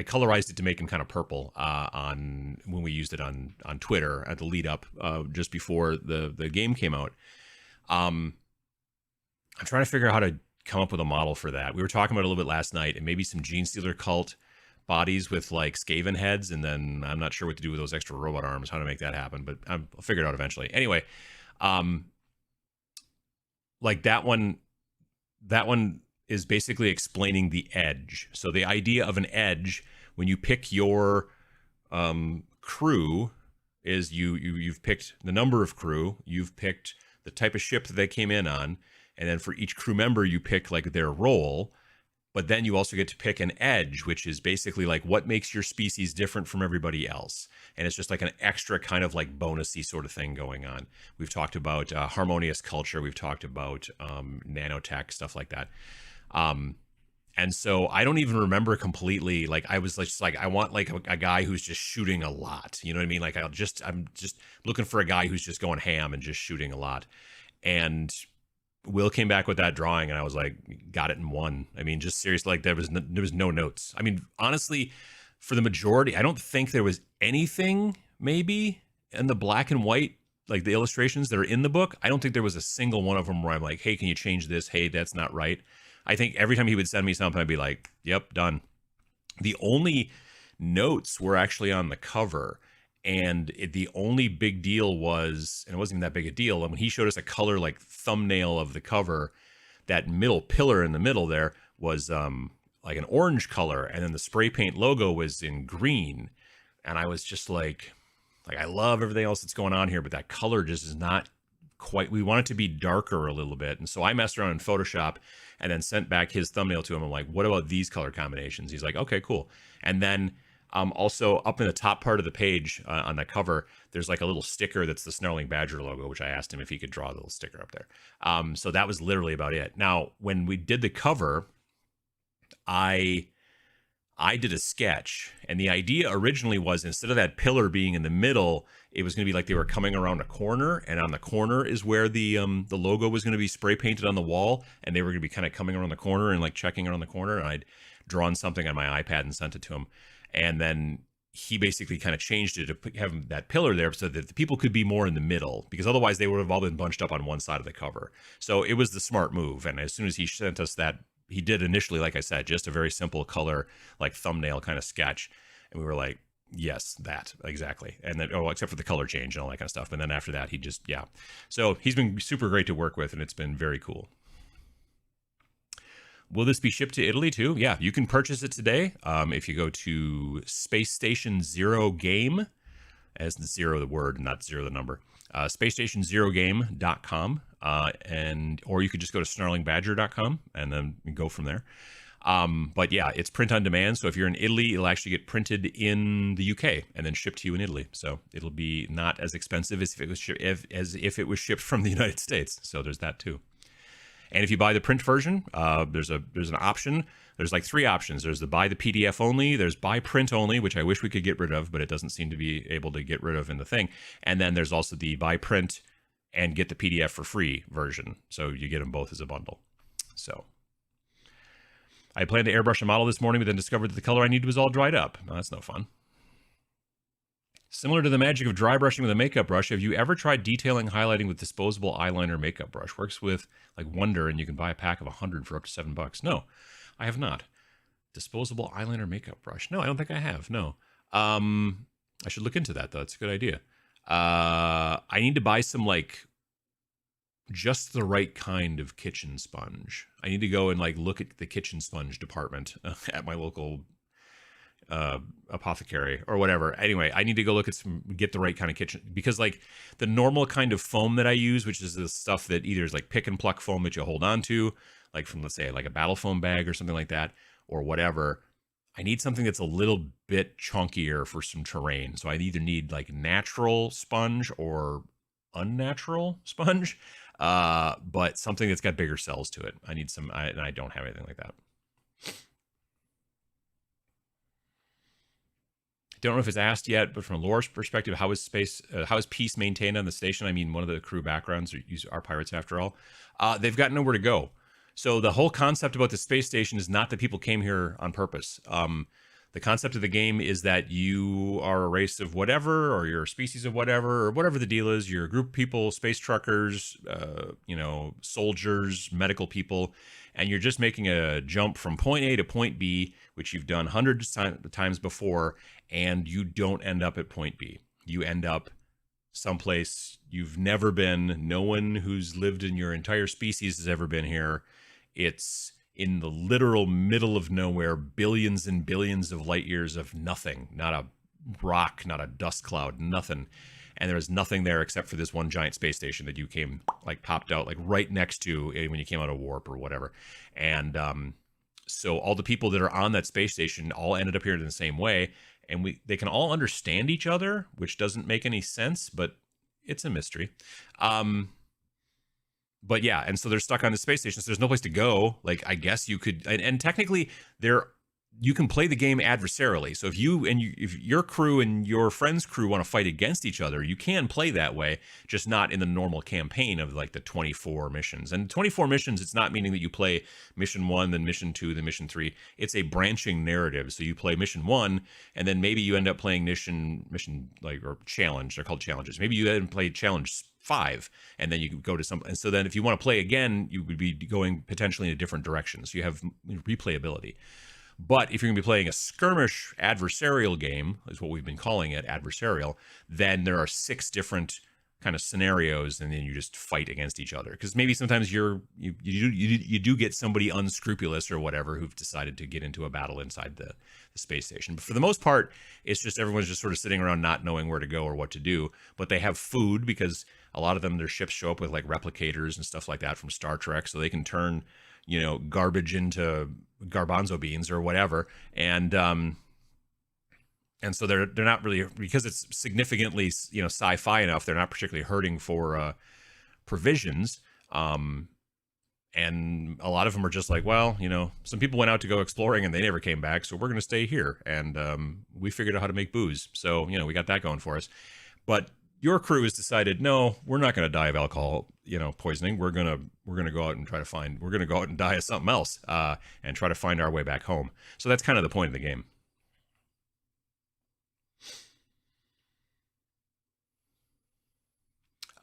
colorized it to make him kind of purple on when we used it on Twitter at the lead up just before the game came out. I'm trying to figure out how to come up with a model for that. We were talking about it a little bit last night, and maybe some Gene Stealer cult bodies with Skaven heads, and then I'm not sure what to do with those extra robot arms, how to make that happen, but I'll figure it out eventually. Anyway, that one is basically explaining the edge. So the idea of an edge, when you pick your crew, is you've picked the number of crew, you've picked the type of ship that they came in on, and then for each crew member you pick their role. But then you also get to pick an edge, which is basically what makes your species different from everybody else. And it's just an extra kind of bonusy sort of thing going on. We've talked about harmonious culture. We've talked about nanotech, stuff like that. And so I don't even remember completely. I was I want a guy who's just shooting a lot. You know what I mean? I'm just looking for a guy who's just going ham and just shooting a lot. And Will came back with that drawing, and I was got it in one. I mean, just seriously, there was no notes. I mean, honestly, for the majority, I don't think there was anything maybe in the black and white, the illustrations that are in the book. I don't think there was a single one of them where I'm hey, can you change this? Hey, that's not right. I think every time he would send me something, I'd be yep, done. The only notes were actually on the cover. And the only big deal was, and it wasn't even that big a deal, when he showed us a color thumbnail of the cover, that middle pillar in the middle there was an orange color, and then the spray paint logo was in green. And I was just like I love everything else that's going on here, but that color just is not quite. We want it to be darker a little bit. And so I messed around in Photoshop and then sent back his thumbnail to him. I'm like, what about these color combinations? He's like, okay, cool. And then also up in the top part of the page on the cover, there's like a little sticker that's the Snarling Badger logo, which I asked him if he could draw the little sticker up there. So that was literally about it. Now, when we did the cover, I did a sketch, and the idea originally was, instead of that pillar being in the middle, it was going to be like they were coming around a corner, and on the corner is where the logo was going to be spray painted on the wall, and they were going to be kind of coming around the corner and like checking around the corner. And I'd drawn something on my iPad and sent it to him, and then he basically kind of changed it to have that pillar there so that the people could be more in the middle, because otherwise they would have all been bunched up on one side of the cover. So it was the smart move. And as soon as he sent us that, he did initially, like I said, just a very simple color, like thumbnail kind of sketch. And we were like, yes, that exactly. And then, except for the color change and all that kind of stuff. And then after that, he just, yeah. So he's been super great to work with, and it's been very cool. Will this be shipped to Italy too? Yeah, you can purchase it today. If you go to Space Station Zero Game, as the zero the word, not zero the number, spacestationzerogame.com, or you could just go to snarlingbadger.com and then go from there. But yeah, it's print on demand. So if you're in Italy, it'll actually get printed in the UK and then shipped to you in Italy. So it'll be not as expensive as if it was shipped from the United States. So there's that too. And if you buy the print version, there's an option. There's like 3 options. There's the buy the PDF only. There's buy print only, which I wish we could get rid of, but it doesn't seem to be able to get rid of in the thing. And then there's also the buy print and get the PDF for free version. So you get them both as a bundle. So I planned to airbrush a model this morning, but then discovered that the color I needed was all dried up. Well, that's no fun. Similar to the magic of dry brushing with a makeup brush, have you ever tried detailing highlighting with disposable eyeliner makeup brush? Works with like Wonder, and you can buy a pack of 100 for up to $7. No, I have not. Disposable eyeliner makeup brush. No, I don't think I have. No. I should look into that though. It's a good idea. I need to buy some like just the right kind of kitchen sponge. I need to go and like look at the kitchen sponge department at my local apothecary or whatever. Anyway, I need to go look at get the right kind of kitchen, because like the normal kind of foam that I use, which is the stuff that either is like pick and pluck foam that you hold on to, like from, let's say, like a battle foam bag or something like that, or whatever. I need something that's a little bit chunkier for some terrain. So I either need like natural sponge or unnatural sponge, but something that's got bigger cells to it. I need some, and I don't have anything like that. Don't know if it's asked yet, but from a lore perspective, how is peace maintained on the station? I mean, one of the crew backgrounds are pirates after all. They've got nowhere to go. So the whole concept about the space station is not that people came here on purpose. The concept of the game is that you are a race of whatever, or you're a species of whatever, or whatever the deal is. You're a group of people, space truckers, soldiers, medical people, and you're just making a jump from point A to point B, which you've done hundreds of times before, and you don't end up at point B. You end up someplace you've never been. No one who's lived in your entire species has ever been here. It's in the literal middle of nowhere, billions and billions of light years of nothing, not a rock, not a dust cloud, nothing. And there is nothing there except for this one giant space station that you popped out like right next to when you came out of warp or whatever. And so all the people that are on that space station all ended up here in the same way. And they can all understand each other, which doesn't make any sense, but it's a mystery. But yeah, and so they're stuck on the space station, so there's no place to go. Like, I guess you could, and technically, you can play the game adversarially. So if your crew and your friend's crew want to fight against each other, you can play that way, just not in the normal campaign of like the 24 missions. And 24 missions, it's not meaning that you play mission 1, then mission 2, then mission 3. It's a branching narrative. So you play mission 1, and then maybe you end up playing mission like, or challenge. They're called challenges. Maybe you then play challenge 5, and then you go to some, and so then if you want to play again, you would be going potentially in a different direction. So you have replayability. But if you're going to be playing a skirmish adversarial game, is what we've been calling it, adversarial, then there are 6 different kind of scenarios, and then you just fight against each other. Because maybe sometimes you do get somebody unscrupulous or whatever who've decided to get into a battle inside the space station. But for the most part, it's just everyone's just sort of sitting around not knowing where to go or what to do. But they have food because a lot of them, their ships show up with like replicators and stuff like that from Star Trek, so they can turn, you know, garbage into garbanzo beans or whatever. And so they're not really, because it's significantly, you know, sci-fi enough, they're not particularly hurting for provisions. And a lot of them are just like, well, you know, some people went out to go exploring and they never came back, so we're going to stay here. And we figured out how to make booze. So, you know, we got that going for us. But your crew has decided, no, we're not going to die of alcohol, you know, poisoning. We're going to go out and we're going to go out and die of something else and try to find our way back home. So that's kind of the point of the game.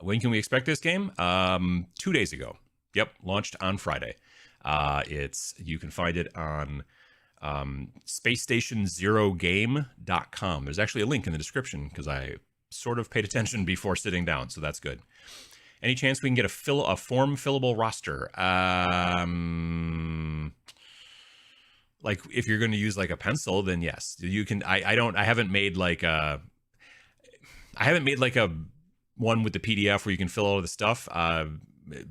When can we expect this game? 2 days ago. Yep, launched on Friday. You can find it on spacestationzerogame.com. There's actually a link in the description because I sort of paid attention before sitting down, so that's good. Any chance we can get a form fillable roster? Like if you're going to use like a pencil, then yes, you can. I haven't made like a one with the PDF where you can fill all of the stuff.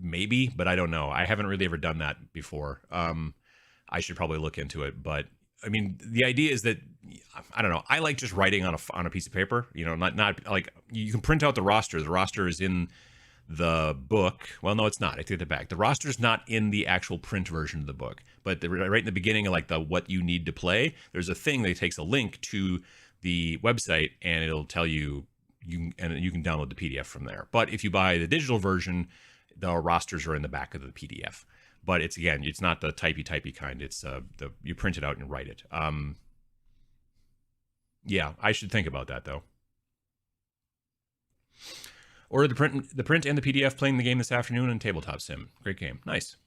Maybe, but I don't know. I haven't really ever done that before. I should probably look into it. But I mean, the idea is that, I don't know. I like just writing on a piece of paper. You know, not like you can print out the roster. The roster is in the book. Well, no, it's not. I take it back. The roster is not in the actual print version of the book, but right in the beginning of like the what you need to play, there's a thing that takes a link to the website and it'll tell you. You can download the PDF from there. But if you buy the digital version, the rosters are in the back of the PDF. But it's not the typey kind. It's you print it out and write it. Yeah, I should think about that though. Ordered the print and the PDF playing the game this afternoon on Tabletop Sim. Great game. Nice.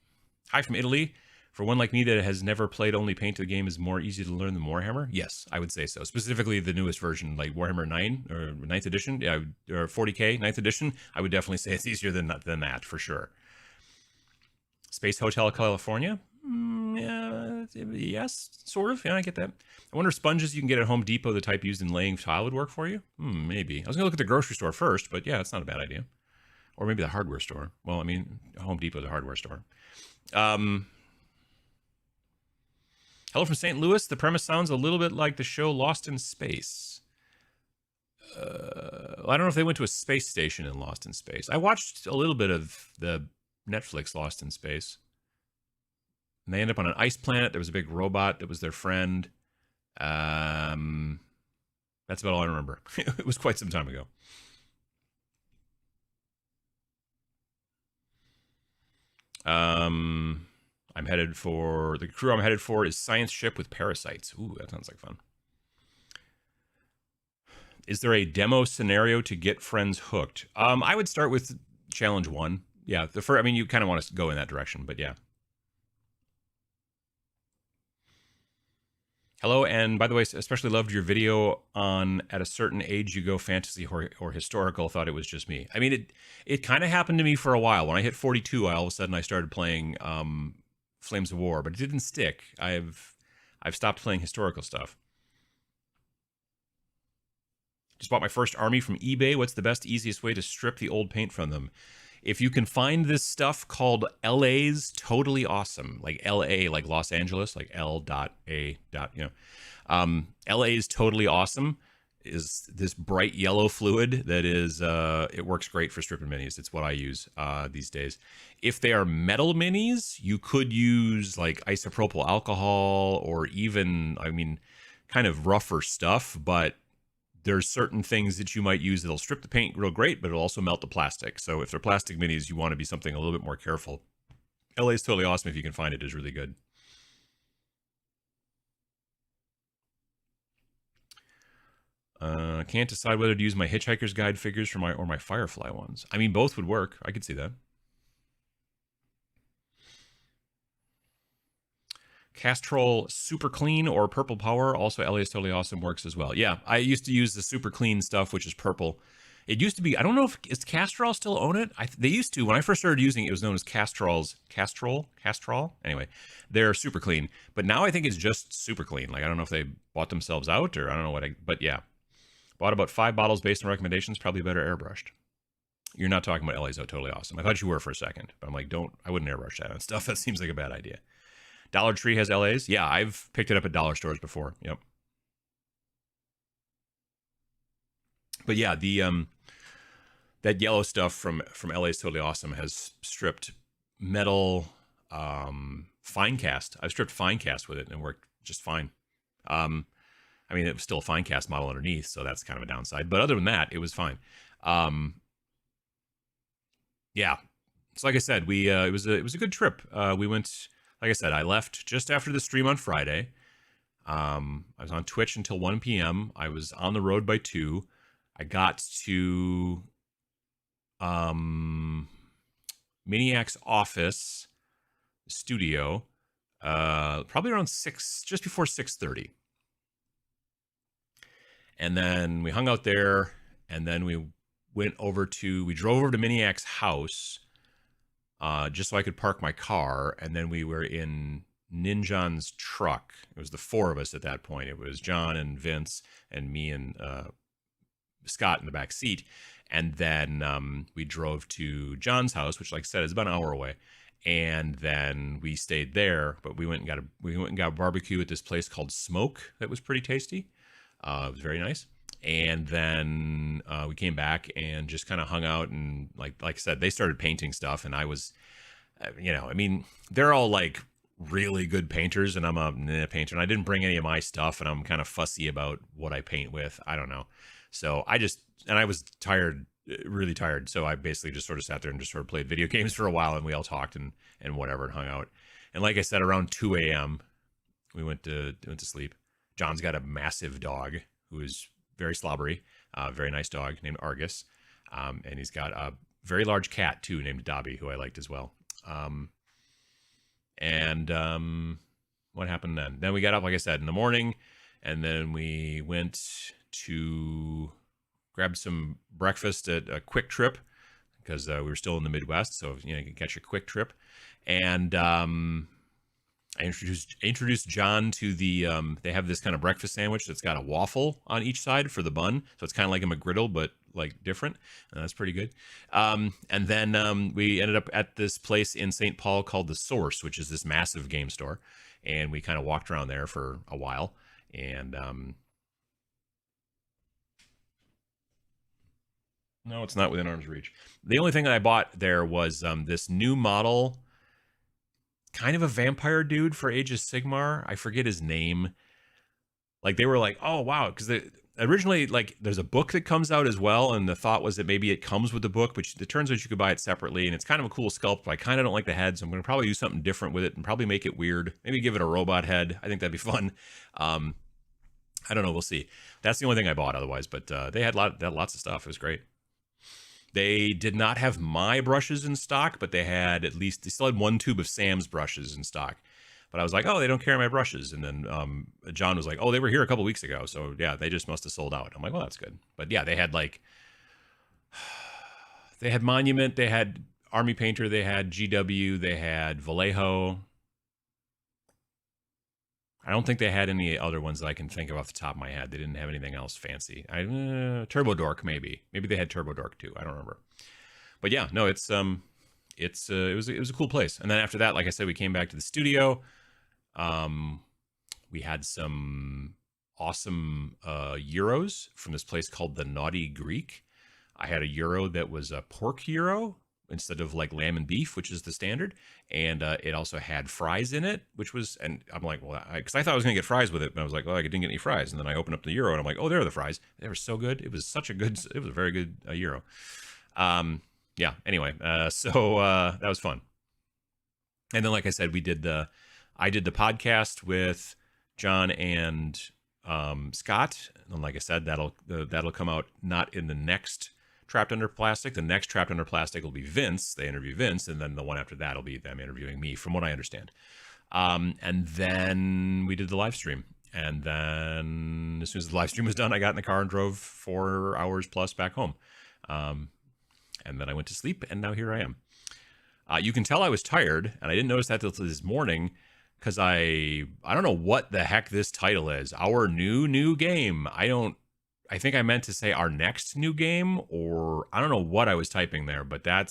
Hi from Italy. For one like me that has never played only paint, the game is more easy to learn than Warhammer. Yes, I would say so. Specifically the newest version, like Warhammer 9 or 9th edition, yeah, or 40k 9th edition. I would definitely say it's easier than that for sure. Space Hotel California. Yes, sort of. Yeah, I get that. I wonder if sponges you can get at Home Depot, the type used in laying tile, would work for you. Maybe. I was gonna look at the grocery store first, but yeah, it's not a bad idea. Or maybe the hardware store. Well, I mean, Home Depot is a hardware store. Hello from St. Louis. The premise sounds a little bit like the show Lost in Space. I don't know if they went to a space station in Lost in Space. I watched a little bit of the Netflix Lost in Space. And they end up on an ice planet. There was a big robot that was their friend. That's about all I remember. It was quite some time ago. I'm headed for the crew. I'm headed for is science ship with parasites. Ooh, that sounds like fun. Is there a demo scenario to get friends hooked? I would start with challenge 1. Yeah, I mean, you kind of want to go in that direction, but yeah. Hello, and by the way, especially loved your video on at a certain age you go fantasy or historical. Thought it was just me. I mean, it kind of happened to me for a while. When I hit 42, all of a sudden I started playing Flames of War, but it didn't stick. I've stopped playing historical stuff. Just bought my first army from eBay. What's the best, easiest way to strip the old paint from them? If you can find this stuff called LA's Totally Awesome, like LA, like Los Angeles, like L.A. You know, LA's Totally Awesome is this bright yellow fluid that is, it works great for stripping minis. It's what I use these days. If they are metal minis, you could use like isopropyl alcohol or even, I mean, kind of rougher stuff, but there's certain things that you might use that'll strip the paint real great, but it'll also melt the plastic. So if they're plastic minis, you want to be something a little bit more careful. LA's Totally Awesome, if you can find it, is really good. Can't decide whether to use my Hitchhiker's Guide figures for my Firefly ones. I mean, both would work. I could see that. Castrol Super Clean or Purple Power, also LA's Totally Awesome, works as well. Yeah, I used to use the Super Clean stuff, which is purple. It used to be. I don't know if is Castrol still own it. They used to when I first started using it. It was known as Castrol. Anyway, they're super clean. But now I think it's just super clean. Like I don't know if they bought themselves out or I don't know what. But yeah, bought about 5 bottles based on recommendations. Probably better airbrushed. You're not talking about LA's totally awesome. I thought you were for a second, but I'm like, I wouldn't airbrush that on stuff. That seems like a bad idea. Dollar Tree has LA's. Yeah, I've picked it up at dollar stores before. Yep. But yeah, the that yellow stuff from LA's totally awesome has stripped metal fine cast. I've stripped fine cast with it and it worked just fine. I mean, it was still a fine cast model underneath, so that's kind of a downside. But other than that, it was fine. Yeah. So like I said, it was a good trip. We went, like I said, I left just after the stream on Friday. I was on Twitch until 1 p.m. I was on the road by 2. I got to Miniac's office studio probably around 6, just before 6:30. And then we hung out there, and then we drove over to Miniac's house just so I could park my car, and then we were in Ninjon's truck. It was the 4 of us at that point. It was John and Vince and me and Scott in the back seat. And then we drove to John's house, which, like I said, is about an hour away. And then we stayed there, but we went and got barbecue at this place called Smoke that was pretty tasty. It was very nice. And then we came back and just kind of hung out, and like I said, they started painting stuff, and I was, I mean, they're all like really good painters, and I'm a painter, and I didn't bring any of my stuff, and I'm kind of fussy about what I paint with. I don't know. So I was tired, really tired. So I basically just sort of sat there and just sort of played video games for a while, and we all talked and whatever and hung out. And like I said, around 2 a.m. we went to sleep. John's got a massive dog who is very slobbery, very nice dog named Argus. And he's got a very large cat too named Dobby, who I liked as well. What happened then? Then we got up, like I said, in the morning, and then we went to grab some breakfast at a Quick Trip because we were still in the Midwest, so you can catch a Quick Trip. And I introduced John to the they have this kind of breakfast sandwich that's got a waffle on each side for the bun, so it's kind of like a McGriddle but like different, and that's pretty good. And then we ended up at this place in St. Paul called The Source, which is this massive game store, and we kind of walked around there for a while. And no, it's not within arm's reach. The only thing that I bought there was this new model, kind of a vampire dude for Age of Sigmar. I forget his name. Like they were like, oh wow, because originally like there's a book that comes out as well, and the thought was that maybe it comes with the book, but it turns out you could buy it separately, and it's kind of a cool sculpt. But I kind of don't like the head, so I'm going to probably do something different with it and probably make it weird. Maybe give it a robot head. I think that'd be fun. I don't know. We'll see. That's the only thing I bought otherwise, but they had lots of stuff. It was great. They did not have my brushes in stock, but they still had 1 tube of Sam's brushes in stock. But I was like, oh, they don't carry my brushes. And then John was like, oh, they were here a couple weeks ago. So yeah, they just must have sold out. I'm like, well, that's good. But yeah, they had Monument, they had Army Painter, they had GW, they had Vallejo. I don't think they had any other ones that I can think of off the top of my head. They didn't have anything else fancy. Turbo Dork, maybe they had Turbo Dork too. I don't remember. But yeah, no, it was a cool place. And then after that, like I said, we came back to the studio. We had some awesome gyros from this place called the Naughty Greek. I had a gyro that was a pork gyro instead of like lamb and beef, which is the standard. And it also had fries in it, and I'm like, well, because I thought I was going to get fries with it, but I was like, well, I didn't get any fries. And then I opened up the gyro and I'm like, oh, there are the fries. They were so good. It was a very good gyro. Yeah, anyway, so that was fun. And then, like I said, I did the podcast with John and Scott. And like I said, that'll come out not in the next Trapped Under Plastic. The next Trapped Under Plastic will be Vince. They interview Vince, and then the one after that will be them interviewing me, from what I understand. And then we did the live stream. And then as soon as the live stream was done, I got in the car and drove 4 hours plus back home. And then I went to sleep, and now here I am. You can tell I was tired, and I didn't notice that till this morning, because I don't know what the heck this title is. Our new game. I think I meant to say our next new game, or I don't know what I was typing there, but I'm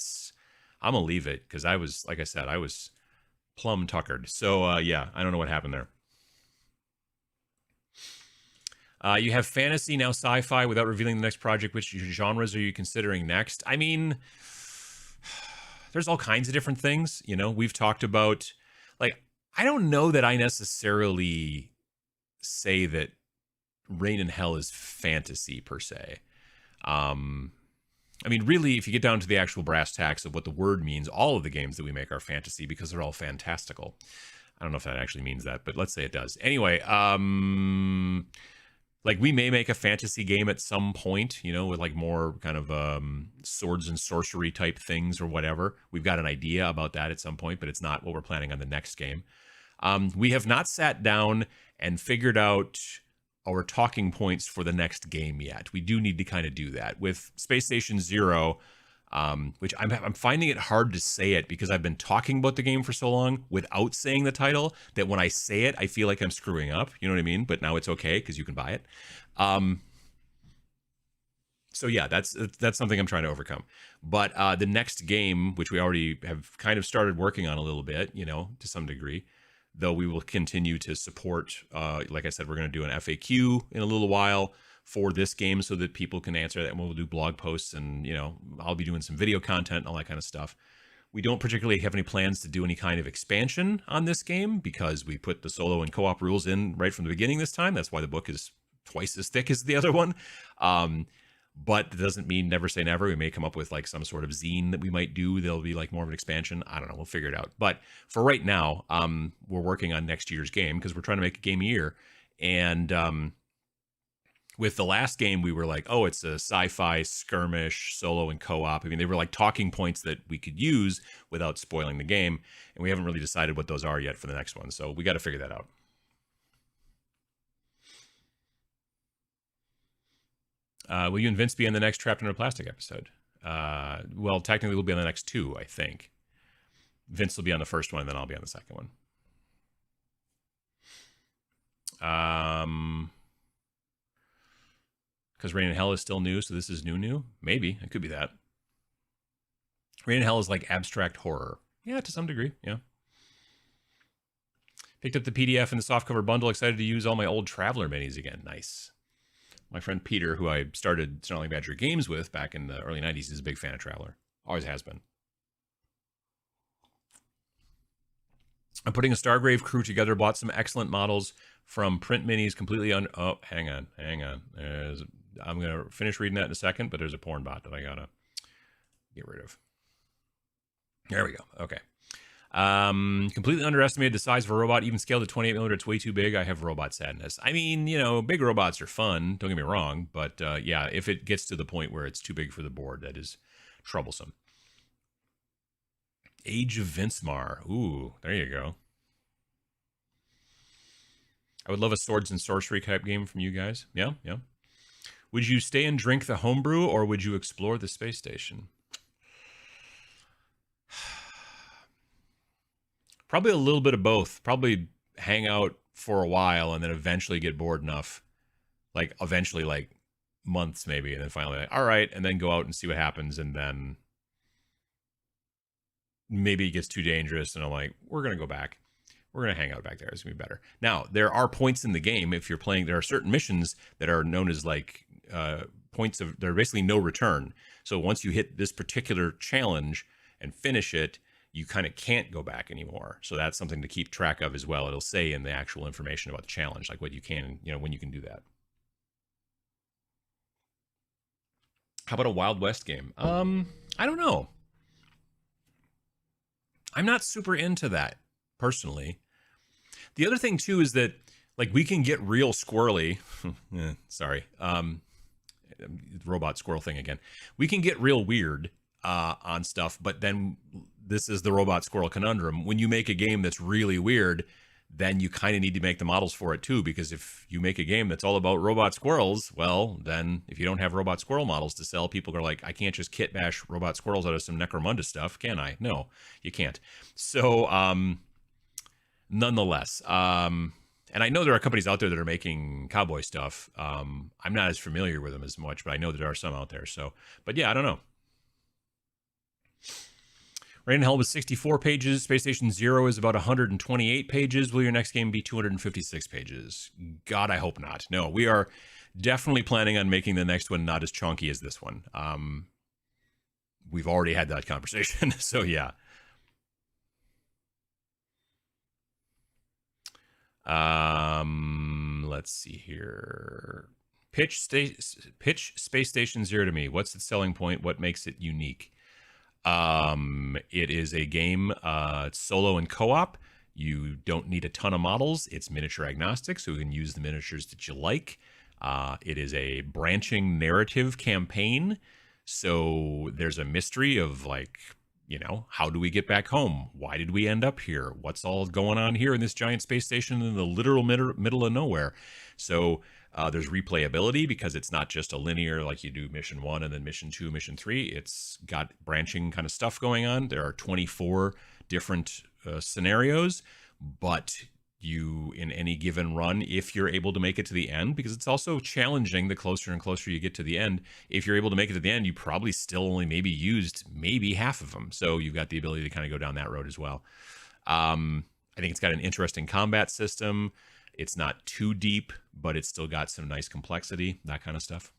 gonna leave it, because I was, like I said, I was plumb tuckered. So yeah, I don't know what happened there. You have fantasy, now sci-fi. Without revealing the next project, which genres are you considering next? I mean, there's all kinds of different things. We've talked about, like, I don't know that I necessarily say that Rain and Hell is fantasy per se. I mean, really, if you get down to the actual brass tacks of what the word means, all of the games that we make are fantasy because they're all fantastical. I don't know if that actually means that, but let's say it does. Anyway, like, we may make a fantasy game at some point, with like more kind of swords and sorcery type things or whatever. We've got an idea about that at some point, but it's not what we're planning on the next game. We have not sat down and figured out our talking points for the next game yet. We do need to kind of do that. With Space Station Zero, which I'm finding it hard to say it because I've been talking about the game for so long without saying the title that when I say it, I feel like I'm screwing up. You know what I mean? But now it's okay because you can buy it. So yeah, that's something I'm trying to overcome. But the next game, which we already have kind of started working on a little bit, to some degree, though we will continue to support, like I said, we're going to do an FAQ in a little while for this game so that people can answer that, and we'll do blog posts, and I'll be doing some video content and all that kind of stuff. We don't particularly have any plans to do any kind of expansion on this game because we put the solo and co-op rules in right from the beginning this time. That's why the book is twice as thick as the other one. But it doesn't mean never say never. We may come up with like some sort of zine that we might do. There'll be like more of an expansion. I don't know. We'll figure it out. But for right now, we're working on next year's game because we're trying to make a game a year. And with the last game, we were like, oh, it's a sci-fi skirmish, solo and co-op. I mean, they were like talking points that we could use without spoiling the game. And we haven't really decided what those are yet for the next one. So we got to figure that out. Will you and Vince be on the next Trapped Under Plastic episode? Well, technically we'll be on the next two, I think. Vince will be on the first one, and then I'll be on the second one. Because Rain and Hell is still new, so this is new? Maybe. It could be that. Rain and Hell is like abstract horror. Yeah, to some degree, yeah. Picked up the PDF and the softcover bundle. Excited to use all my old Traveler minis again. Nice. My friend Peter, who I started Snarling Badger Games with back in the early 90s, is a big fan of Traveler. Always has been. I'm putting a Stargrave crew together. Bought some excellent models from Print Minis completely Oh, hang on. I'm going to finish reading that in a second, but there's a porn bot that I got to get rid of. There we go. Okay. Completely underestimated the size of a robot, even scaled to 28mm. It's way too big. I have robot sadness. I mean, big robots are fun. Don't get me wrong. But yeah, if it gets to the point where it's too big for the board, that is troublesome. Age of Vincemar. Ooh, there you go. I would love a swords and sorcery type game from you guys. Yeah. Would you stay and drink the homebrew, or would you explore the space station? Probably a little bit of both. Probably hang out for a while and then eventually get bored enough, like eventually like months maybe, and then finally like, all right, and then go out and see what happens, and then maybe it gets too dangerous and I'm like, we're going to go back. We're going to hang out back there. It's going to be better. Now, there are points in the game if you're playing, there are certain missions that are known as like points of, they're basically no return. So once you hit this particular challenge and finish it, you kind of can't go back anymore. So that's something to keep track of as well. It'll say in the actual information about the challenge, like what you can, when you can do that. How about a Wild West game? I don't know. I'm not super into that personally. The other thing too is that like we can get real squirrely. Sorry. Robot squirrel thing again. We can get real weird on stuff, but then this is the robot squirrel conundrum. When you make a game that's really weird, then you kind of need to make the models for it too, because if you make a game that's all about robot squirrels, well, then if you don't have robot squirrel models to sell, people are like, I can't just kit bash robot squirrels out of some Necromunda stuff, can I? No, you can't. So, nonetheless, and I know there are companies out there that are making cowboy stuff. I'm not as familiar with them as much, but I know there are some out there. So, but yeah, I don't know. Rain and Hell was 64 pages. Space Station Zero is about 128 pages. Will your next game be 256 pages? God, I hope not. No, we are definitely planning on making the next one not as chunky as this one. We've already had that conversation, so yeah. Let's see here. Pitch Space Station Zero to me. What's its selling point? What makes it unique? It is a game, it's solo and co-op. You don't need a ton of models. It's miniature agnostic, so you can use the miniatures that you like. It is a branching narrative campaign. So there's a mystery of like, how do we get back home? Why did we end up here? What's all going on here in this giant space station in the literal middle of nowhere? So there's replayability because it's not just a linear, like you do mission 1 and then mission 2, mission 3. It's got branching kind of stuff going on. There are 24 different scenarios, but you, in any given run, if you're able to make it to the end, because it's also challenging the closer and closer you get to the end, if you're able to make it to the end, you probably still only maybe used half of them. So you've got the ability to kind of go down that road as well. I think it's got an interesting combat system. It's not too deep, but it's still got some nice complexity, that kind of stuff.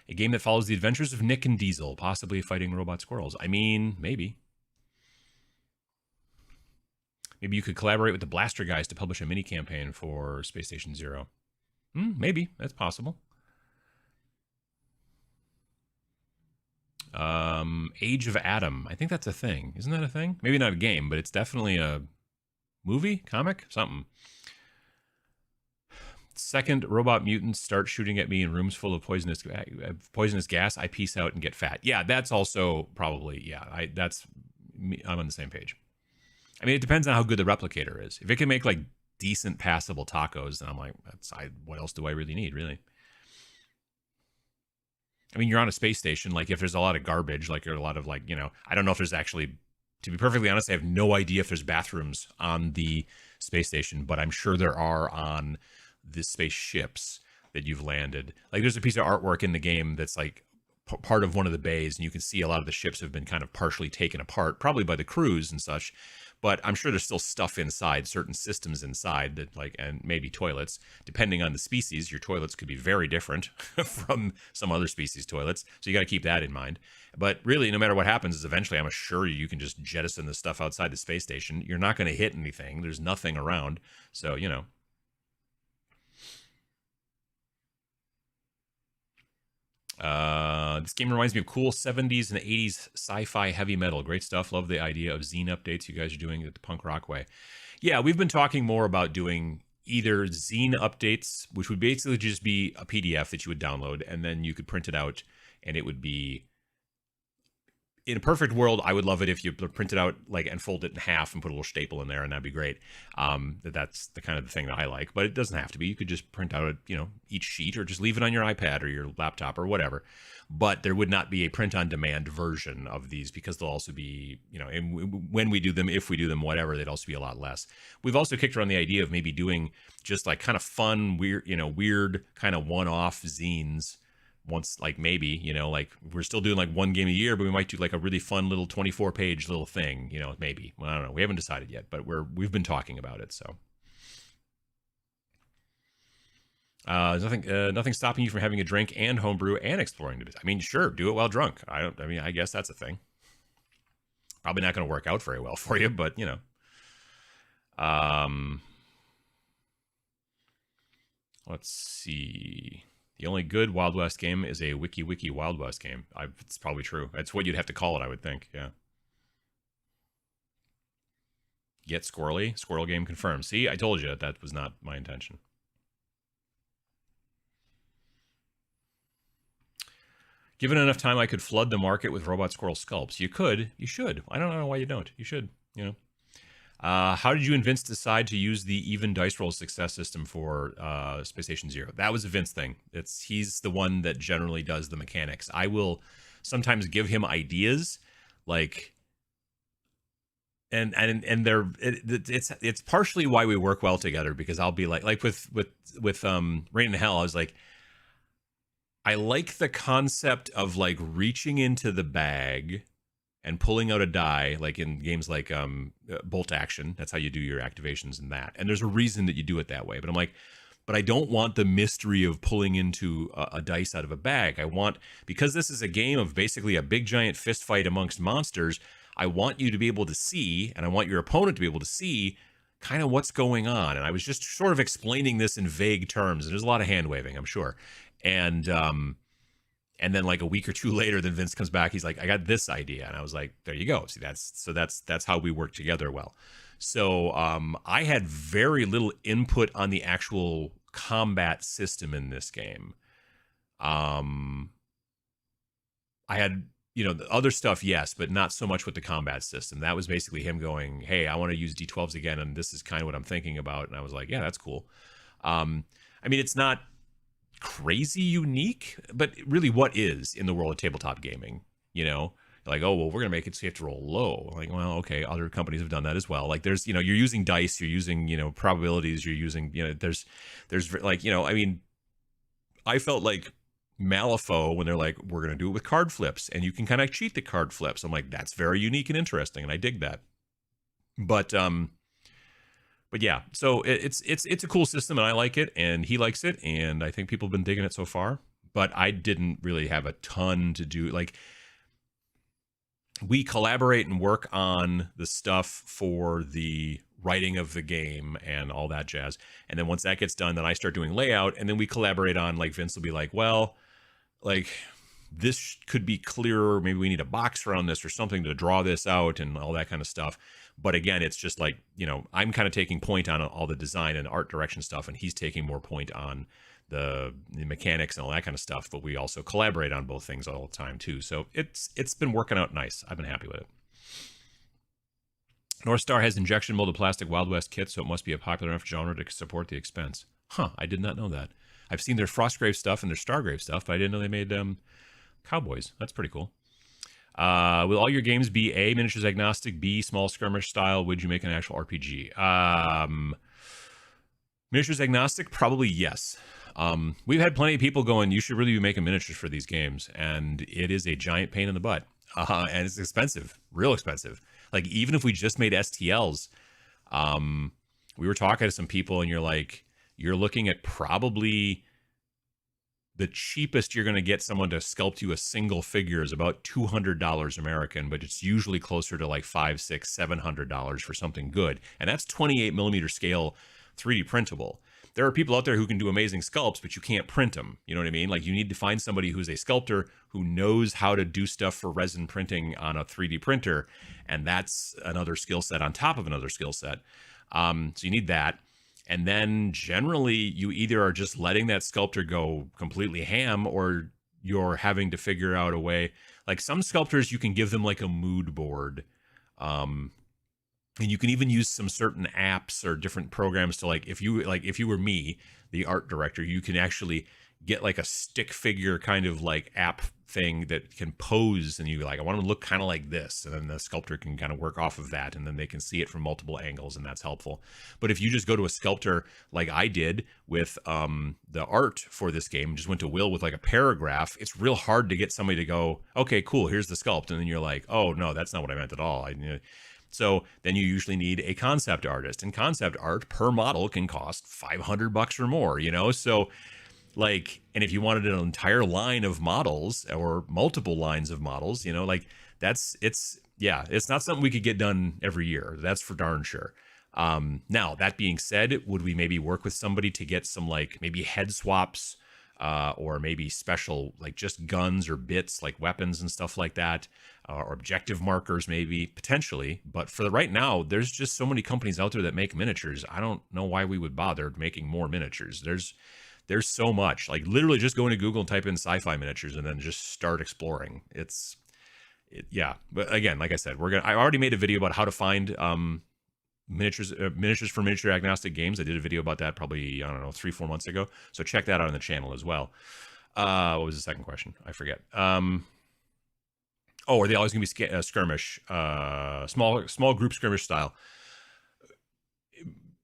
A game that follows the adventures of Nick and Diesel, possibly fighting robot squirrels. I mean, maybe. Maybe you could collaborate with the Blaster guys to publish a mini campaign for Space Station Zero. Maybe. That's possible. Age of Adam. I think that's a thing. Isn't that a thing? Maybe not a game, but it's definitely a movie, comic, something. Second, robot mutants start shooting at me in rooms full of poisonous gas. I peace out and get fat. Yeah, that's also probably, yeah, I'm on the same page. I mean, it depends on how good the replicator is. If it can make like decent passable tacos, then I'm like, what else do I really need, really? I mean, you're on a space station. Like, if there's a lot of garbage, like, there's a lot of like, I don't know if there's actually, to be perfectly honest, I have no idea if there's bathrooms on the space station, but I'm sure there are on the spaceships that you've landed. Like, there's a piece of artwork in the game that's like part of one of the bays, and you can see a lot of the ships have been kind of partially taken apart, probably by the crews and such. But I'm sure there's still stuff inside, certain systems inside that, like, and maybe toilets. Depending on the species, your toilets could be very different from some other species' toilets. So you got to keep that in mind. But really, no matter what happens, is eventually, I'm sure you can just jettison the stuff outside the space station. You're not going to hit anything. There's nothing around. So, this game reminds me of cool 70s and 80s sci-fi heavy metal. Great stuff. Love the idea of zine updates you guys are doing at the punk rock way. Yeah, we've been talking more about doing either zine updates, which would basically just be a PDF that you would download, and then you could print it out, and it would be, in a perfect world, I would love it if you print it out like and fold it in half and put a little staple in there, and that'd be great. That's the kind of the thing that I like, but it doesn't have to be. You could just print out each sheet, or just leave it on your iPad or your laptop or whatever. But there would not be a print-on-demand version of these, because they'll also be, and when we do them, if we do them, whatever, they'd also be a lot less. We've also kicked around the idea of maybe doing just like kind of fun, weird kind of one-off zines. Once, like, maybe, like, we're still doing like one game a year, but we might do like a really fun little 24-page little thing, maybe. Well, I don't know. We haven't decided yet, but we've been talking about it. So there's nothing stopping you from having a drink and homebrew and exploring the. I mean, sure, do it while drunk. I guess that's a thing. Probably not going to work out very well for you, but let's see. The only good Wild West game is a wiki Wild West game. It's probably true. That's what you'd have to call it, I would think. Yeah. Get squirrely. Squirrel game confirmed. See, I told you that was not my intention. Given enough time, I could flood the market with robot squirrel sculpts. You could. You should. I don't know why you don't. You should. You know. How did you and Vince decide to use the even dice roll success system for Space Station Zero? That was a Vince thing. He's the one that generally does the mechanics. I will sometimes give him ideas, like, and it's partially why we work well together, because I'll be like with Rain in Hell, I was like, I like the concept of like reaching into the bag and pulling out a die, like in games like Bolt Action. That's how you do your activations in that. And there's a reason that you do it that way. But I'm like, but I don't want the mystery of pulling into a dice out of a bag. I want, because this is a game of basically a big giant fist fight amongst monsters, I want you to be able to see, and I want your opponent to be able to see kind of what's going on. And I was just sort of explaining this in vague terms. And there's a lot of hand waving, I'm sure. And then like a week or two later, then Vince comes back. He's like, I got this idea. And I was like, there you go. See, that's how we work together well. So I had very little input on the actual combat system in this game. I had, the other stuff, yes, but not so much with the combat system. That was basically him going, hey, I want to use D12s again, and this is kind of what I'm thinking about. And I was like, yeah, that's cool. I mean, it's not crazy unique, but really, what is in the world of tabletop gaming? Like, oh, well, we're gonna make it so you have to roll low. Like, well, okay, other companies have done that as well. Like, there's, you're using dice, you're using, probabilities, you're using, there's like, I mean, I felt like Malifaux when they're like, we're gonna do it with card flips, and you can kind of cheat the card flips. I'm like, that's very unique and interesting, and I dig that. But yeah, so it's a cool system, and I like it, and he likes it, and I think people have been digging it so far. But I didn't really have a ton to do. Like, we collaborate and work on the stuff for the writing of the game and all that jazz. And then once that gets done, then I start doing layout, and then we collaborate on, like, Vince will be like, well, like, this could be clearer. Maybe we need a box around this or something to draw this out and all that kind of stuff. But again, it's just like, I'm kind of taking point on all the design and art direction stuff, and he's taking more point on the mechanics and all that kind of stuff. But we also collaborate on both things all the time too. So it's been working out nice. I've been happy with it. North Star has injection molded plastic Wild West kits, so it must be a popular enough genre to support the expense. Huh, I did not know that. I've seen their Frostgrave stuff and their Stargrave stuff, but I didn't know they made cowboys. That's pretty cool. Will all your games be A, miniatures agnostic, B, small skirmish style? Would you make an actual RPG? Miniatures agnostic? Probably yes. We've had plenty of people going, you should really be making miniatures for these games. And it is a giant pain in the butt. And it's expensive, real expensive. Like, even if we just made STLs, we were talking to some people, and you're looking at probably the cheapest you're going to get someone to sculpt you a single figure is about $200 American, but it's usually closer to like $500, $600, $700 for something good. And that's 28 millimeter scale 3D printable. There are people out there who can do amazing sculpts, but you can't print them. You know what I mean? Like, you need to find somebody who's a sculptor who knows how to do stuff for resin printing on a 3D printer. And that's another skill set on top of another skill set. So you need that. And then generally you either are just letting that sculptor go completely ham, or you're having to figure out a way. Like, some sculptors, you can give them like a mood board. And you can even use some certain apps or different programs to, like, if you were me, the art director, you can actually get like a stick figure kind of like app thing that can pose, and you like, I want to look kind of like this, and then the sculptor can kind of work off of that, and then they can see it from multiple angles, and that's helpful. But if you just go to a sculptor like I did with the art for this game, just went to Will with like a paragraph, it's real hard to get somebody to go, okay, cool, here's the sculpt, and then you're like, oh no, that's not what I meant at all. So then you usually need a concept artist, and concept art per model can cost $500 or more, so like, and if you wanted an entire line of models or multiple lines of models, like, it's not something we could get done every year. That's for darn sure. Now, that being said, would we maybe work with somebody to get some, like, maybe head swaps, or maybe special, like, just guns or bits, like weapons and stuff like that, or objective markers, maybe, potentially. But for the right now, there's just so many companies out there that make miniatures. I don't know why we would bother making more miniatures. There's so much. Like, literally just go into Google and type in sci-fi miniatures and then just start exploring. It's Yeah, but again, like I said, I already made a video about how to find miniatures for miniature agnostic games. I did a video about that probably, I don't know, 3-4 months ago. So check that out on the channel as well. What was the second question? I forget. Oh, are they always going to be skirmish, small group skirmish style?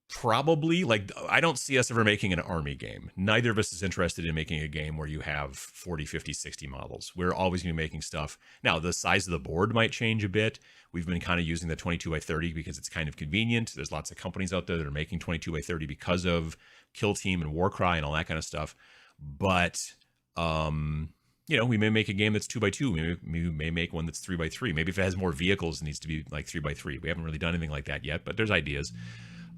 Probably. Like, I don't see us ever making an army game. Neither of us is interested in making a game where you have 40, 50, 60 models. We're always going to be making stuff. Now, the size of the board might change a bit. We've been kind of using the 22 by 30 because it's kind of convenient. There's lots of companies out there that are making 22 by 30 because of Kill Team and Warcry and all that kind of stuff. But, we may make a game that's 2 by 2. We may make one that's 3 by 3. Maybe if it has more vehicles, it needs to be like 3 by 3. We haven't really done anything like that yet, but there's ideas.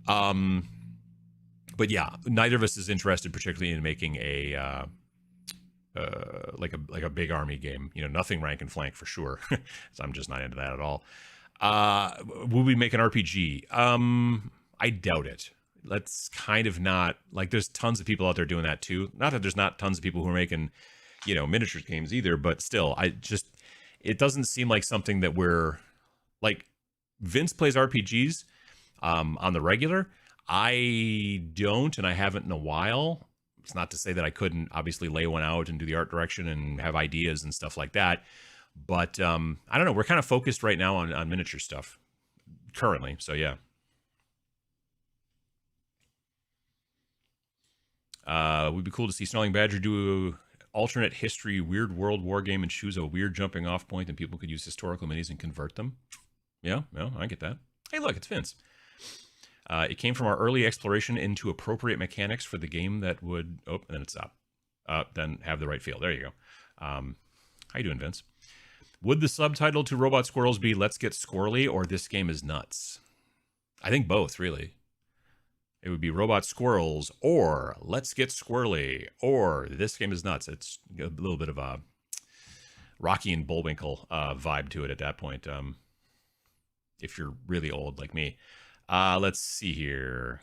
But yeah, neither of us is interested particularly in making a like a big army game. Nothing rank and flank for sure. So I'm just not into that at all. Will we make an RPG? I doubt it. Let's kind of not, like, there's tons of people out there doing that too. Not that there's not tons of people who are making, miniatures games either, but still, it doesn't seem like something that we're like. Vince plays RPGs on the regular. I don't, and I haven't in a while. It's not to say that I couldn't obviously lay one out and do the art direction and have ideas and stuff like that. But I don't know. We're kind of focused right now on miniature stuff currently. So yeah. It would be cool to see Snarling Badger do a alternate history weird world war game and choose a weird jumping off point, and people could use historical minis and convert them. Yeah, I get that. Hey, look, it's Vince. It came from our early exploration into appropriate mechanics for the game that would... Oh, and then it's up. Then have the right feel. There you go. How you doing, Vince? Would the subtitle to Robot Squirrels be Let's Get Squirrely or This Game is Nuts? I think both, really. It would be Robot Squirrels or Let's Get Squirrely or This Game is Nuts. It's a little bit of a Rocky and Bullwinkle vibe to it at that point. If you're really old like me. Let's see here.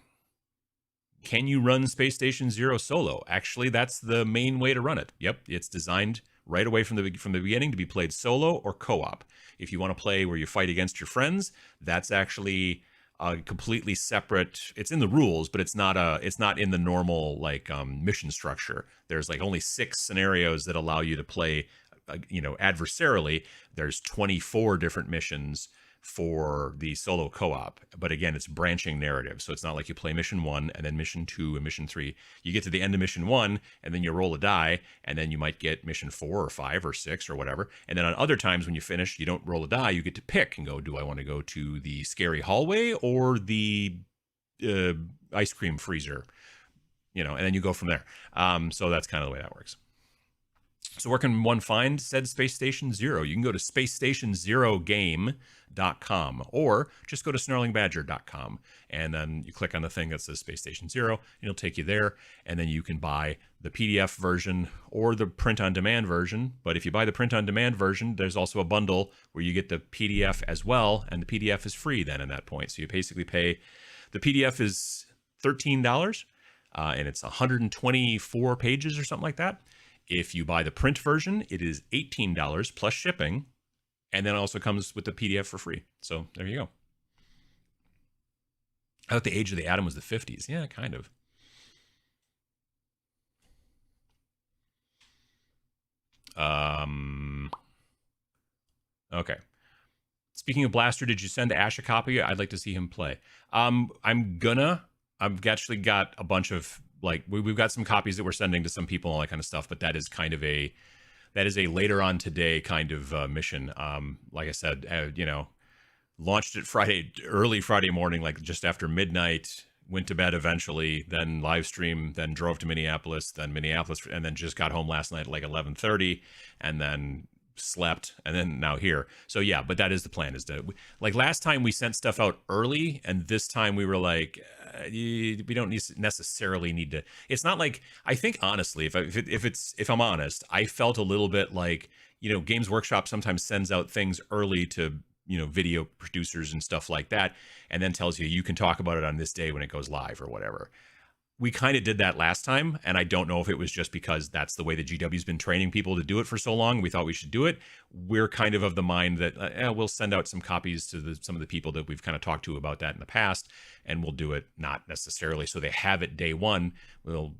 Can you run Space Station Zero solo? Actually, that's the main way to run it. Yep, it's designed right away from the beginning to be played solo or co-op. If you want to play where you fight against your friends, that's actually a completely separate. It's in the rules, but it's not in the normal mission structure. There's like only 6 scenarios that allow you to play, adversarially. There's 24 different missions for the solo co-op, but again, it's branching narrative, so it's not like you play mission 1 and then mission 2 and mission 3. You get to the end of mission 1 and then you roll a die, and then you might get mission 4 or 5 or 6 or whatever, and then on other times when you finish, you don't roll a die, you get to pick and go, do I want to go to the scary hallway or the ice cream freezer, and then you go from there. So that's kind of the way that works. So where can one find said Space Station Zero? You can go to spacestationzerogame.com or just go to snarlingbadger.com, and then you click on the thing that says Space Station Zero, and it'll take you there, and then you can buy the PDF version or the print-on-demand version. But if you buy the print-on-demand version, there's also a bundle where you get the PDF as well, and the PDF is free then at that point. So you basically pay, the PDF is $13, and it's 124 pages or something like that. If you buy the print version, it is $18 plus shipping, and then it also comes with the PDF for free. So there you go. I thought the age of the atom was the 50s. Yeah, kind of. Okay. Speaking of Blaster, did you send Ash a copy? I'd like to see him play. I've actually got a bunch of, we've got some copies that we're sending to some people and all that kind of stuff, but that is kind of a later on today kind of mission. Like I said, launched it early Friday morning, like just after midnight, went to bed eventually, then live stream, then drove to Minneapolis, and then just got home last night at like 11:30, and then slept, and then now here. So yeah, but that is the plan, is to, like, last time we sent stuff out early, and this time we were like, we don't necessarily need to. It's not like, I think honestly, if I'm honest, I felt a little bit like, Games Workshop sometimes sends out things early to video producers and stuff like that, and then tells you can talk about it on this day when it goes live or whatever. we kind of did that last time, and I don't know if it was just because that's the way the GW's been training people to do it for so long. We thought we should do it. We're kind of the mind that we'll send out some copies to some of the people that we've kind of talked to about that in the past, and we'll do it not necessarily so they have it day one.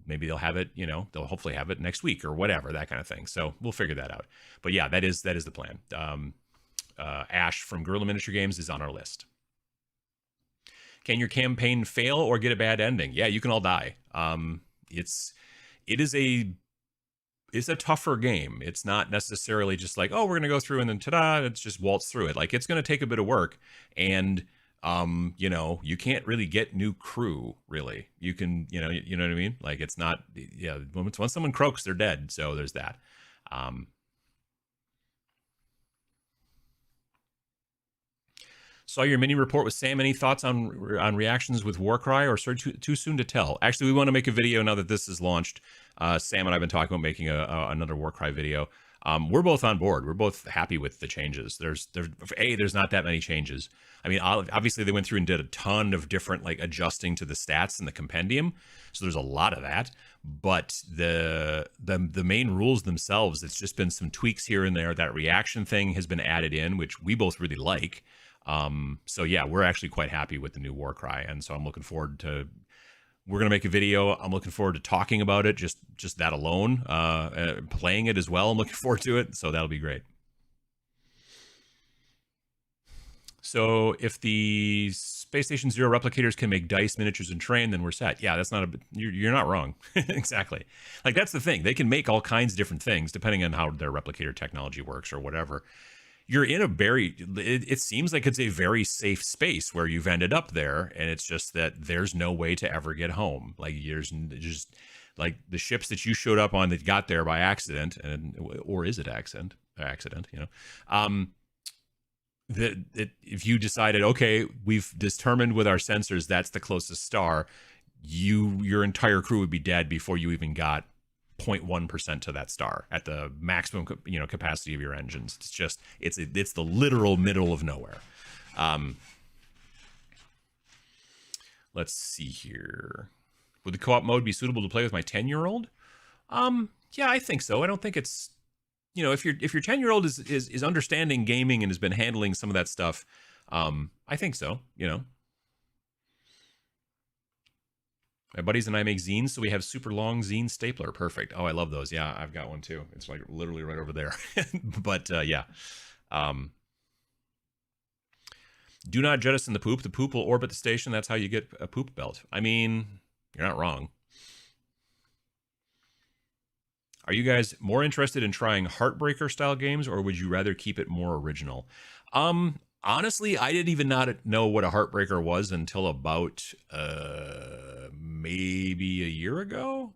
Maybe they'll have it, they'll hopefully have it next week or whatever, that kind of thing. So we'll figure that out. But yeah, that is the plan. Ash from Gorilla Miniature Games is on our list. Can your campaign fail or get a bad ending? Yeah, you can all die. It's a tougher game. It's not necessarily just like, oh, we're gonna go through and then ta-da, it's just waltz through it. Like, it's gonna take a bit of work, and you can't really get new crew. Really, you can, you know what I mean. Like, it's not, yeah. Once someone croaks, they're dead. So there's that. Saw your mini report with Sam. Any thoughts on reactions with Warcry, or too soon to tell? Actually, we want to make a video now that this is launched. Sam and I have been talking about making another Warcry video. We're both on board. We're both happy with the changes. There's not that many changes. I mean, obviously they went through and did a ton of different, like, adjusting to the stats in the compendium. So there's a lot of that. But the main rules themselves, it's just been some tweaks here and there. That reaction thing has been added in, which we both really like. So yeah, we're actually quite happy with the new Warcry, and so I'm looking forward to. We're gonna make a video. I'm looking forward to talking about it. Just that alone, playing it as well. I'm looking forward to it. So that'll be great. So if the Space Station Zero replicators can make dice, miniatures, and train, then we're set. Yeah, that's not you're not wrong. Exactly. Like, that's the thing. They can make all kinds of different things depending on how their replicator technology works or whatever. You're in it seems like it's a very safe space where you've ended up there, and it's just that there's no way to ever get home. Like, there's just, like, the ships that you showed up on that got there by accident, or is it accident, if you decided, okay, we've determined with our sensors that's the closest star, your entire crew would be dead before you even got 0.1% to that star at the maximum capacity of your engines. It's just it's the literal middle of nowhere. Let's see here. Would the co-op mode be suitable to play with my 10-year-old? Yeah, I think so. I don't think it's, if your 10-year-old is understanding gaming and has been handling some of that stuff, I think so. My buddies and I make zines, so we have super long zine stapler. Perfect. Oh, I love those. Yeah, I've got one too. It's like literally right over there. But yeah. Do not jettison the poop. The poop will orbit the station. That's how you get a poop belt. I mean, you're not wrong. Are you guys more interested in trying Heartbreaker style games, or would you rather keep it more original? Honestly, I didn't even not know what a Heartbreaker was until about maybe a year ago.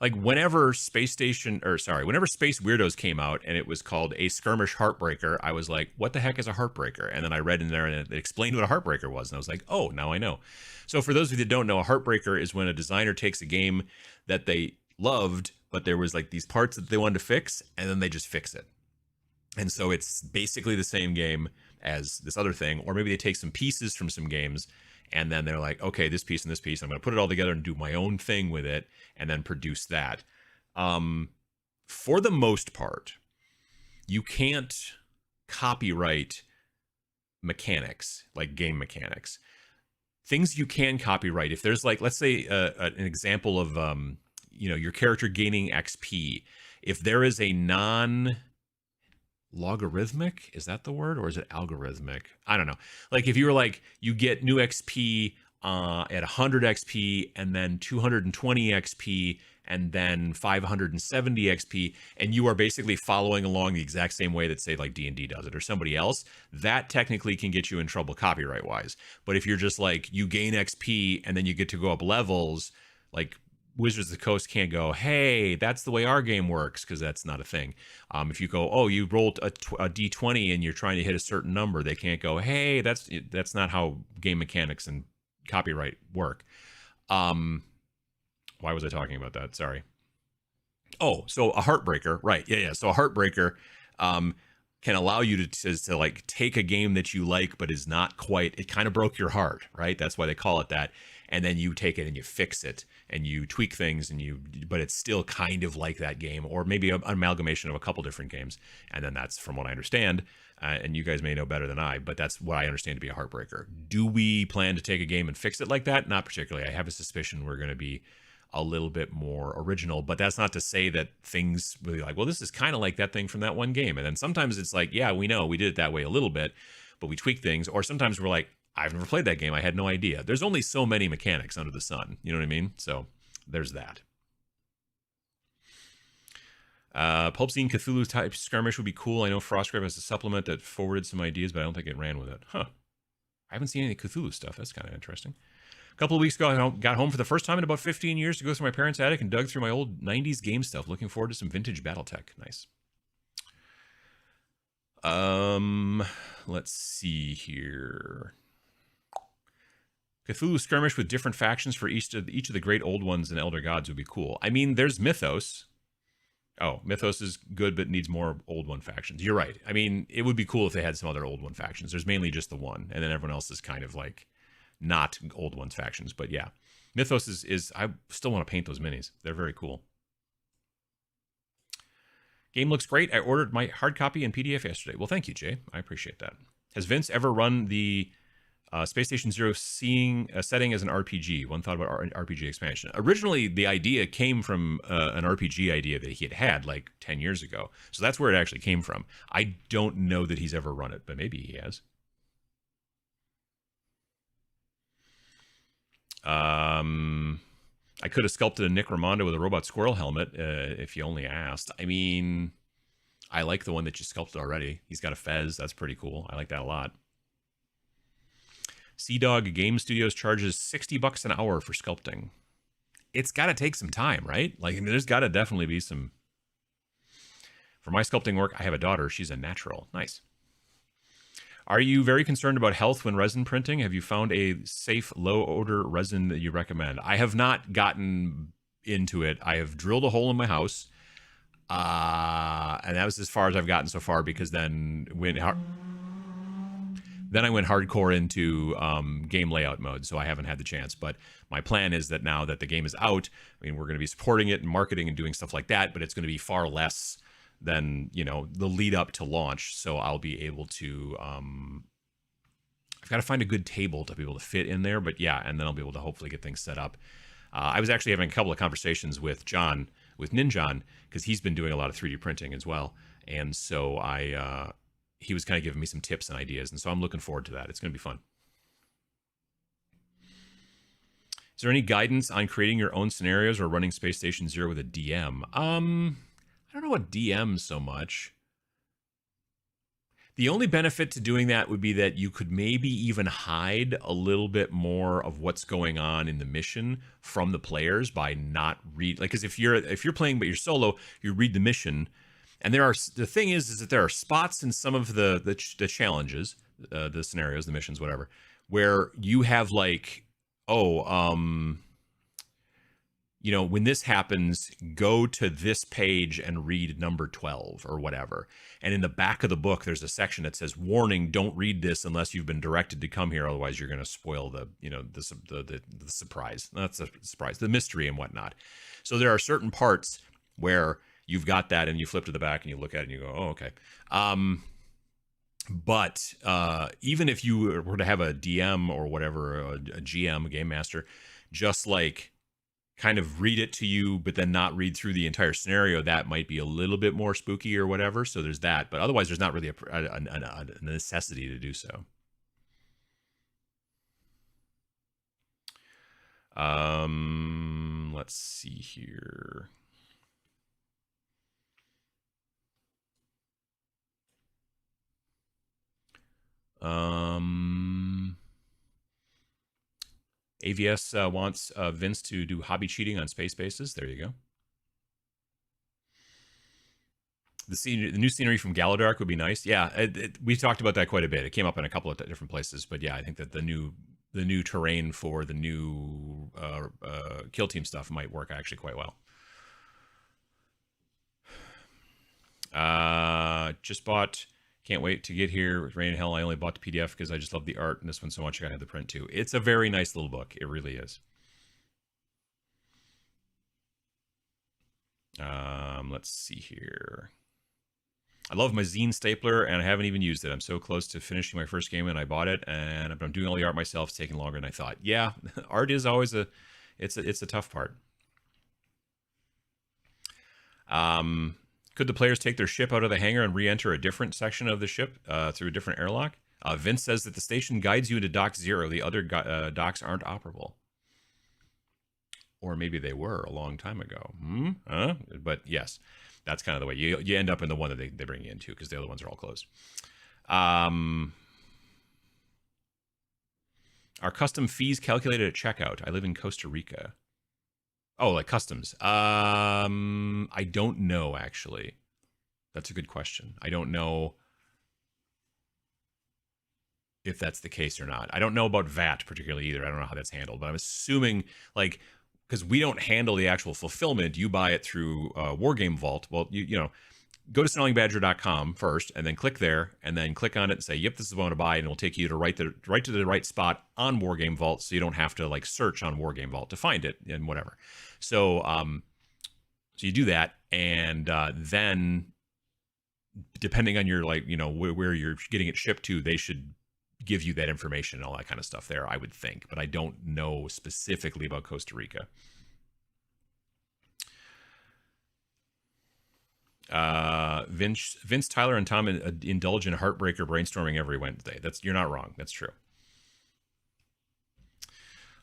Like, whenever Space Weirdos came out and it was called a skirmish Heartbreaker, I was like, what the heck is a Heartbreaker? And then I read in there and it explained what a Heartbreaker was, and I was like, oh, now I know. So for those of you that don't know, a Heartbreaker is when a designer takes a game that they loved, but there was like these parts that they wanted to fix, and then they just fix it. And so it's basically the same game as this other thing, or maybe they take some pieces from some games, and then they're like, okay, this piece and this piece, I'm going to put it all together and do my own thing with it, and then produce that. For the most part, you can't copyright mechanics, like game mechanics. Things you can copyright, if there's, like, let's say an example of, your character gaining XP. If there is a logarithmic, is that the word, or is it algorithmic? I don't know. Like, if you were like, you get new XP at 100 XP, and then 220 XP, and then 570 XP, and you are basically following along the exact same way that, say, like D&D does it, or somebody else, that technically can get you in trouble copyright wise. But if you're just like, you gain XP and then you get to go up levels, like Wizards of the Coast can't go, hey, that's the way our game works, because that's not a thing. If you go, oh, you rolled a D20 and you're trying to hit a certain number, they can't go, hey, that's not how game mechanics and copyright work. Why was I talking about that? Sorry. Oh, so a Heartbreaker, right? Yeah. So a Heartbreaker, can allow you to like take a game that you like but is not quite, it kind of broke your heart, right? That's why they call it that. And then you take it and you fix it and you tweak things but it's still kind of like that game, or maybe an amalgamation of a couple different games. And then that's, from what I understand, and you guys may know better than I, but that's what I understand to be a heartbreaker. Do we plan to take a game and fix it like that? Not particularly. I have a suspicion we're going to be a little bit more original, but that's not to say that things really like, well, this is kind of like that thing from that one game. And then sometimes it's like, yeah, we know we did it that way a little bit, but we tweak things. Or sometimes we're like, I've never played that game. I had no idea. There's only so many mechanics under the sun. You know what I mean? So there's that. Pulp Scene Cthulhu type skirmish would be cool. I know Frostgrave has a supplement that forwarded some ideas, but I don't think it ran with it. Huh. I haven't seen any Cthulhu stuff. That's kind of interesting. A couple of weeks ago, I got home for the first time in about 15 years to go through my parents' attic and dug through my old 90s game stuff. Looking forward to some vintage Battletech. Nice. Let's see here. Cthulhu skirmish with different factions for each of the great old ones and Elder Gods would be cool. I mean, there's Mythos. Oh, Mythos is good, but needs more old one factions. You're right. I mean, it would be cool if they had some other old one factions. There's mainly just the one, and then everyone else is kind of like not old ones factions. But yeah, Mythos is I still want to paint those minis. They're very cool. Game looks great. I ordered my hard copy in PDF yesterday. Well, thank you, Jay. I appreciate that. Has Vince ever run the Space Station Zero setting as an RPG? One thought about RPG expansion. Originally, the idea came from an RPG idea that he had like 10 years ago. So that's where it actually came from. I don't know that he's ever run it, but maybe he has. I could have sculpted a Nick Raimondo with a robot squirrel helmet if you only asked. I mean, I like the one that you sculpted already. He's got a fez. That's pretty cool. I like that a lot. Sea Dog Game Studios charges $60 an hour for sculpting. It's got to take some time, right? Like, I mean, there's got to definitely be some. For my sculpting work, I have a daughter. She's a natural. Nice. Are you very concerned about health when resin printing? Have you found a safe, low-odor resin that you recommend? I have not gotten into it. I have drilled a hole in my house, and that was as far as I've gotten so far, because then I went hardcore into game layout mode, so I haven't had the chance. But my plan is that now that the game is out, I mean, we're going to be supporting it and marketing and doing stuff like that, but it's going to be far less than, you know, the lead up to launch. So I'll be able to, I've got to find a good table to be able to fit in there. But yeah, and then I'll be able to hopefully get things set up. I was actually having a couple of conversations with John, with Ninjon, because he's been doing a lot of 3D printing as well. And so he was kind of giving me some tips and ideas. And so I'm looking forward to that. It's going to be fun. Is there any guidance on creating your own scenarios or running Space Station Zero with a DM? I don't know what DM so much. The only benefit to doing that would be that you could maybe even hide a little bit more of what's going on in the mission from the players by not read. Like, because if you're playing but you're solo, you read the mission, and the thing is that there are spots in some of the challenges, the scenarios, the missions, whatever, where you have like, you know, when this happens, go to this page and read number 12 or whatever. And in the back of the book, there's a section that says, warning, don't read this unless you've been directed to come here. Otherwise, you're going to spoil the surprise. Not the surprise, the mystery and whatnot. So there are certain parts where you've got that and you flip to the back and you look at it and you go, oh, okay. But even if you were to have a DM or whatever, a GM, a game master, just like kind of read it to you, but then not read through the entire scenario, that might be a little bit more spooky or whatever. So there's that. But otherwise, there's not really a necessity to do so. Let's see here. AVS wants Vince to do hobby cheating on space bases. There you go. The new scenery from Galadark would be nice. Yeah, we talked about that quite a bit. It came up in a couple of different places, but yeah, I think that the new terrain for the new kill team stuff might work actually quite well. Just bought Can't wait to get here. With Rain and Hell, I only bought the PDF because I just love the art, and this one so much I gotta have the print too. It's a very nice little book. It really is. Let's see here. I love my zine stapler, and I haven't even used it. I'm so close to finishing my first game, and I bought it, and I'm doing all the art myself. It's taking longer than I thought. Yeah, art is always it's a tough part. Could the players take their ship out of the hangar and re-enter a different section of the ship through a different airlock? Vince says that the station guides you into Dock 0. The other docks aren't operable. Or maybe they were a long time ago. But yes, that's kind of the way. You end up in the one that they bring you into because the other ones are all closed. Are custom fees calculated at checkout? I live in Costa Rica. Oh, like customs. I don't know, actually. That's a good question. I don't know if that's the case or not. I don't know about VAT particularly either. I don't know how that's handled, but I'm assuming, like, because we don't handle the actual fulfillment, you buy it through Wargame Vault. Well, you know, go to snarlingbadger.com first, and then click there, and then click on it and say, "Yep, this is what I want to buy," and it'll take you to right to the right spot on Wargame Vault, so you don't have to like search on Wargame Vault to find it and whatever. So, so you do that, and then depending on your like, you know, where you're getting it shipped to, they should give you that information and all that kind of stuff there, I would think, but I don't know specifically about Costa Rica. Vince, Tyler, and Tom indulge in heartbreaker brainstorming every Wednesday. You're not wrong. That's true.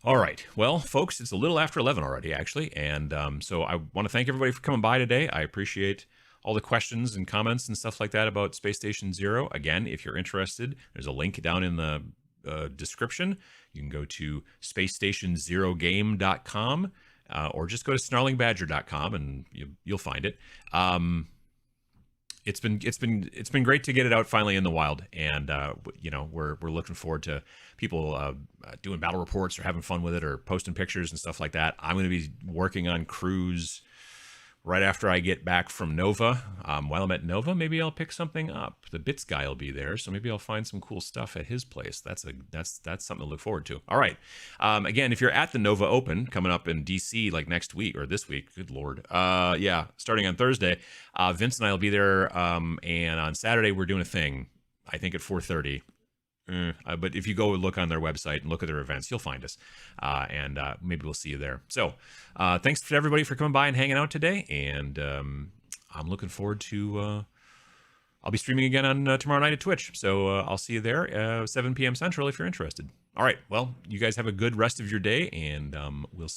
All right. Well, folks, it's a little after 11 already, actually, and so I want to thank everybody for coming by today. I appreciate all the questions and comments and stuff like that about Space Station Zero. Again, if you're interested, there's a link down in the description. You can go to spacestationzerogame.com or just go to snarlingbadger.com and you'll find it. It's been great to get it out finally in the wild, and you know, we're looking forward to people doing battle reports or having fun with it or posting pictures and stuff like that. I'm going to be working on crews right after I get back from Nova. While I'm at Nova, maybe I'll pick something up. The Bits guy will be there, so maybe I'll find some cool stuff at his place. That's something to look forward to. All right. Again, if you're at the Nova Open coming up in DC like next week or this week, good Lord. Yeah, starting on Thursday, Vince and I will be there. And on Saturday, we're doing a thing, I think at 4:30. But if you go look on their website and look at their events, you'll find us, and maybe we'll see you there. So thanks to everybody for coming by and hanging out today, and I'm looking forward to I'll be streaming again on tomorrow night at Twitch, so I'll see you there 7 p.m. Central if you're interested. All right, well, you guys have a good rest of your day, and we'll see